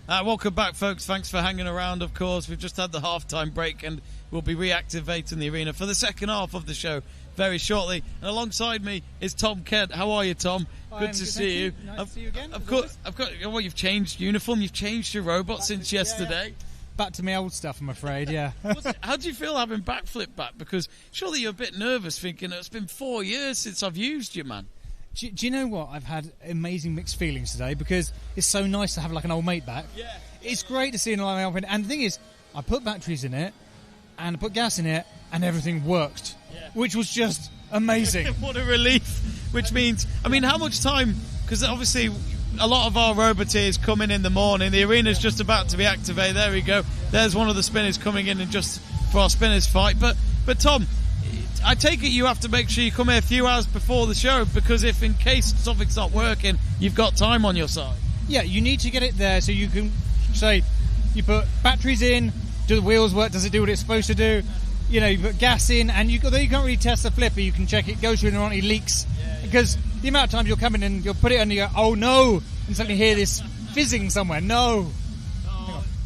Speaker 1: Welcome back, folks. Thanks for hanging around, of course. We've just had the half-time break and we'll be reactivating the arena for the second half of the show very shortly. And alongside me is Tom Kent. How are you, Tom? Good to see you.
Speaker 18: Nice to see you again.
Speaker 1: Of course, well, you've changed uniform, you've changed your robot since yesterday.
Speaker 18: Yeah. Back to my old stuff, I'm afraid, yeah.
Speaker 1: How do you feel having backflip back? Because surely you're a bit nervous thinking it's been 4 years since I've used you, man.
Speaker 18: Do you know what? I've had amazing mixed feelings today because it's so nice to have like an old mate back.
Speaker 1: Yeah.
Speaker 18: It's great to see an old mate. And the thing is, I put batteries in it and I put gas in it and everything worked, which was just amazing.
Speaker 1: What a relief. Which means, I mean, how much time, because obviously a lot of our roboteers come in the morning. The arena's just about to be activated. There we go. There's one of the spinners coming in and just for our spinners fight. But Tom, I take it you have to make sure you come here a few hours before the show, because if in case something's not working, you've got time on your side.
Speaker 18: Yeah, you need to get it there so you can say, you put batteries in, do the wheels work, does it do what it's supposed to do? You know, you put gas in, and you can't really test the flipper. You can check it goes through and there aren't any leaks. Because the amount of times you'll come in and you'll put it on and you go, oh no, and suddenly hear this fizzing somewhere. No.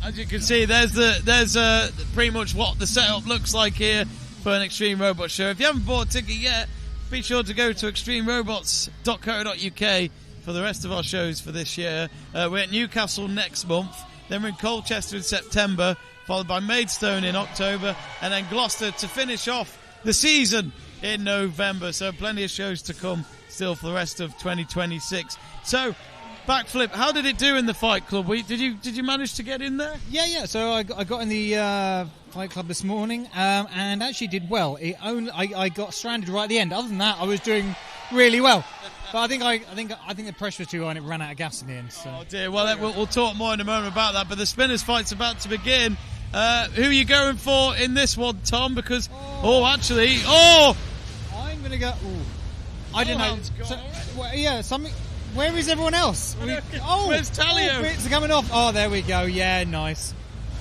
Speaker 1: As you can see, there's pretty much what the setup looks like here for an Extreme Robot show. If you haven't bought a ticket yet, be sure to go to extremerobots.co.uk for the rest of our shows for this year. We're at Newcastle next month, then we're in Colchester in September, followed by Maidstone in October, and then Gloucester to finish off the season in November. So plenty of shows to come still for the rest of 2026. So backflip, how did it do in the Fight Club? Did you manage to get in there?
Speaker 18: Yeah. So I got in the Fight Club this morning and actually did well. I got stranded right at the end. Other than that, I was doing really well. But I think the pressure was too high and it ran out of gas in the end. So.
Speaker 1: Oh dear. Well, we'll talk more in a moment about that. But the spinners fight's about to begin. Who are you going for in this one, Tom? Because I'm
Speaker 18: going to go. I don't know. Something. Where is everyone else?
Speaker 1: Where's Talio?
Speaker 18: Bits are coming off. Oh, there we go. Yeah, nice.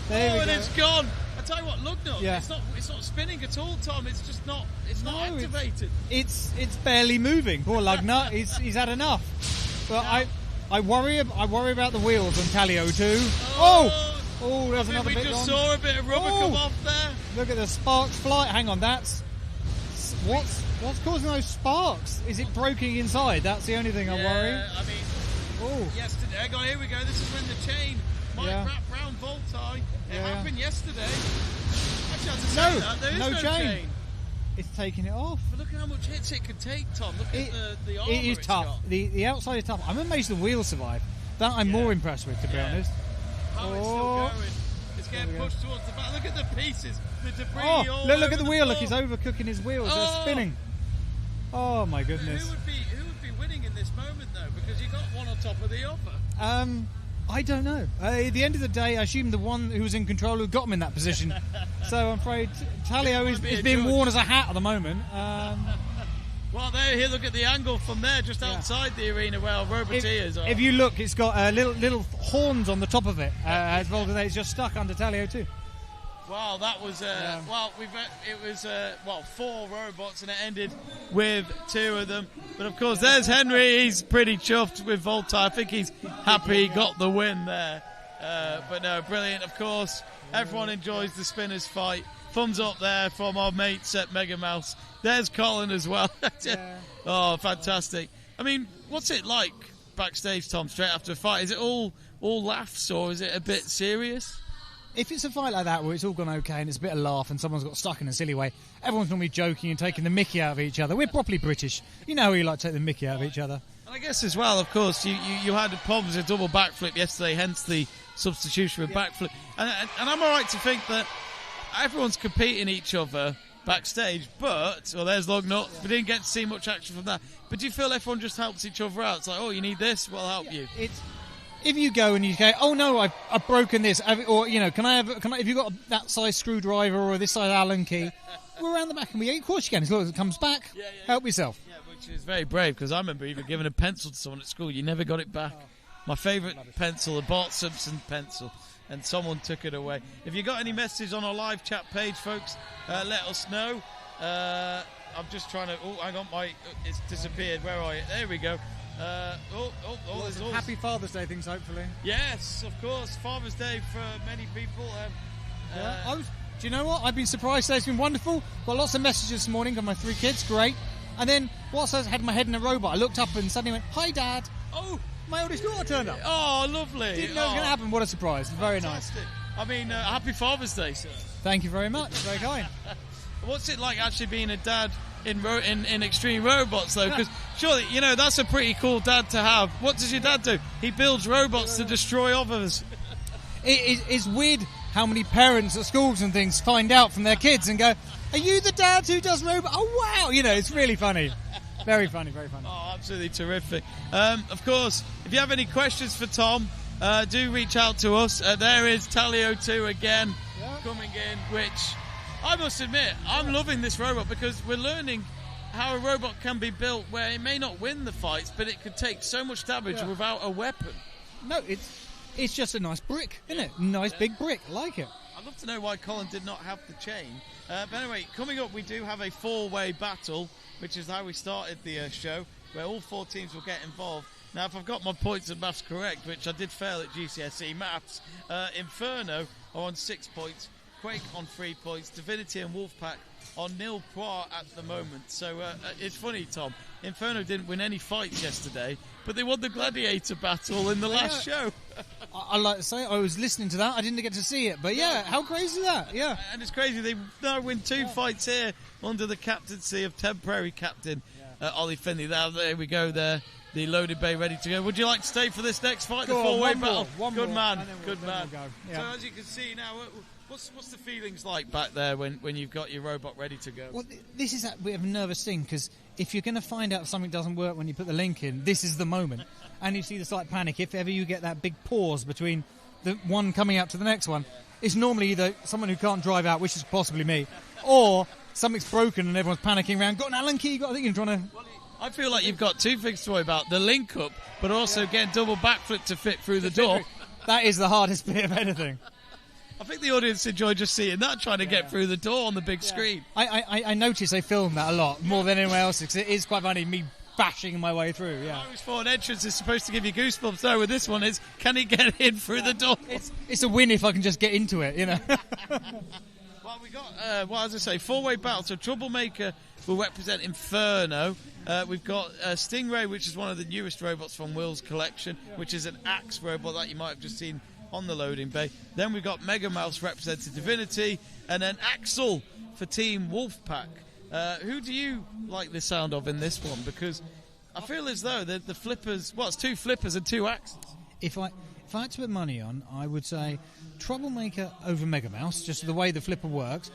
Speaker 18: There we go.
Speaker 1: And it's gone. I tell you what, Lugnut.
Speaker 18: Yeah.
Speaker 1: It's not spinning at all, Tom. It's just not. It's not activated.
Speaker 18: It's barely moving. Poor Lugnut. he's had enough. But I worry about the wheels on Talio too. Oh, there's another bit.
Speaker 1: We just saw a bit of rubber come off there.
Speaker 18: Look at the sparks fly. Hang on, what's causing those sparks? Is it broken inside? That's the only thing I'm worrying.
Speaker 1: I mean, yesterday. Hang on, here we go. This is when the chain might wrap round Voltaire. It happened yesterday. Actually, I have to say that there is no chain.
Speaker 18: It's taking it off.
Speaker 1: But look at how much hits it can take, Tom. Look at the armour.
Speaker 18: It is tough. The outside is tough. I'm amazed the wheels survive. That I'm more impressed with, to be honest.
Speaker 1: How it's still going. It's getting pushed towards the back. Look at the pieces, the debris.
Speaker 18: Look at the wheel. Look, he's overcooking his wheels. They're spinning. Oh my goodness.
Speaker 1: Who would be winning in this moment though? Because you got one on top of the other.
Speaker 18: I don't know. At the end of the day, I assume the one who was in control who got him in that position. So I'm afraid Talio is being worn as a hat at the moment.
Speaker 1: Well, here, look at the angle from there, just outside the arena where our roboteers are.
Speaker 18: If you look, it's got little horns on the top of it. As well as it's just stuck under Talio too.
Speaker 1: Wow, that was it was 4 robots and it ended with 2 of them. But of course, there's Henry. He's pretty chuffed with Voltaire. I think he's happy he got the win there. But no, brilliant. Of course, everyone enjoys the spinners fight. Thumbs up there from our mates at Mega Mouse. There's Colin as well. Oh, fantastic. I mean, what's it like backstage, Tom, straight after a fight? Is it all laughs or is it a bit serious?
Speaker 18: If it's a fight like that where it's all gone okay and it's a bit of laugh and someone's got stuck in a silly way, everyone's normally joking and taking the mickey out of each other. We're properly British. You know how we like to take the mickey out of each other.
Speaker 1: And I guess as well, of course, you had problems with double backflip yesterday, hence the substitution with backflip. And I'm all right to think that everyone's competing each other backstage, but there's Lugnut. We didn't get to see much action from that. But do you feel everyone just helps each other out? It's like, you need this, we'll help you.
Speaker 18: If you go and you go, oh no, I've broken this, or can I have you got that size screwdriver or this size Allen key? We're around the back and of course you can. As long as it comes back, help yourself.
Speaker 1: Yeah, which is very brave because I remember even giving a pencil to someone at school. You never got it back. My favourite pencil, a Bart Simpson pencil, and someone took it away. If you got any messages on our live chat page, folks, let us know. I'm just trying to. Oh, hang on, it's disappeared. Where are you? There we go. There's all...
Speaker 18: Happy Father's Day things, hopefully.
Speaker 1: Yes, of course. Father's Day for many people.
Speaker 18: Do you know what? I've been surprised today. It's been wonderful. Got lots of messages this morning from my 3 kids. Great. And then, whilst I had my head in a robot, I looked up and suddenly went, "Hi, Dad."
Speaker 1: Oh,
Speaker 18: my oldest daughter turned up.
Speaker 1: Oh, lovely.
Speaker 18: Didn't know it was going to happen. What a surprise. Very nice.
Speaker 1: I mean, happy Father's Day, sir.
Speaker 18: Thank you very much. Very kind.
Speaker 1: What's it like actually being a dad in Extreme Robots, though? Because surely, that's a pretty cool dad to have. What does your dad do? He builds robots to destroy others.
Speaker 18: It's weird how many parents at schools and things find out from their kids and go, "Are you the dad who does robots?" Oh, wow. It's really funny. Very funny, very funny.
Speaker 1: Oh, absolutely terrific. Of course, if you have any questions for Tom, do reach out to us. There is Talio2 again coming in, which I must admit, I'm loving this robot because we're learning how a robot can be built where it may not win the fights, but it could take so much damage without a weapon.
Speaker 18: No, it's just a nice brick, isn't it? Nice big brick. I like it.
Speaker 1: I'd love to know why Colin did not have the chain. But anyway, coming up, we do have a 4-way battle, which is how we started the show, where all 4 teams will get involved. Now, if I've got my points in maths correct, which I did fail at GCSE maths, Inferno are on 6 points, Quake on 3 points, Divinity and Wolfpack on nil points at the moment. So it's funny, Tom. Inferno didn't win any fights yesterday, but they won the Gladiator battle in the last show.
Speaker 18: I like to say, I was listening to that. I didn't get to see it, but how crazy is that? Yeah.
Speaker 1: And it's crazy. They now win 2 fights here under the captaincy of temporary captain Ollie Finley. Now, there we go there. The loaded bay ready to go. Would you like to stay for this next fight, the 4-way battle?
Speaker 18: Good
Speaker 1: man. So as you can see now, what's the feelings like back there when you've got your robot ready to go?
Speaker 18: Well, this is a bit of a nervous thing because if you're going to find out something doesn't work when you put the link in, this is the moment. And you see the slight panic if ever you get that big pause between the one coming out to the next one. It's normally either someone who can't drive out, which is possibly me, or something's broken and everyone's panicking around. Got an Allen key? I think you're trying to...
Speaker 1: I feel like you've got 2 things to worry about. The link up, but also getting double backflip to fit through the door.
Speaker 18: That is the hardest bit of anything.
Speaker 1: I think the audience enjoyed just seeing that, trying to get through the door on the big screen.
Speaker 18: I notice they film that a lot, more than anyone else, because it is quite funny, me bashing my way through,
Speaker 1: I always thought an entrance is supposed to give you goosebumps, though, with this one is, can he get in through the door?
Speaker 18: It's a win if I can just get into it,
Speaker 1: Well, we got, as I say, 4-way battle, so Troublemaker will represent Inferno. We've got Stingray, which is one of the newest robots from Will's collection, which is an axe robot that you might have just seen on the loading bay. Then we've got Mega Mouse representing Divinity, and then Axel for Team Wolfpack. Who do you like the sound of in this one? Because I feel as though the flippers, it's 2 flippers and 2 axes.
Speaker 18: If I had to put money on, I would say Troublemaker over Mega Mouse, just the way the flipper works.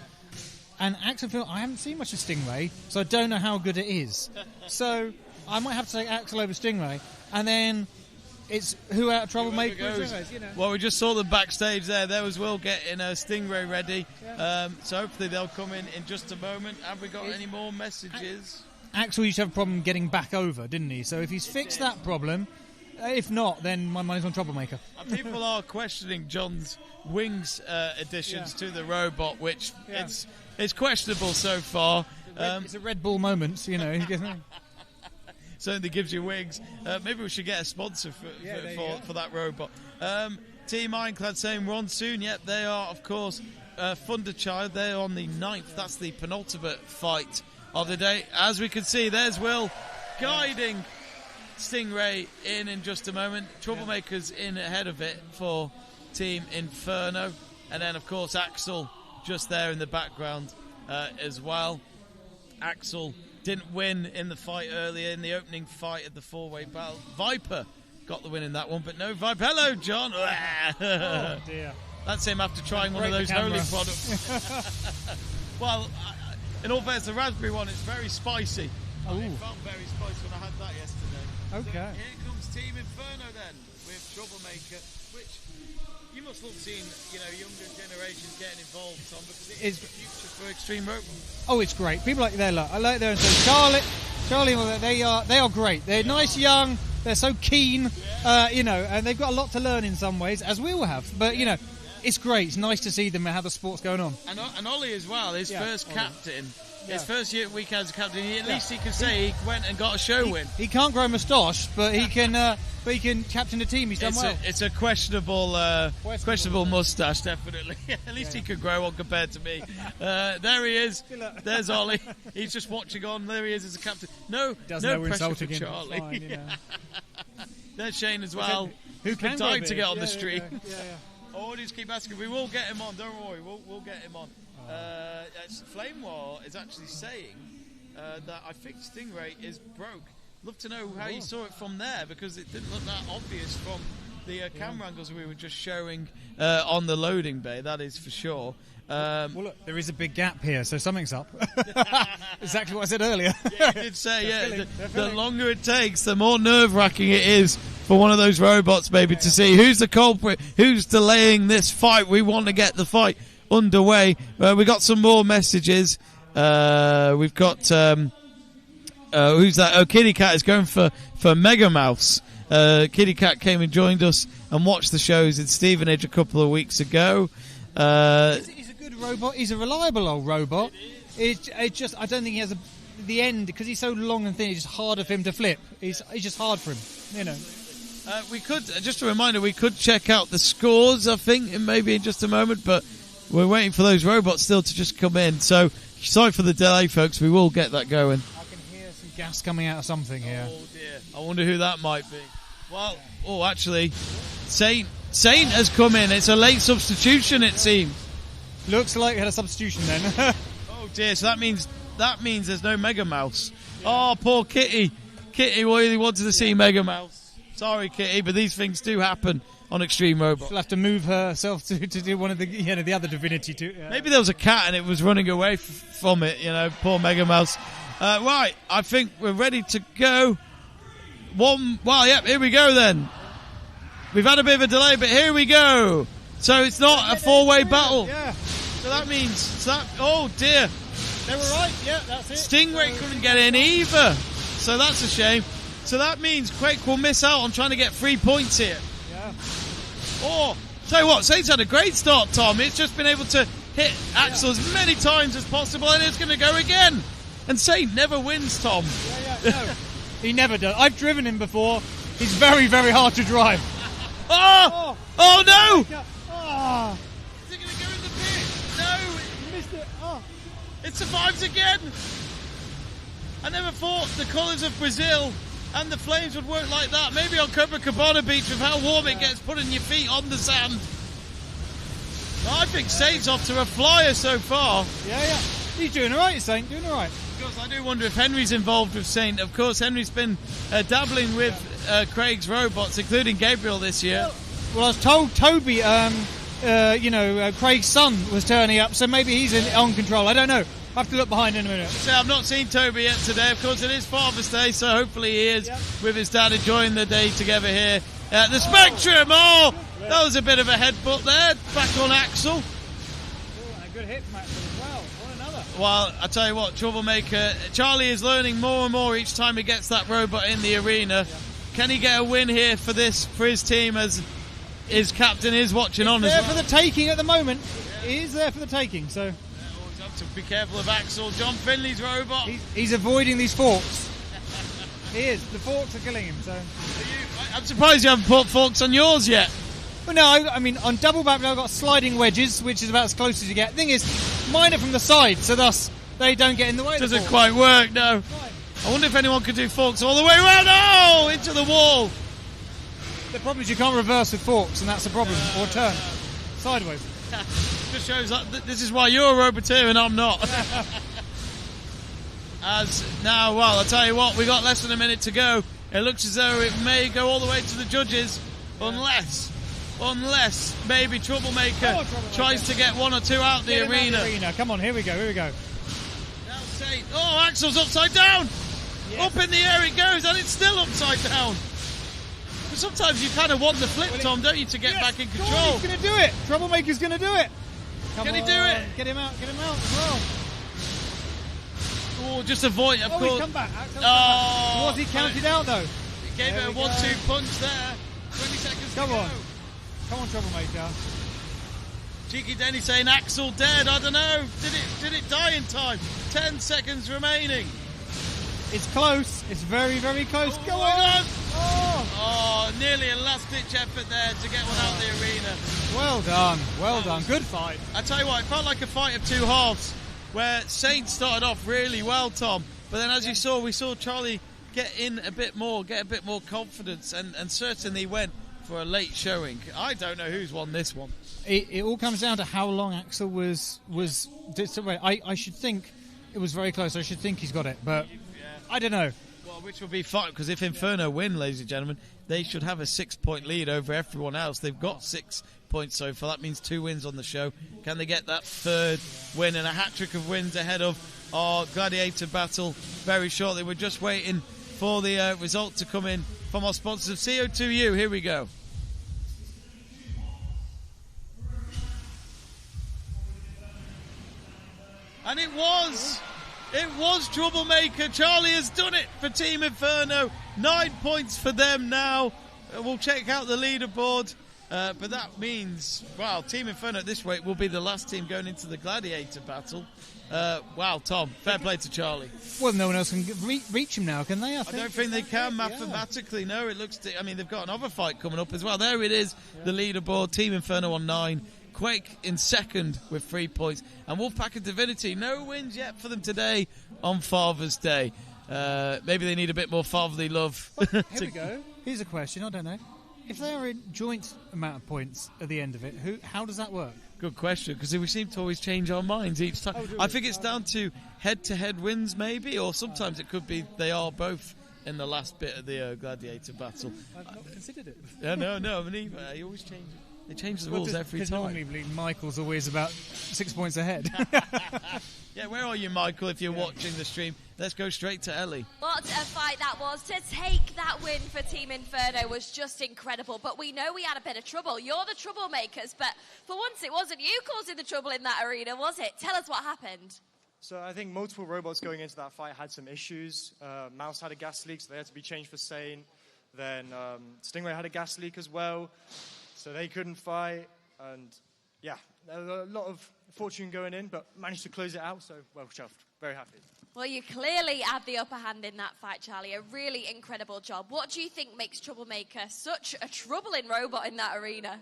Speaker 18: And Axel, I haven't seen much of Stingray, so I don't know how good it is. So I might have to take Axel over Stingray, and then it's who out of Troublemaker goes.
Speaker 1: Well, we just saw them backstage there. There was Will getting a Stingray ready. So hopefully they'll come in just a moment. Have we got any more messages?
Speaker 18: Axel used to have a problem getting back over, didn't he? So if he's fixed that problem, if not, then my money's on Troublemaker.
Speaker 1: People are questioning John's wings additions to the robot, which it's questionable so far.
Speaker 18: It's a Red Bull moment,
Speaker 1: Certainly gives you wings. Maybe we should get a sponsor for that robot. Team Ironclad saying we're on soon. Yep, they are, of course, Thunderchild. They're on the 9th. That's the penultimate fight of the day. As we can see, there's Will guiding Stingray in just a moment. Troublemaker's in ahead of it for Team Inferno. And then, of course, Axel just there in the background as well. Axel didn't win in the fight earlier, in the opening fight of the 4-way battle. Viper got the win in that one, but no Viper. Hello, John.
Speaker 18: Oh, dear.
Speaker 1: That's him after trying one of those holy products. Well, in all fairness, the raspberry one is very spicy.
Speaker 18: Ooh.
Speaker 1: It felt very spicy when I had that yesterday.
Speaker 18: Okay.
Speaker 1: So here comes Team Inferno then, with Troublemaker, which you must love seeing, younger generations getting involved, Tom, because it is the future for Extreme Rope.
Speaker 18: Oh, it's great. People like I like there and say Charlie, they are great. They're nice, young. They're so keen, and they've got a lot to learn in some ways, as we will have. But it's great. It's nice to see them and how the sport's going on.
Speaker 1: And Ollie as well, his first captain His first week as a captain, at least he can say he went and got a show win.
Speaker 18: He can't grow a moustache, but he can captain the team. He's done well.
Speaker 1: It's a questionable moustache, definitely. At least he could grow one compared to me. There he is. There's Ollie. He's just watching on. There he is as a captain. No pressure for Charlie.
Speaker 18: Fine,
Speaker 1: There's Shane as well. Who's been dying to get on the stream. Audience keep asking. We will get him on. Don't worry. We'll get him on. Flame War is actually saying that I think Stingray is broke. Love to know how you saw it from there, because it didn't look that obvious from the camera angles we were just showing on the loading bay. That is for sure.
Speaker 18: Well, look, there is a big gap here, so something's up. Exactly what I said earlier.
Speaker 1: Yeah, you did say, the longer it takes, the more nerve-wracking it is for one of those robots, maybe, to see who's the culprit, who's delaying this fight. We want to get the fight underway. We got some more messages. We've got who's that? Oh, Kitty Cat is going for Mega Mouse. Kitty Cat came and joined us and watched the shows in Stevenage a couple of weeks ago.
Speaker 18: He's a good robot. He's a reliable old robot. It just, I don't think he has the end, because he's so long and thin. It's just harder for him to flip. It's just hard for him, you know.
Speaker 1: We could, just a reminder, we could check out the scores, I think, maybe in just a moment, but we're waiting for those robots still to just come in. So, sorry for the delay, folks. We will get that going.
Speaker 18: I can hear some gas coming out of something here.
Speaker 1: Oh, dear. I wonder who that might be. Well, actually, Saint has come in. It's a late substitution, it seems.
Speaker 18: Looks like we had a substitution then.
Speaker 1: Oh, dear. So that means there's no Mega Mouse. Yeah. Oh, poor Kitty. Kitty really wanted to see Mega Mouse. Sorry, Kitty, but these things do happen on Extreme Robot.
Speaker 18: She'll have to move herself to do one of the other Divinity too.
Speaker 1: Maybe there was a cat and it was running away from it. Poor Mega Mouse. Right, I think we're ready to go. Here we go then. We've had a bit of a delay, but here we go. So it's not a four-way battle.
Speaker 18: Yeah.
Speaker 1: So that means oh dear.
Speaker 18: They were right. Yeah, that's it.
Speaker 1: Stingray couldn't get in either. So that's a shame. So that means Quake will miss out on trying to get 3 points here.
Speaker 18: Yeah.
Speaker 1: Oh, tell you what, Saint's had a great start, Tom. It's just been able to hit Axel as many times as possible, and it's going to go again. And Saint never wins, Tom.
Speaker 18: No, he never does. I've driven him before. He's very, very hard to drive.
Speaker 1: Oh no!
Speaker 18: Oh.
Speaker 1: Is it going to go in the pit? No!
Speaker 18: He missed it. Oh.
Speaker 1: It survives again. I never thought the colours of Brazil and the flames would work like that. Maybe on Copacabana Beach with how warm it gets putting your feet on the sand. I think Saint's off to a flyer so far.
Speaker 18: Yeah. He's doing all right, Saint. Doing all right.
Speaker 1: Of course, I do wonder if Henry's involved with Saint. Of course, Henry's been dabbling with Craig's robots, including Gabriel this year.
Speaker 18: Well, I was told Toby, Craig's son was turning up, so maybe he's on control. I don't know. I have to look behind in a minute.
Speaker 1: So I've not seen Toby yet today. Of course, it is Father's Day, so hopefully he is with his dad enjoying the day together here at the Spectrum. Oh, that was a bit of a headbutt there. Back on Axel.
Speaker 18: A good hit from Axel as well. What another.
Speaker 1: Well, I tell you what, Troublemaker, Charlie is learning more and more each time he gets that robot in the arena. Yeah. Can he get a win here for his team, as his captain is watching on as well?
Speaker 18: He's there for the taking at the moment. He is there for the taking, so...
Speaker 1: To be careful of Axel. John Finley's robot.
Speaker 18: He's avoiding these forks. He is. The forks are killing him. So
Speaker 1: I'm surprised you haven't put forks on yours yet.
Speaker 18: Well, no, I mean, on double back I've got sliding wedges, which is about as close as you get. The thing is, mine are from the side, so thus they don't get in the way.
Speaker 1: Doesn't quite work, no. I wonder if anyone could do forks all the way around. Oh, into the wall.
Speaker 18: The problem is you can't reverse with forks, and that's the problem. Or turn sideways.
Speaker 1: Just shows that this is why you're a roboteer and I'm not. I'll tell you what, we got less than a minute to go. It looks as though it may go all the way to the judges, unless maybe Troublemaker tries to get one or two out the arena.
Speaker 18: Come on, here we go.
Speaker 1: Now Saint. Oh, Axel's upside down. Yes. Up in the air it goes, and it's still upside down. But sometimes you kind of want the flip, Tom, don't you, to get back in control?
Speaker 18: He's going to do it. Troublemaker's going to do it.
Speaker 1: Can he do it?
Speaker 18: Get him out as well.
Speaker 1: Oh, just avoid, of course.
Speaker 18: He's come back. Was he counted out, though?
Speaker 1: He gave it a 1-2 punch there. 20 seconds to go.
Speaker 18: Come on, Troublemaker.
Speaker 1: Cheeky Denny saying Axel dead. I don't know. Did it die in time? 10 seconds remaining.
Speaker 18: It's close. It's very, very close. Go
Speaker 1: on! Oh, nearly a last-ditch effort there to get one out of the arena.
Speaker 18: Well done. Well done. Good fight.
Speaker 1: I tell you what, it felt like a fight of two halves, where Saint started off really well, Tom. But then, as you saw, we saw Charlie get in a bit more, get a bit more confidence, and certainly went for a late showing. I don't know who's won this one.
Speaker 18: It all comes down to how long Axel was. I should think it was very close. I should think he's got it, but I don't know.
Speaker 1: Well, which will be fine, because if Inferno win, ladies and gentlemen, they should have a 6-point lead over everyone else. They've got 6 points so far. That means 2 wins on the show. Can they get that third win and a hat-trick of wins ahead of our Gladiator battle very shortly? We're just waiting for the result to come in from our sponsors of CO2U. Here we go. And it was Troublemaker. Charlie has done it for Team Inferno. 9 points for them now. We'll check out the leaderboard. But that means, wow, Team Inferno at this rate will be the last team going into the Gladiator battle. Wow, Tom, fair play to Charlie.
Speaker 18: Well, no one else can reach him now, can they?
Speaker 1: I don't think they can mathematically. No, it looks. I mean, they've got another fight coming up as well. There it is, the leaderboard. Team Inferno on 9. Quake in second with 3 points. And Wolfpack and Divinity, no wins yet for them today on Father's Day. Maybe they need a bit more fatherly love.
Speaker 18: Here we go. Here's a question, I don't know. If they are in joint amount of points at the end of it, how does that work?
Speaker 1: Good question, because we seem to always change our minds each time. I think it's down to head-to-head wins, maybe, or sometimes it could be they are both in the last bit of the Gladiator battle.
Speaker 18: I've not considered it.
Speaker 1: No, me neither. You always change it. They change the rules every time.
Speaker 18: Normally Michael's always about 6 points ahead.
Speaker 1: Yeah, where are you, Michael, if you're watching the stream? Let's go straight to Ellie.
Speaker 6: What a fight that was. To take that win for Team Inferno was just incredible. But we know we had a bit of trouble. You're the troublemakers, but for once it wasn't you causing the trouble in that arena, was it? Tell us what happened.
Speaker 10: So I think multiple robots going into that fight had some issues. Mouse had a gas leak, so they had to be changed for Saint. Then Stingray had a gas leak as well, so they couldn't fight. And yeah, there was a lot of fortune going in, but managed to close it out, so well chuffed. Very happy.
Speaker 6: Well, you clearly had the upper hand in that fight, Charlie. A really incredible job. What do you think makes Troublemaker such a troubling robot in that arena?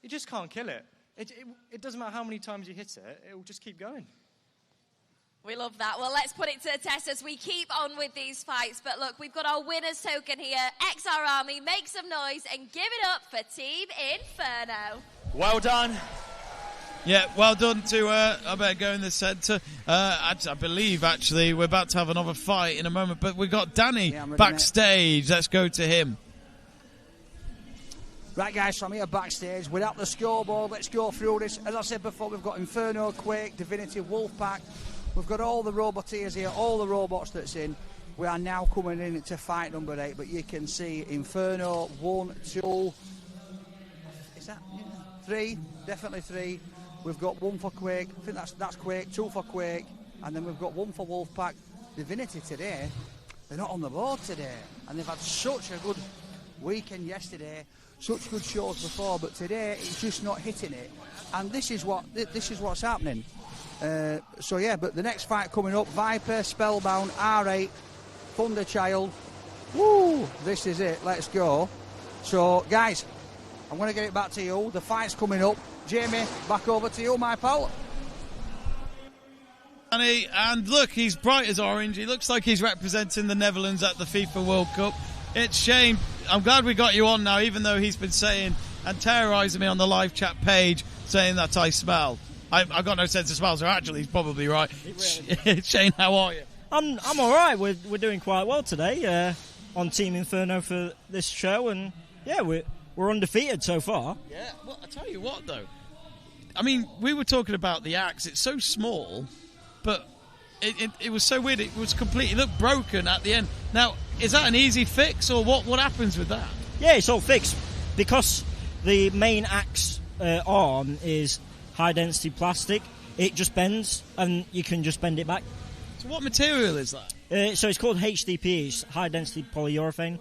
Speaker 10: You just can't kill it. It doesn't matter how many times you hit it, it will just keep going.
Speaker 6: We love that. Well, let's put it to the test as we keep on with these fights. But look, we've got our winner's token here. XR Army, make some noise and give it up for Team Inferno.
Speaker 19: Well done.
Speaker 1: Yeah, well done to, I better go in the centre. I believe, actually, we're about to have another fight in a moment, but we've got Danny backstage. Let's go to him.
Speaker 2: Right, guys, so I'm here backstage. We're at the scoreboard. Let's go through this. As I said before, we've got Inferno, Quake, Divinity, Wolfpack. We've got all the roboteers here, all the robots that's in. We are now coming in to fight number 8, but you can see Inferno, 1, 2, is that 3? Definitely 3. We've got 1 for Quake. I think that's Quake, 2 for Quake, and then we've got 1 for Wolfpack. Divinity today, they're not on the board today, and they've had such a good weekend yesterday, such good shows before, but today it's just not hitting it, and this is what's happening. So yeah, but the next fight coming up, Viper, Spellbound, R8, Thunderchild. Woo! This is it. Let's go. So guys, I'm going to get it back to you. The fight's coming up. Jamie, back over to you, my pal.
Speaker 1: And look, he's bright as orange. He looks like he's representing the Netherlands at the FIFA World Cup. It's Shane. I'm glad we got you on now, even though he's been saying and terrorising me on the live chat page, saying that I smell. I've got no sense of smell, so actually he's probably right. Shane, how are you?
Speaker 9: I'm all right. We're doing quite well today on Team Inferno for this show, and yeah, we're undefeated so far.
Speaker 1: Yeah, well, I tell you what though, I mean, we were talking about the axe. It's so small, but it was so weird. It was completely looked broken at the end. Now, is that an easy fix, or what happens with that?
Speaker 9: Yeah, it's all fixed because the main axe arm is high-density plastic. It just bends, and you can just bend it back.
Speaker 1: So what material is that?
Speaker 9: So it's called HDP, it's high-density polyurethane,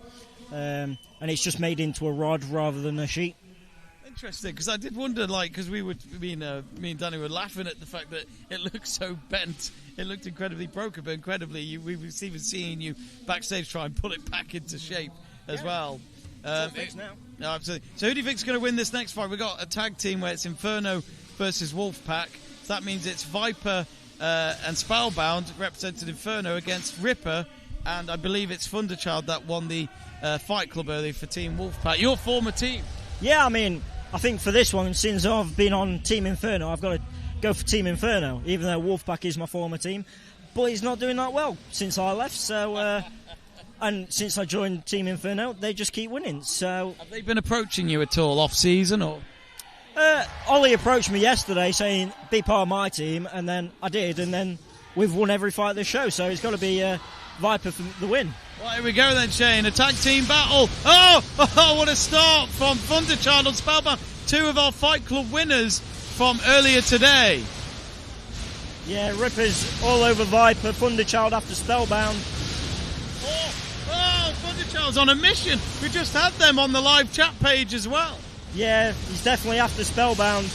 Speaker 9: and it's just made into a rod rather than a sheet.
Speaker 1: Interesting, because I did wonder, because me and Danny were laughing at the fact that it looked so bent. It looked incredibly broken, but incredibly, we was even seeing you backstage try and pull it back into shape as well.
Speaker 9: It's all fixed now.
Speaker 1: No, absolutely. So who do you think's going to win this next fight? We've got a tag team where it's Inferno versus Wolfpack. So that means it's Viper and Spellbound represented Inferno against Ripper, and I believe it's Thunderchild that won the Fight Club earlier for Team Wolfpack. Your former team.
Speaker 9: Yeah, I mean, I think for this one, since I've been on Team Inferno, I've got to go for Team Inferno, even though Wolfpack is my former team. But he's not doing that well since I left, so... and since I joined Team Inferno, they just keep winning, so...
Speaker 1: Have they been approaching you at all off-season, or...?
Speaker 9: Ollie approached me yesterday saying, be part of my team, and then I did, and then we've won every fight of the show, so it's got to be Viper for the win.
Speaker 1: Well, here we go then, Shane. A tag team battle. Oh, what a start from Thunderchild and Spellbound. Two of our Fight Club winners from earlier today.
Speaker 9: Yeah, Ripper's all over Viper, Thunderchild after Spellbound.
Speaker 1: Oh, Thunderchild's on a mission. We just had them on the live chat page as well.
Speaker 9: Yeah, he's definitely after Spellbound.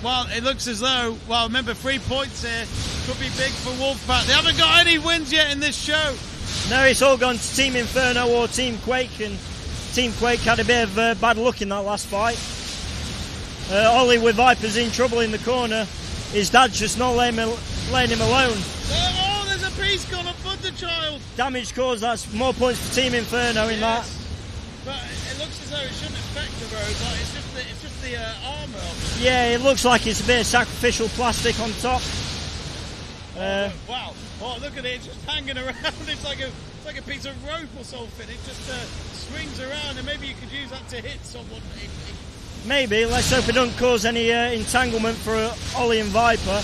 Speaker 1: Well, it looks as though, remember, 3 points here could be big for Wolfpack. They haven't got any wins yet in this show.
Speaker 9: No, it's all gone to Team Inferno or Team Quake, and Team Quake had a bit of bad luck in that last fight. Ollie with Viper's in trouble in the corner. His dad's just not letting him alone.
Speaker 1: Oh, there's a piece gone on Thunderchild.
Speaker 9: Damage caused, that's more points for Team Inferno in that.
Speaker 1: But it looks as though it shouldn't affect the robot, it's just the armour.
Speaker 9: Yeah, it looks like it's a bit of sacrificial plastic on top.
Speaker 1: Wow! Oh, look at it! It's just hanging around. It's like a piece of rope or something. It just swings around, and maybe you could use that to hit someone.
Speaker 9: Maybe. Let's hope it doesn't cause any entanglement for Ollie and Viper,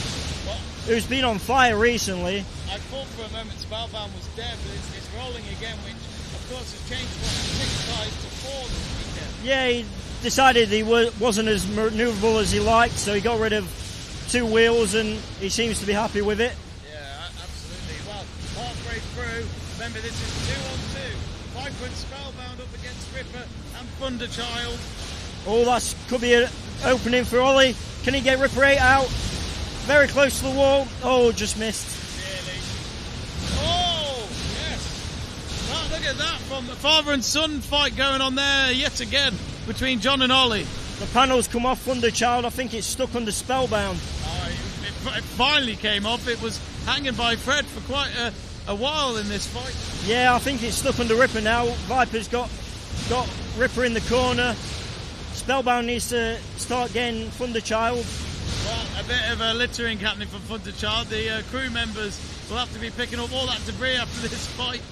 Speaker 9: who's been on fire recently.
Speaker 1: I thought for a moment Spellbound was dead, but it's rolling again, which of course has changed from 6 guys to 4 this weekend.
Speaker 9: Yeah, he decided he wasn't as manoeuvrable as he liked, so he got rid of 2 wheels, and he seems to be happy with it.
Speaker 1: Yeah, absolutely. Well, halfway through, remember this is 2-on-2. Viper and Spellbound up against Ripper and Thunderchild.
Speaker 9: Oh, that could be an opening for Ollie. Can he get Ripper 8 out? Very close to the wall. Oh, just missed.
Speaker 1: Really? Oh, yes. Well, look at that, from the father and son fight going on there yet again between John and Ollie.
Speaker 9: The panel's come off Thunderchild. I think it's stuck under Spellbound.
Speaker 1: It finally came off. It was hanging by Fred for quite a while in this fight.
Speaker 9: Yeah, I think it's stuck under Ripper now. Viper's got Ripper in the corner. Spellbound needs to start getting Thunderchild.
Speaker 1: Well, a bit of a littering happening from Thunderchild. The crew members will have to be picking up all that debris after this fight.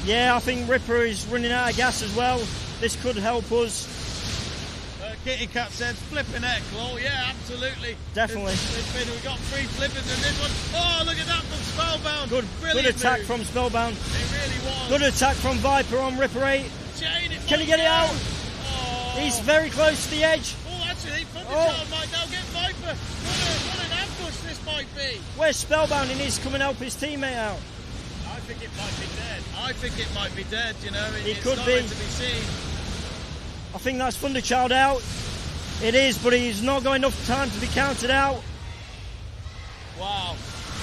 Speaker 9: Yeah, I think Ripper is running out of gas as well. This could help us.
Speaker 1: Kitty Cat said, flipping heck, lol. Yeah, absolutely.
Speaker 9: Definitely.
Speaker 1: We've got 3 flippers in this one. Oh, look at that from Spellbound.
Speaker 9: Good attack
Speaker 1: move.
Speaker 9: from Spellbound.
Speaker 1: It really was.
Speaker 9: Good attack from Viper on Ripper 8. Can he get it out?
Speaker 1: Oh.
Speaker 9: He's very close to the edge.
Speaker 1: Oh, actually, Thunderchild might now get Viper. What an ambush this might be.
Speaker 9: Where's Spellbound? He needs to come and help his teammate out.
Speaker 1: I think it might be dead. I think it might be dead, you know.
Speaker 9: It
Speaker 1: it's
Speaker 9: could
Speaker 1: not
Speaker 9: be.
Speaker 1: meant to be seen.
Speaker 9: I think that's Thunderchild out. It is, but he's not got enough time to be counted out.
Speaker 1: Wow.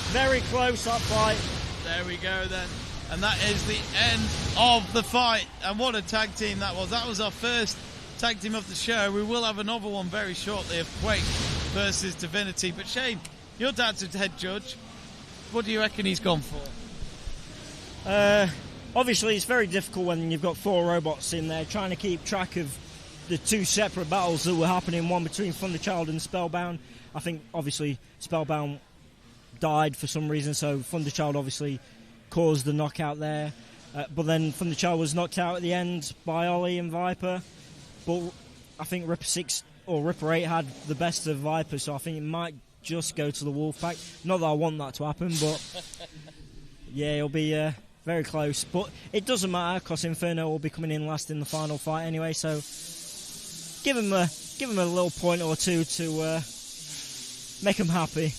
Speaker 9: Very close, that fight.
Speaker 1: There we go then. And that is the end of the fight. And what a tag team that was. That was our first tag team of the show. We will have another one very shortly of Quake versus Divinity. But Shane, your dad's a head judge. What do you reckon he's gone for?
Speaker 9: Obviously, it's very difficult when you've got 4 robots in there trying to keep track of the 2 separate battles that were happening, one between Thunderchild and Spellbound. I think, obviously, Spellbound died for some reason, so Thunderchild obviously caused the knockout there. But then Thunderchild was knocked out at the end by Ollie and Viper. But I think Ripper 6 or Ripper 8 had the best of Viper, so I think it might just go to the Wolfpack. Not that I want that to happen, but yeah, it'll be very close. But it doesn't matter because Inferno will be coming in last in the final fight anyway, so give him a little point or 2 to make him happy.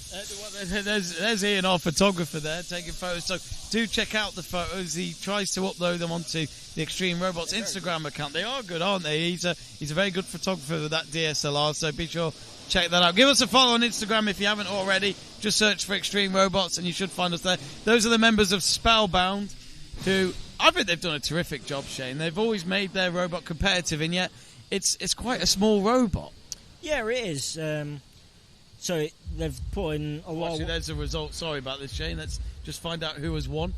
Speaker 1: There's Ian, our photographer there, taking photos. So do check out the photos. He tries to upload them onto the Extreme Robots Instagram account. They are good, aren't they? He's a very good photographer with that DSLR, so be sure check that out. Give us a follow on Instagram if you haven't already. Just search for Extreme Robots and you should find us there. Those are the members of Spellbound, who I think they've done a terrific job, Shane. They've always made their robot competitive, and yet it's quite a small robot.
Speaker 19: Yeah, it is. So they've put in a lot.
Speaker 1: Actually, there's the result. Sorry about this, Shane. Let's just find out who has won.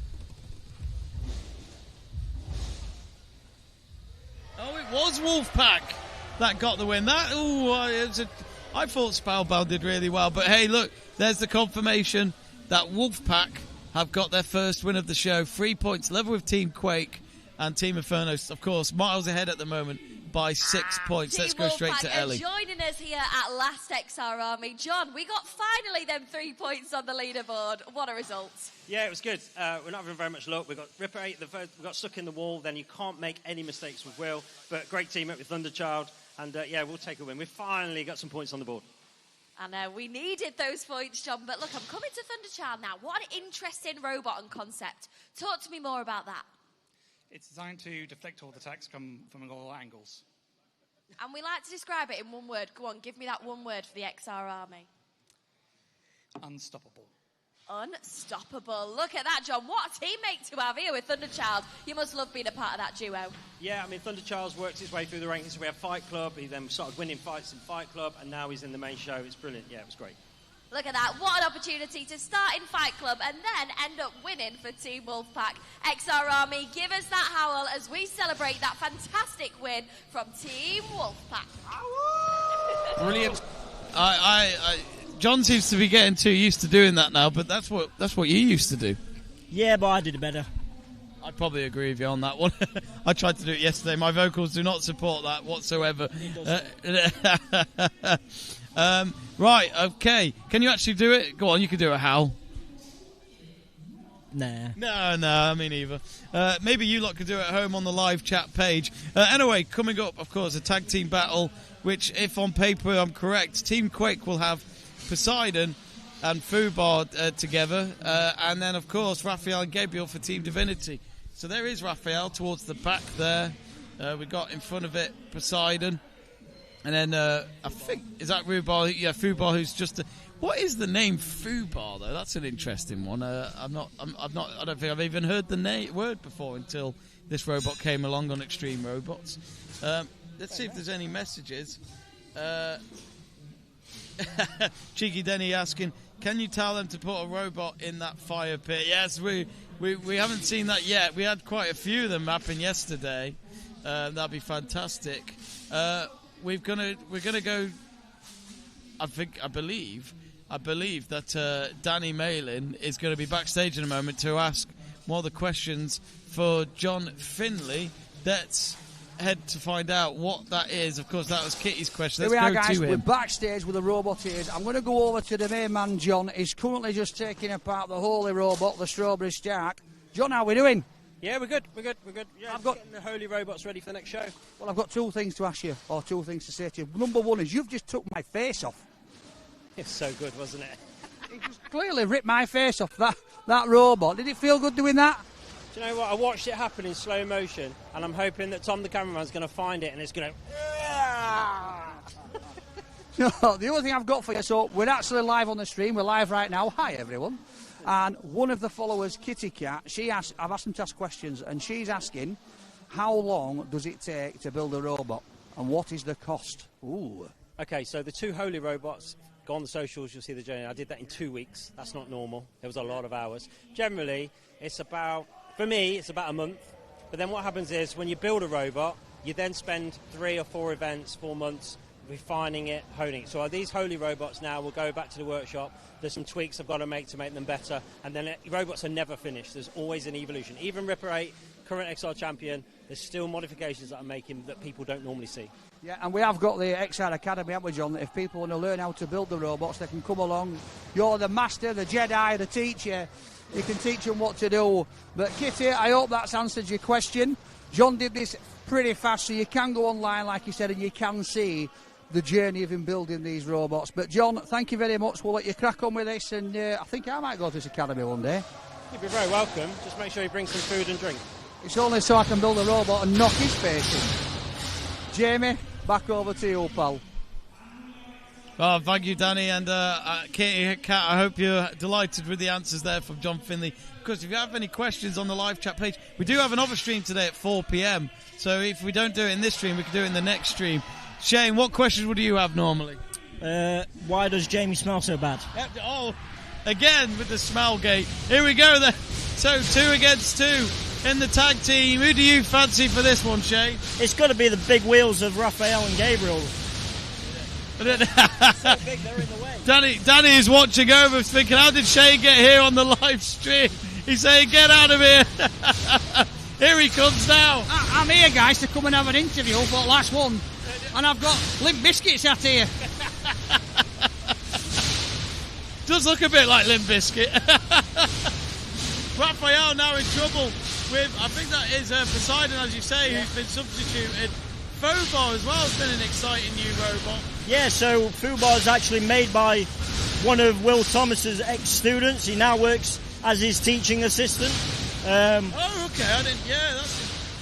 Speaker 1: Oh, it was Wolfpack that got the win. I thought Spellbound did really well, but hey, look, there's the confirmation that Wolfpack have got their first win of the show. 3 points, level with Team Quake and Team Inferno, of course, miles ahead at the moment by 6 points. Let's go straight to Ellie.
Speaker 6: Joining us here at Last XR Army, John, we got finally them 3 points on the leaderboard. What a result.
Speaker 8: Yeah, it was good. We're not having very much luck. We got Ripper 8, we got stuck in the wall, then you can't make any mistakes with Will, but great team up with Thunderchild, and yeah, we'll take a win. We finally got some points on the board.
Speaker 6: And we needed those points, John, but look, I'm coming to Thunderchild now. What an interesting robot and concept. Talk to me more about that.
Speaker 20: It's designed to deflect all the attacks come from all angles.
Speaker 6: And we like to describe it in one word. Go on, give me that one word for the XR Army.
Speaker 20: Unstoppable.
Speaker 6: Unstoppable. Look at that, John. What a teammate to have here with Thunderchild. You must love being a part of that duo.
Speaker 8: Yeah, I mean, Thunderchild's worked his way through the rankings. We have Fight Club. He then started winning fights in Fight Club, and now he's in the main show. It's brilliant. Yeah, it was great.
Speaker 6: Look at that. What an opportunity to start in Fight Club and then end up winning for Team Wolfpack. XR Army, give us that howl as we celebrate that fantastic win from Team Wolfpack.
Speaker 1: Brilliant. John seems to be getting too used to doing that now, but that's what you used to do.
Speaker 19: Yeah, but I did it better.
Speaker 1: I'd probably agree with you on that one. I tried to do it yesterday. My vocals do not support that whatsoever. Right, okay. Can you actually do it? Go on, you can do a howl.
Speaker 19: Nah.
Speaker 1: No, me neither. Maybe you lot could do it at home on the live chat page. Anyway, coming up, of course, a tag team battle, which, if on paper I'm correct, Team Quake will have Poseidon and Fubar together, and then, of course, Raphael and Gabriel for Team Divinity. So there is Raphael towards the back there. We got in front of it Poseidon. And then I think, is that Fubar? Yeah, Fubar, who's just a... What is the name Fubar, though? That's an interesting one. I don't think I've even heard the word before until this robot came along on Extreme Robots. Let's see if there's any messages. Cheeky Denny asking, can you tell them to put a robot in that fire pit? Yes, we haven't seen that yet. We had quite a few of them happen yesterday. That'd be fantastic. We're gonna go. I believe that Danny Malin is going to be backstage in a moment to ask more of the questions for John Finley. Let's head to find out what that is. Of course, that was Kitty's question. Let's
Speaker 2: Here we are,
Speaker 1: go
Speaker 2: guys.
Speaker 1: to him.
Speaker 2: We're backstage with the Roboteers. I'm going to go over to the main man, John. He's currently just taking apart the Holy Robot, the Strawberry Stark. John, how are we doing?
Speaker 8: Yeah, we're good. Yeah, I've got getting the Holy Robots ready for the next show.
Speaker 2: Well, I've got two things to ask you, or two things to say to you. Number one is you've just took my face off.
Speaker 8: It's so good, wasn't it?
Speaker 2: It just clearly ripped my face off that robot. Did it feel good doing that?
Speaker 8: Do you know what? I watched it happen in slow motion, and I'm hoping that Tom the cameraman's going to find it and it's going to...
Speaker 2: No, the other thing I've got for you, so we're actually live on the stream. We're live right now. Hi, everyone. And one of the followers, Kitty Cat, I've asked them to ask questions, and she's asking, how long does it take to build a robot, and what is the cost? Ooh.
Speaker 8: Okay, so the two Holy Robots, go on the socials, you'll see the journey. I did that in 2 weeks. That's not normal. There was a lot of hours. Generally, it's about, for me, it's about a month. But then what happens is, when you build a robot, you then spend 3 or 4 events, 4 months, refining it, honing it. So these Holy Robots now will go back to the workshop. There's some tweaks I've got to make them better. And then robots are never finished. There's always an evolution. Even Ripper 8, current XR champion, there's still modifications that I'm making that people don't normally see.
Speaker 2: Yeah, and we have got the XR Academy, haven't we, John? That if people want to learn how to build the robots, they can come along. You're the master, the Jedi, the teacher. You can teach them what to do. But Kitty, I hope that's answered your question. John did this pretty fast, so you can go online, like you said, and you can see the journey of him building these robots. But John, thank you very much. We'll let you crack on with this, and I think I might go to this academy one day.
Speaker 8: You'd be very welcome. Just make sure you bring some food and drink.
Speaker 2: It's only so I can build a robot and knock his face in. Jamie, back over to you, pal.
Speaker 1: Oh, thank you, Danny, and Katie, Kat, I hope you're delighted with the answers there from John Finley. Of course, if you have any questions on the live chat page, we do have another stream today at 4 p.m, so if we don't do it in this stream, we can do it in the next stream. Shane, what questions would you have normally?
Speaker 19: Why does Jamie smell so bad?
Speaker 1: Oh, again with the smell gate. Here we go then. So 2 against 2 in the tag team. Who do you fancy for this one, Shane?
Speaker 19: It's got to be the big wheels of Raphael and Gabriel. So big they're in the way.
Speaker 1: Danny is watching over, thinking, how did Shane get here on the live stream? He's saying, get out of here. Here he comes now.
Speaker 12: I'm here, guys, to come and have an interview for the last one. And I've got Limp Bizkit out here.
Speaker 1: Does look a bit like Limp Bizkit. Raphael now in trouble with, I think that is Poseidon, as you say, who's been substituted. Fobar as well has been an exciting new robot.
Speaker 19: Yeah, so Fubar is actually made by one of Will Thomas's ex-students. He now works as his teaching assistant.
Speaker 1: Oh, okay, I didn't. Yeah, that's.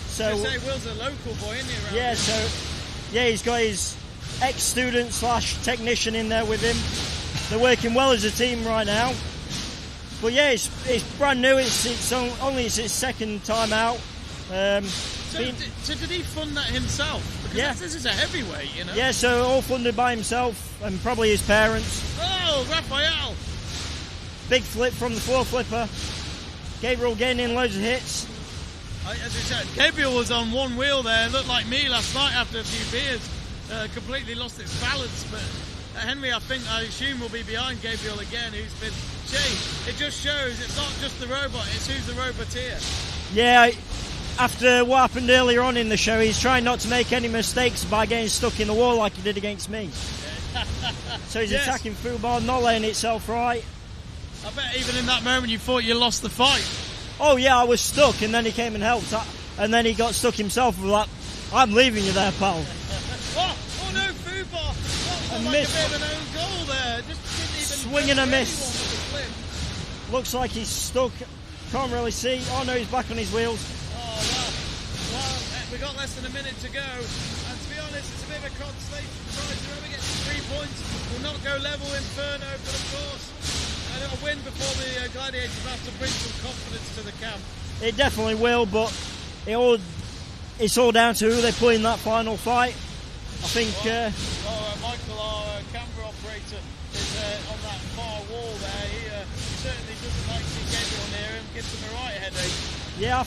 Speaker 19: So
Speaker 1: say Will's a local boy, isn't he?
Speaker 19: Yeah, so he's got his ex-student / technician in there with him. They're working well as a team right now. But yeah, it's brand new. It's only its second time out.
Speaker 1: So did he fund that himself? Because this is a heavyweight, you know.
Speaker 19: Yeah, so all funded by himself and probably his parents.
Speaker 1: Oh, Raphael!
Speaker 19: Big flip from the floor flipper. Gabriel getting in loads of hits.
Speaker 1: As I said, Gabriel was on one wheel there. It looked like me last night after a few beers. Completely lost its balance. But Henry, I assume, will be behind Gabriel again, who's been chased. It just shows it's not just the robot, it's who's the roboteer.
Speaker 19: Yeah, after what happened earlier on in the show, he's trying not to make any mistakes by getting stuck in the wall like he did against me. So he's attacking Fubar, not letting itself right.
Speaker 1: I bet even in that moment you thought you lost the fight.
Speaker 19: Oh yeah, I was stuck, and then he came and helped, and then he got stuck himself with that. I'm leaving you there, pal.
Speaker 1: Oh no, Fubar! That like a bit of an own goal there. Just didn't even
Speaker 19: swing and a miss. Looks like he's stuck. Can't really see. Oh no, he's back on his wheels.
Speaker 1: Well, we've got less than a minute to go, and to be honest, it's a bit of a consolation prize. Whoever gets 3 points will not go level Inferno, but of course, a win before the Gladiators have to bring some confidence to the camp.
Speaker 19: It definitely will, but it's all down to who they put in that final fight. I think.
Speaker 1: Michael, our camera operator, is on that far wall there. He certainly doesn't like to see Gabriel near him. Gives him a right headache.
Speaker 19: Yeah,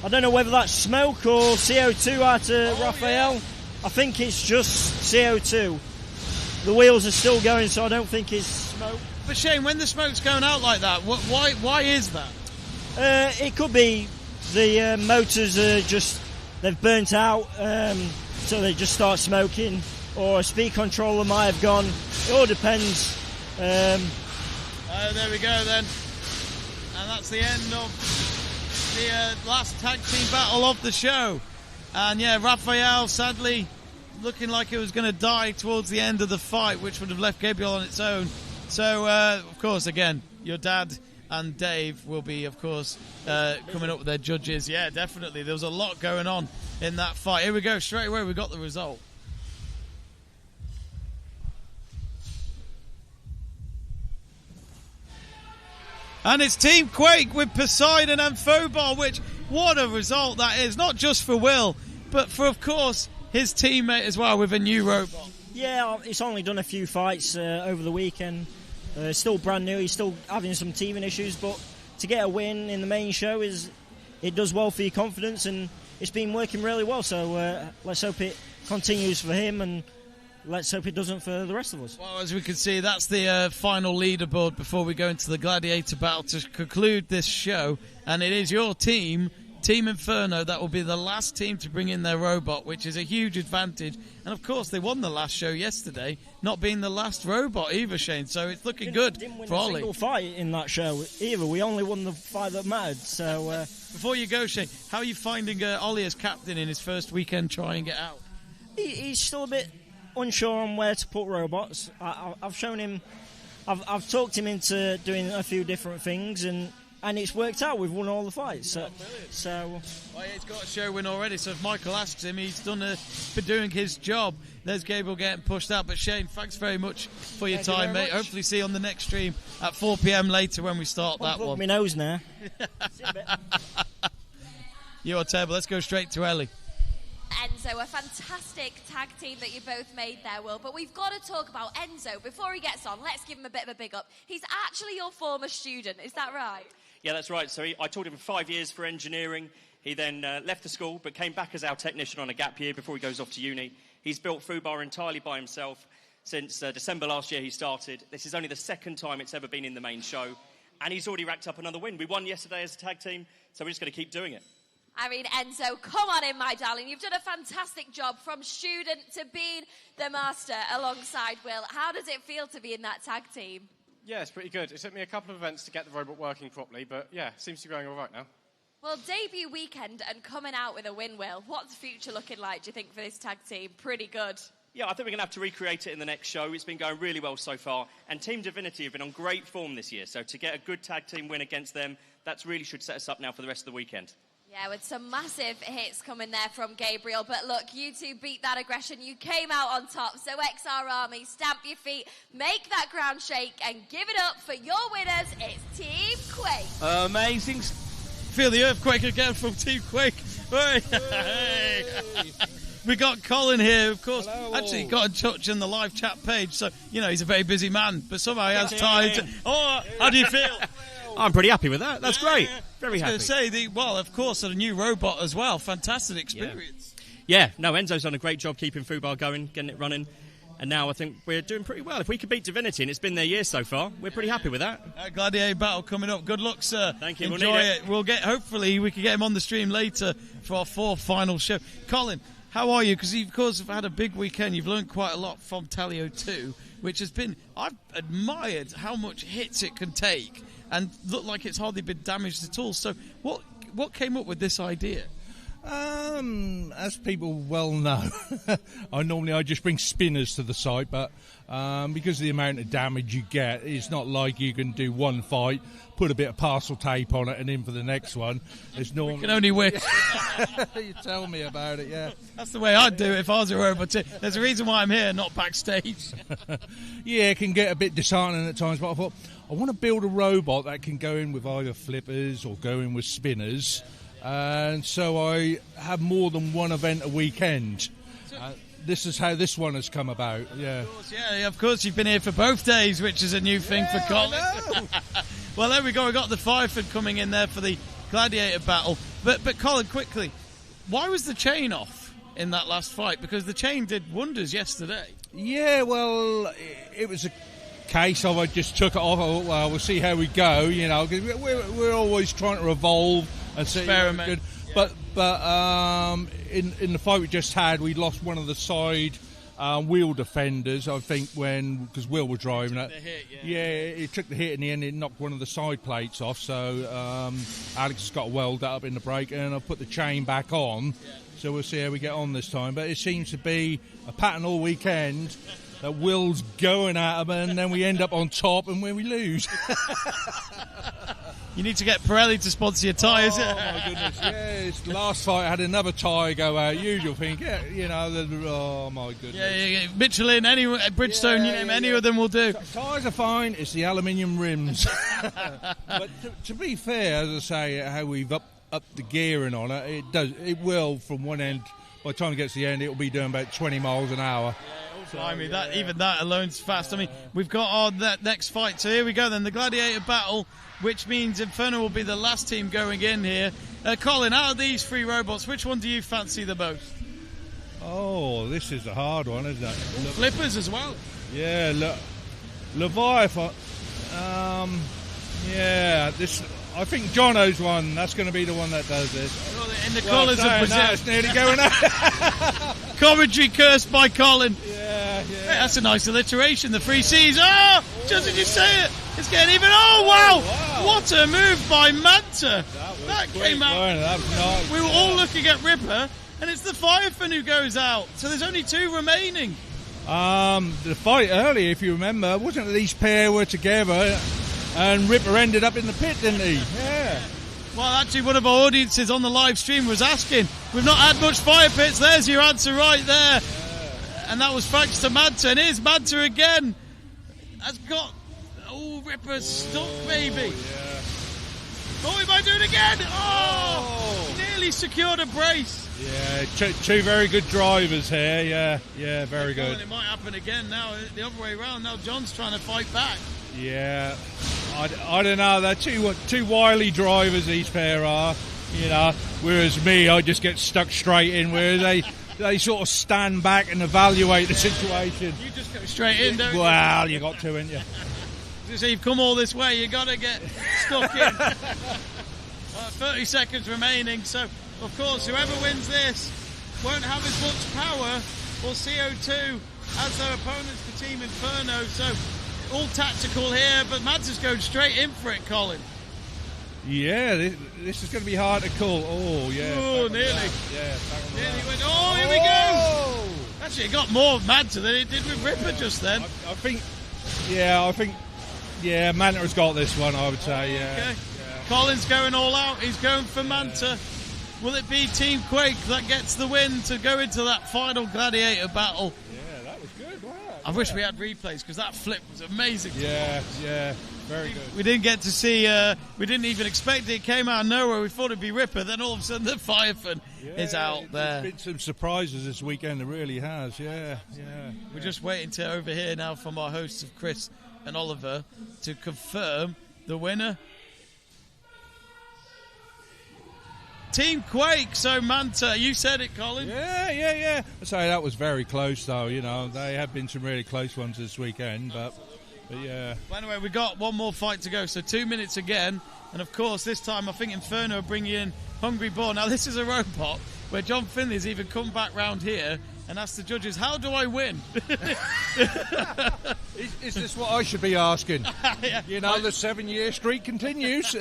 Speaker 19: I don't know whether that's smoke or CO2 out of Raphael.
Speaker 1: Yeah.
Speaker 19: I think it's just CO2. The wheels are still going, so I don't think it's smoke.
Speaker 1: But Shane, when the smoke's going out like that, why is that?
Speaker 19: It could be the motors are they've burnt out, so they just start smoking, or a speed controller might have gone. It all depends.
Speaker 1: There we go then, and that's the end of the last tag team battle of the show. And yeah, Raphael sadly looking like it was going to die towards the end of the fight, which would have left Gabriel on its own. So of course, again, your dad and Dave will be, of course, coming up with their judges. Yeah, definitely. There was a lot going on in that fight. Here we go, straight away we got the result. And it's Team Quake with Poseidon and Fobar, which, what a result that is. Not just for Will, but for, of course, his teammate as well with a new robot.
Speaker 19: Yeah, he's only done a few fights over the weekend. Still brand new. He's still having some teaming issues, but to get a win in the main show it does well for your confidence, and it's been working really well. So let's hope it continues for him, and let's hope it doesn't for the rest of us.
Speaker 1: Well, as we can see, that's the final leaderboard before we go into the Gladiator battle to conclude this show, and it is your team, Team Inferno, that will be the last team to bring in their robot, which is a huge advantage. And of course, they won the last show yesterday, not being the last robot either, Shane. So it's looking good for Ollie.
Speaker 19: Didn't win a single fight in that show either. We only won the fight that mattered. So
Speaker 1: before you go, Shane, how are you finding Ollie as captain in his first weekend trying it out?
Speaker 19: He's still a bit unsure on where to put robots. I've shown him. I've talked him into doing a few different things, and
Speaker 9: and it's worked out. We've won all the fights. So
Speaker 1: well, yeah, he's got a show win already, so if Michael asks him, he's been doing his job. There's Gabriel getting pushed out, but Shane, thanks very much for your time, mate. Hopefully see you on the next stream at 4 p.m. later when we start that one.
Speaker 9: My nose now.
Speaker 1: You are terrible. Let's go straight to Ellie.
Speaker 6: Enzo, a fantastic tag team that you both made there, Will. But we've got to talk about Enzo. Before he gets on, let's give him a bit of a big up. He's actually your former student, is that right?
Speaker 5: Yeah, that's right. So I taught him 5 years for engineering. He then left the school, but came back as our technician on a gap year before he goes off to uni. He's built Fubar entirely by himself since December last year he started. This is only the second time it's ever been in the main show. And he's already racked up another win. We won yesterday as a tag team, so we're just going to keep doing it.
Speaker 6: I mean, Enzo, come on in, my darling. You've done a fantastic job from student to being the master alongside Will. How does it feel to be in that tag team?
Speaker 21: Yeah, it's pretty good. It took me a couple of events to get the robot working properly, but yeah, it seems to be going all right now.
Speaker 6: Well, debut weekend and coming out with a win, Will. What's the future looking like, do you think, for this tag team? Pretty good.
Speaker 5: Yeah, I think we're going to have to recreate it in the next show. It's been going really well so far. And Team Divinity have been on great form this year. So to get a good tag team win against them, that really should set us up now for the rest of the weekend.
Speaker 6: Yeah, with some massive hits coming there from Gabriel. But look, you two beat that aggression. You came out on top. So XR Army, stamp your feet, make that ground shake, and give it up for your winners. It's Team Quake.
Speaker 1: Amazing. Feel the earthquake again from Team Quake. We got Colin here, of course.
Speaker 22: Hello.
Speaker 1: Actually, got in touch on the live chat page. So, you know, he's a very busy man, but somehow he has time to... Oh, how do you feel?
Speaker 22: I'm pretty happy with that. That's great. Very happy.
Speaker 1: I was going to say, well, of course, a new robot as well. Fantastic experience.
Speaker 22: Yeah, no, Enzo's done a great job keeping Fubar going, getting it running. And now I think we're doing pretty well. If we could beat Divinity, and it's been their year so far, we're pretty happy with that.
Speaker 1: Gladiator battle coming up. Good luck, sir.
Speaker 22: Thank you.
Speaker 1: Enjoy
Speaker 22: We'll need
Speaker 1: it. We'll get. Hopefully, we can get him on the stream later for our fourth final show. Colin, how are you? Because you, of course, have had a big weekend. You've learned quite a lot from Talio 2, which has been... I've admired how much hits it can take and look like it's hardly been damaged at all. So what came up with this idea?
Speaker 23: As people well know, I just bring spinners to the site, but because of the amount of damage you get, it's not like you can do one fight, put a bit of parcel tape on it and in for the next one. It's normally...
Speaker 1: We can only wish.
Speaker 23: You tell me about it, yeah.
Speaker 1: That's the way I'd do it if I was a robot too. There's a reason why I'm here, not backstage.
Speaker 23: Yeah, it can get a bit disheartening at times, but I thought, I want to build a robot that can go in with either flippers or go in with spinners. And so I have more than one event a weekend. This is how this one has come about. Yeah.
Speaker 1: Of course, you've been here for both days, which is a new thing for Colin. Well, there we go. We got the Fireford coming in there for the Gladiator battle. But Colin, quickly, why was the chain off in that last fight? Because the chain did wonders yesterday.
Speaker 23: Yeah, well, it was a case of I just took it off. I thought, well, we'll see how we go, you know, because we're always trying to evolve and see.
Speaker 1: Experiment.
Speaker 23: But in the fight we just had, we lost one of the side wheel defenders, I think, because Will was driving it. He took the hit in the end. It knocked one of the side plates off. So Alex has got to weld that up in the brake, and I'll put the chain back on. So we'll see how we get on this time. But it seems to be a pattern all weekend that Will's going at him, and then we end up on top, and when we lose.
Speaker 1: You need to get Pirelli to sponsor your tyres.
Speaker 23: Oh, my goodness, yes. Last fight I had another tyre go out. Usual thing, oh, my goodness.
Speaker 1: Yeah. Michelin, Bridgestone, you name any of them will do.
Speaker 23: Tyres are fine, it's the aluminium rims. But to be fair, as I say, how we've upped the gearing on it, it will, from one end, by the time it gets to the end, it'll be doing about 20 miles an hour.
Speaker 1: Even that alone's fast. I mean, we've got our next fight. So here we go then, the Gladiator battle, which means Inferno will be the last team going in here. Colin, out of these three robots, which one do you fancy the most?
Speaker 23: Oh, this is a hard one, isn't it?
Speaker 1: Flippers as well.
Speaker 23: Yeah, Leviathan. I think Jono's one. That's going to be the one that does this.
Speaker 1: In the colours of Brazil.
Speaker 23: It's nearly going out.
Speaker 1: Commentary cursed by Colin.
Speaker 23: Yeah.
Speaker 1: Hey, that's a nice alliteration. The 3 C's. Oh, just as you say it. It's getting even. Oh, wow. What a move by Manta. That came out.
Speaker 23: That was nice.
Speaker 1: We were all looking at Ripper, and it's the Firefin who goes out. So there's only 2 remaining.
Speaker 23: The fight earlier, if you remember, wasn't it these pair were together? and Ripper ended up in the pit, didn't he? Yeah.
Speaker 1: Well, actually, one of our audiences on the live stream was asking, we've not had much fire pits. There's your answer right there. Yeah. And that was thanks to Manta. And here's Manta again. Has got... Oh, Ripper's stuck, baby.
Speaker 23: Yeah.
Speaker 1: Oh, he might do it again. Oh! Nearly secured a brace.
Speaker 23: Yeah, two very good drivers here. Yeah, very good.
Speaker 1: It might happen again now, the other way around. Now John's trying to fight back.
Speaker 23: Yeah, I don't know. They're two wily drivers, these pair are. You know, whereas me, I just get stuck straight in. Whereas they sort of stand back and evaluate the situation.
Speaker 1: You just go straight in, don't you?
Speaker 23: Well, you got to, ain't you?
Speaker 1: So you've come all this way, you got to get stuck in. 30 seconds remaining, so of course whoever wins this won't have as much power or CO2 as their opponents, the Team Inferno. So all tactical here, but Mads is going straight in for it, Colin.
Speaker 23: Yeah, this is going to be hard to call. Oh, yeah.
Speaker 1: Oh, nearly.
Speaker 23: Yeah,
Speaker 1: nearly went. Oh, here we go. Actually, it got more of Manta than it did with Ripper just then.
Speaker 23: I think, Manta has got this one, I would say, yeah.
Speaker 1: Okay. Colin's going all out. He's going for Manta. Will it be Team Quake that gets the win to go into that final gladiator battle?
Speaker 23: Yeah, that was good. Wow.
Speaker 1: I wish we had replays because that flip was amazing.
Speaker 23: Yeah, very good.
Speaker 1: We didn't get to see, we didn't even expect it. It came out of nowhere. We thought it'd be Ripper. Then all of a sudden the Firefan is out there.
Speaker 23: There's been some surprises this weekend. There really has, yeah.
Speaker 1: We're just waiting to overhear now from our hosts of Chris and Oliver to confirm the winner. Team Quake, so Manta, you said it, Colin.
Speaker 23: Yeah. I say that was very close, though. You know, they have been some really close ones this weekend, but yeah.
Speaker 1: Well, anyway, we got one more fight to go, so 2 minutes again, and of course this time I think Inferno are bringing in Hungry Boar. Now this is a robot where John Finley's even come back round here and asked the judges, "How do I win?"
Speaker 23: Is this what I should be asking?
Speaker 1: Yeah.
Speaker 23: You know, the 7-year streak continues.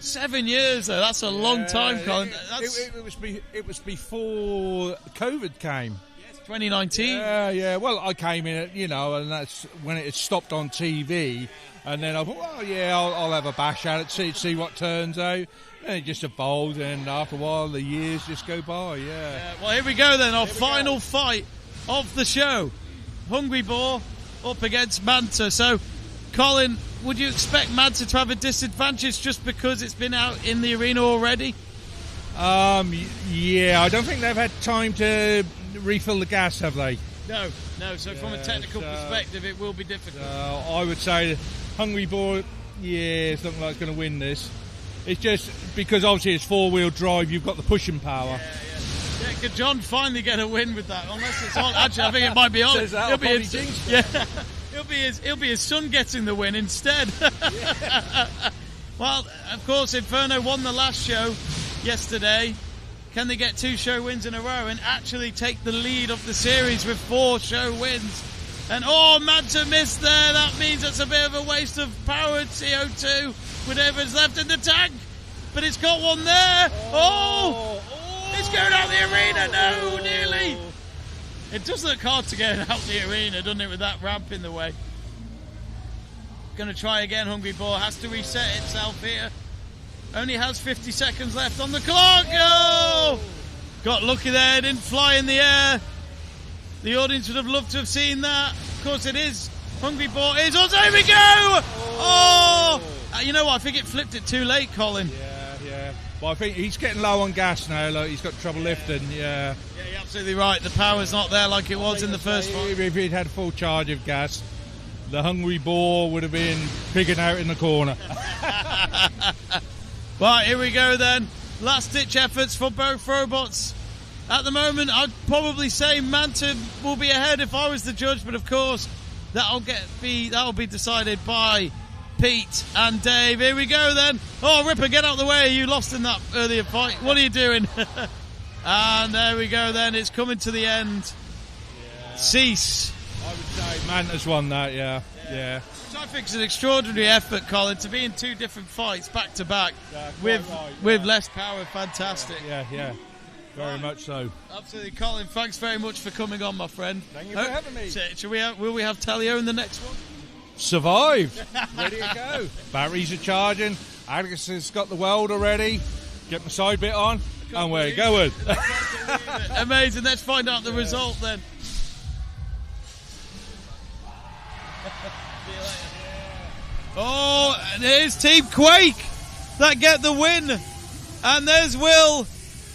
Speaker 1: 7 years, though. That's a long time, Colin.
Speaker 23: It was before COVID came.
Speaker 1: Yes, 2019.
Speaker 23: Yeah. Well, I came in, and that's when it had stopped on TV. And then I thought, I'll have a bash at it, see what turns out. And it just evolved, and after a while, the years just go by, yeah.
Speaker 1: Well, here we go then, our final fight of the show. Hungry Boar up against Manta. So, Colin, would you expect Manta to have a disadvantage just because it's been out in the arena already?
Speaker 23: Yeah, I don't think they've had time to refill the gas, have they?
Speaker 1: No. So from a technical perspective, it will be difficult.
Speaker 23: I would say Hungry Boar, it's looking like it's going to win this. It's just because obviously it's 4-wheel drive, you've got the pushing power.
Speaker 1: Yeah, could John finally get a win with that? Unless it's on. Actually, I think it might be on. It'll be his son getting the win instead. Well, of course, Inferno won the last show yesterday. Can they get 2 show wins in a row and actually take the lead of the series with 4 show wins? And Manta missed there. That means it's a bit of a waste of power and CO2, whatever's left in the tank. But it's got one there. It's going out the arena. No, nearly. It does look hard to get out the arena, doesn't it, with that ramp in the way. Going to try again, Hungry Boar. Has to reset itself here. Only has 50 seconds left on the clock. Got lucky there, didn't fly in the air. The audience would have loved to have seen that. Of course it is. Hungry Boar is also, here we go! You know what, I think it flipped it too late, Colin.
Speaker 23: Yeah. Well, I think he's getting low on gas now. Look, he's got trouble lifting, yeah.
Speaker 1: Yeah, you're absolutely right. The power's not there like it was in the first fight.
Speaker 23: If he'd had full charge of gas, the Hungry Boar would have been pigging out in the corner.
Speaker 1: Right, here we go then. Last-ditch efforts for both robots. At the moment, I'd probably say Manta will be ahead if I was the judge, but of course, that'll be decided by Pete and Dave. Here we go then. Ripper, get out of the way. You lost in that earlier fight. What are you doing? And there we go then. It's coming to the end. Yeah. Cease.
Speaker 23: I would say Manta's won that, yeah.
Speaker 1: Which I think is an extraordinary effort, Colin, to be in 2 different fights back to back with less power. Fantastic.
Speaker 23: Yeah. Very much so.
Speaker 1: Absolutely, Colin. Thanks very much for coming on, my friend.
Speaker 23: Thank you for having me.
Speaker 1: Will we have Talio in the next one?
Speaker 23: survived. Ready to go. Batteries are charging. Alex has got the welder ready. Get my side bit on. And we're going.
Speaker 1: Amazing. Let's find out the result then. Oh, and here's Team Quake that get the win. And there's Will.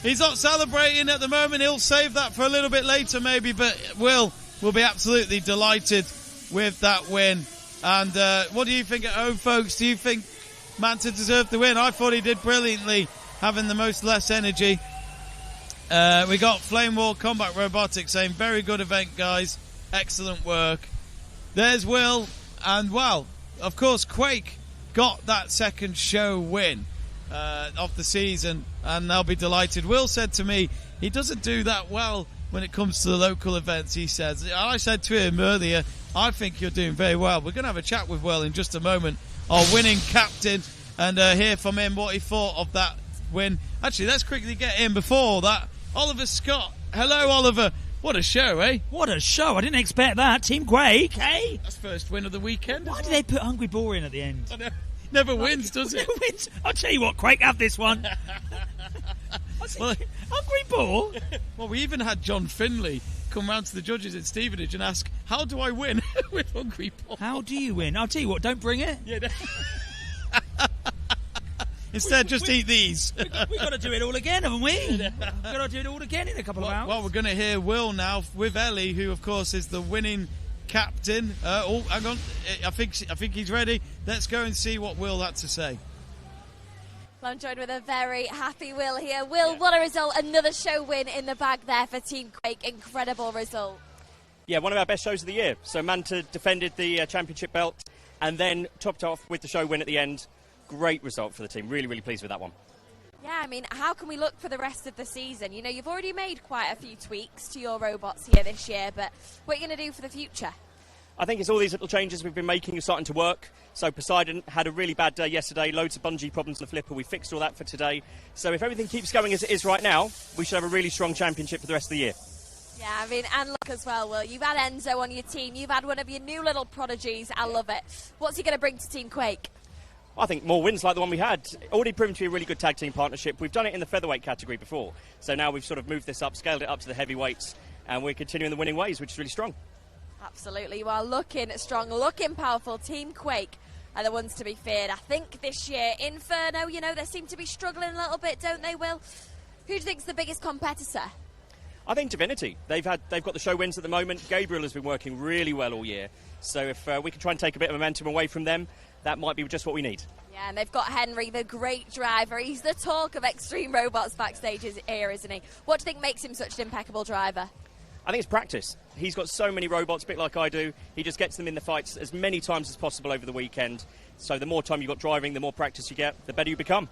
Speaker 1: He's not celebrating at the moment. He'll save that for a little bit later maybe, but Will be absolutely delighted with that win. And what do you think at home, folks? Do you think Manta deserved the win? I thought he did brilliantly, having the most less energy. We got Flame War Combat Robotics saying, very good event, guys. Excellent work. There's Will. And, well, of course, Quake got that second show win of the season, and they'll be delighted. Will said to me, he doesn't do that well when it comes to the local events, he says. I said to him earlier, I think you're doing very well. We're going to have a chat with Will in just a moment, our winning captain, and hear from him what he thought of that win. Actually, let's quickly get in before all that. Oliver Scott. Hello, Oliver. What a show, eh?
Speaker 3: What a show. I didn't expect that. Team Quake, eh?
Speaker 1: That's first win of the weekend.
Speaker 3: Why did they put Hungry Boar in at the end?
Speaker 1: I know. Never wins, does it?
Speaker 3: Never wins. I'll tell you what, Quake, have this one.
Speaker 1: Well,
Speaker 3: Hungry Boar?
Speaker 1: Well, we even had John Finley come round to the judges at Stevenage and ask, how do I win with Hungry Boar?
Speaker 3: How do you win? I'll tell you what, don't bring it.
Speaker 1: Yeah. Instead, just eat these.
Speaker 3: We've got to do it all again, haven't we? We've got to do it all again in a couple of hours.
Speaker 1: Well, we're going to hear Will now with Ellie, who, of course, is the winning captain. Oh, hang on. I think he's ready. Let's go and see what Will had to say.
Speaker 6: Well, I'm joined with a very happy Will here. Will, what a result. Another show win in the bag there for Team Quake. Incredible result.
Speaker 5: Yeah, one of our best shows of the year. So Manta defended the championship belt and then topped off with the show win at the end. Great result for the team. Really, really pleased with that one.
Speaker 6: Yeah, I mean, how can we look for the rest of the season? You know, you've already made quite a few tweaks to your robots here this year, but what are you going to do for the future?
Speaker 5: I think it's all these little changes we've been making are starting to work. So Poseidon had a really bad day yesterday, loads of bungee problems on the flipper. We fixed all that for today. So if everything keeps going as it is right now, we should have a really strong championship for the rest of the year.
Speaker 6: Yeah, I mean, and look as well, Will, you've had Enzo on your team. You've had one of your new little prodigies. I love it. What's he going to bring to Team Quake?
Speaker 5: I think more wins like the one we had. Already proven to be a really good tag team partnership. We've done it in the featherweight category before. So now we've sort of moved this up, scaled it up to the heavyweights, and we're continuing the winning ways, which is really strong.
Speaker 6: Absolutely. You are looking strong, looking powerful. Team Quake are the ones to be feared. I think this year, Inferno, you know, they seem to be struggling a little bit, don't they, Will? Who do you think's the biggest competitor?
Speaker 5: I think Divinity. They've got the show wins at the moment. Gabriel has been working really well all year. So if we can try and take a bit of momentum away from them, that might be just what we need.
Speaker 6: Yeah, and they've got Henry, the great driver. He's the talk of Extreme Robots backstage here, isn't he? What do you think makes him such an impeccable driver?
Speaker 5: I think it's practice. He's got so many robots, a bit like I do. He just gets them in the fights as many times as possible over the weekend. So the more time you've got driving, the more practice you get, the better you become.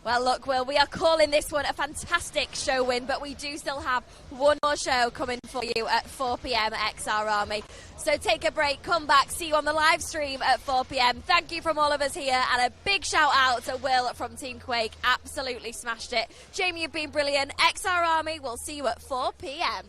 Speaker 6: Well, look, Will, we are calling this one a fantastic show win, but we do still have one more show coming for you at 4 p.m. at XR Army. So take a break, come back, see you on the live stream at 4 p.m. Thank you from all of us here, and a big shout out to Will from Team Quake. Absolutely smashed it. Jamie, you've been brilliant. XR Army, we'll see you at 4 p.m.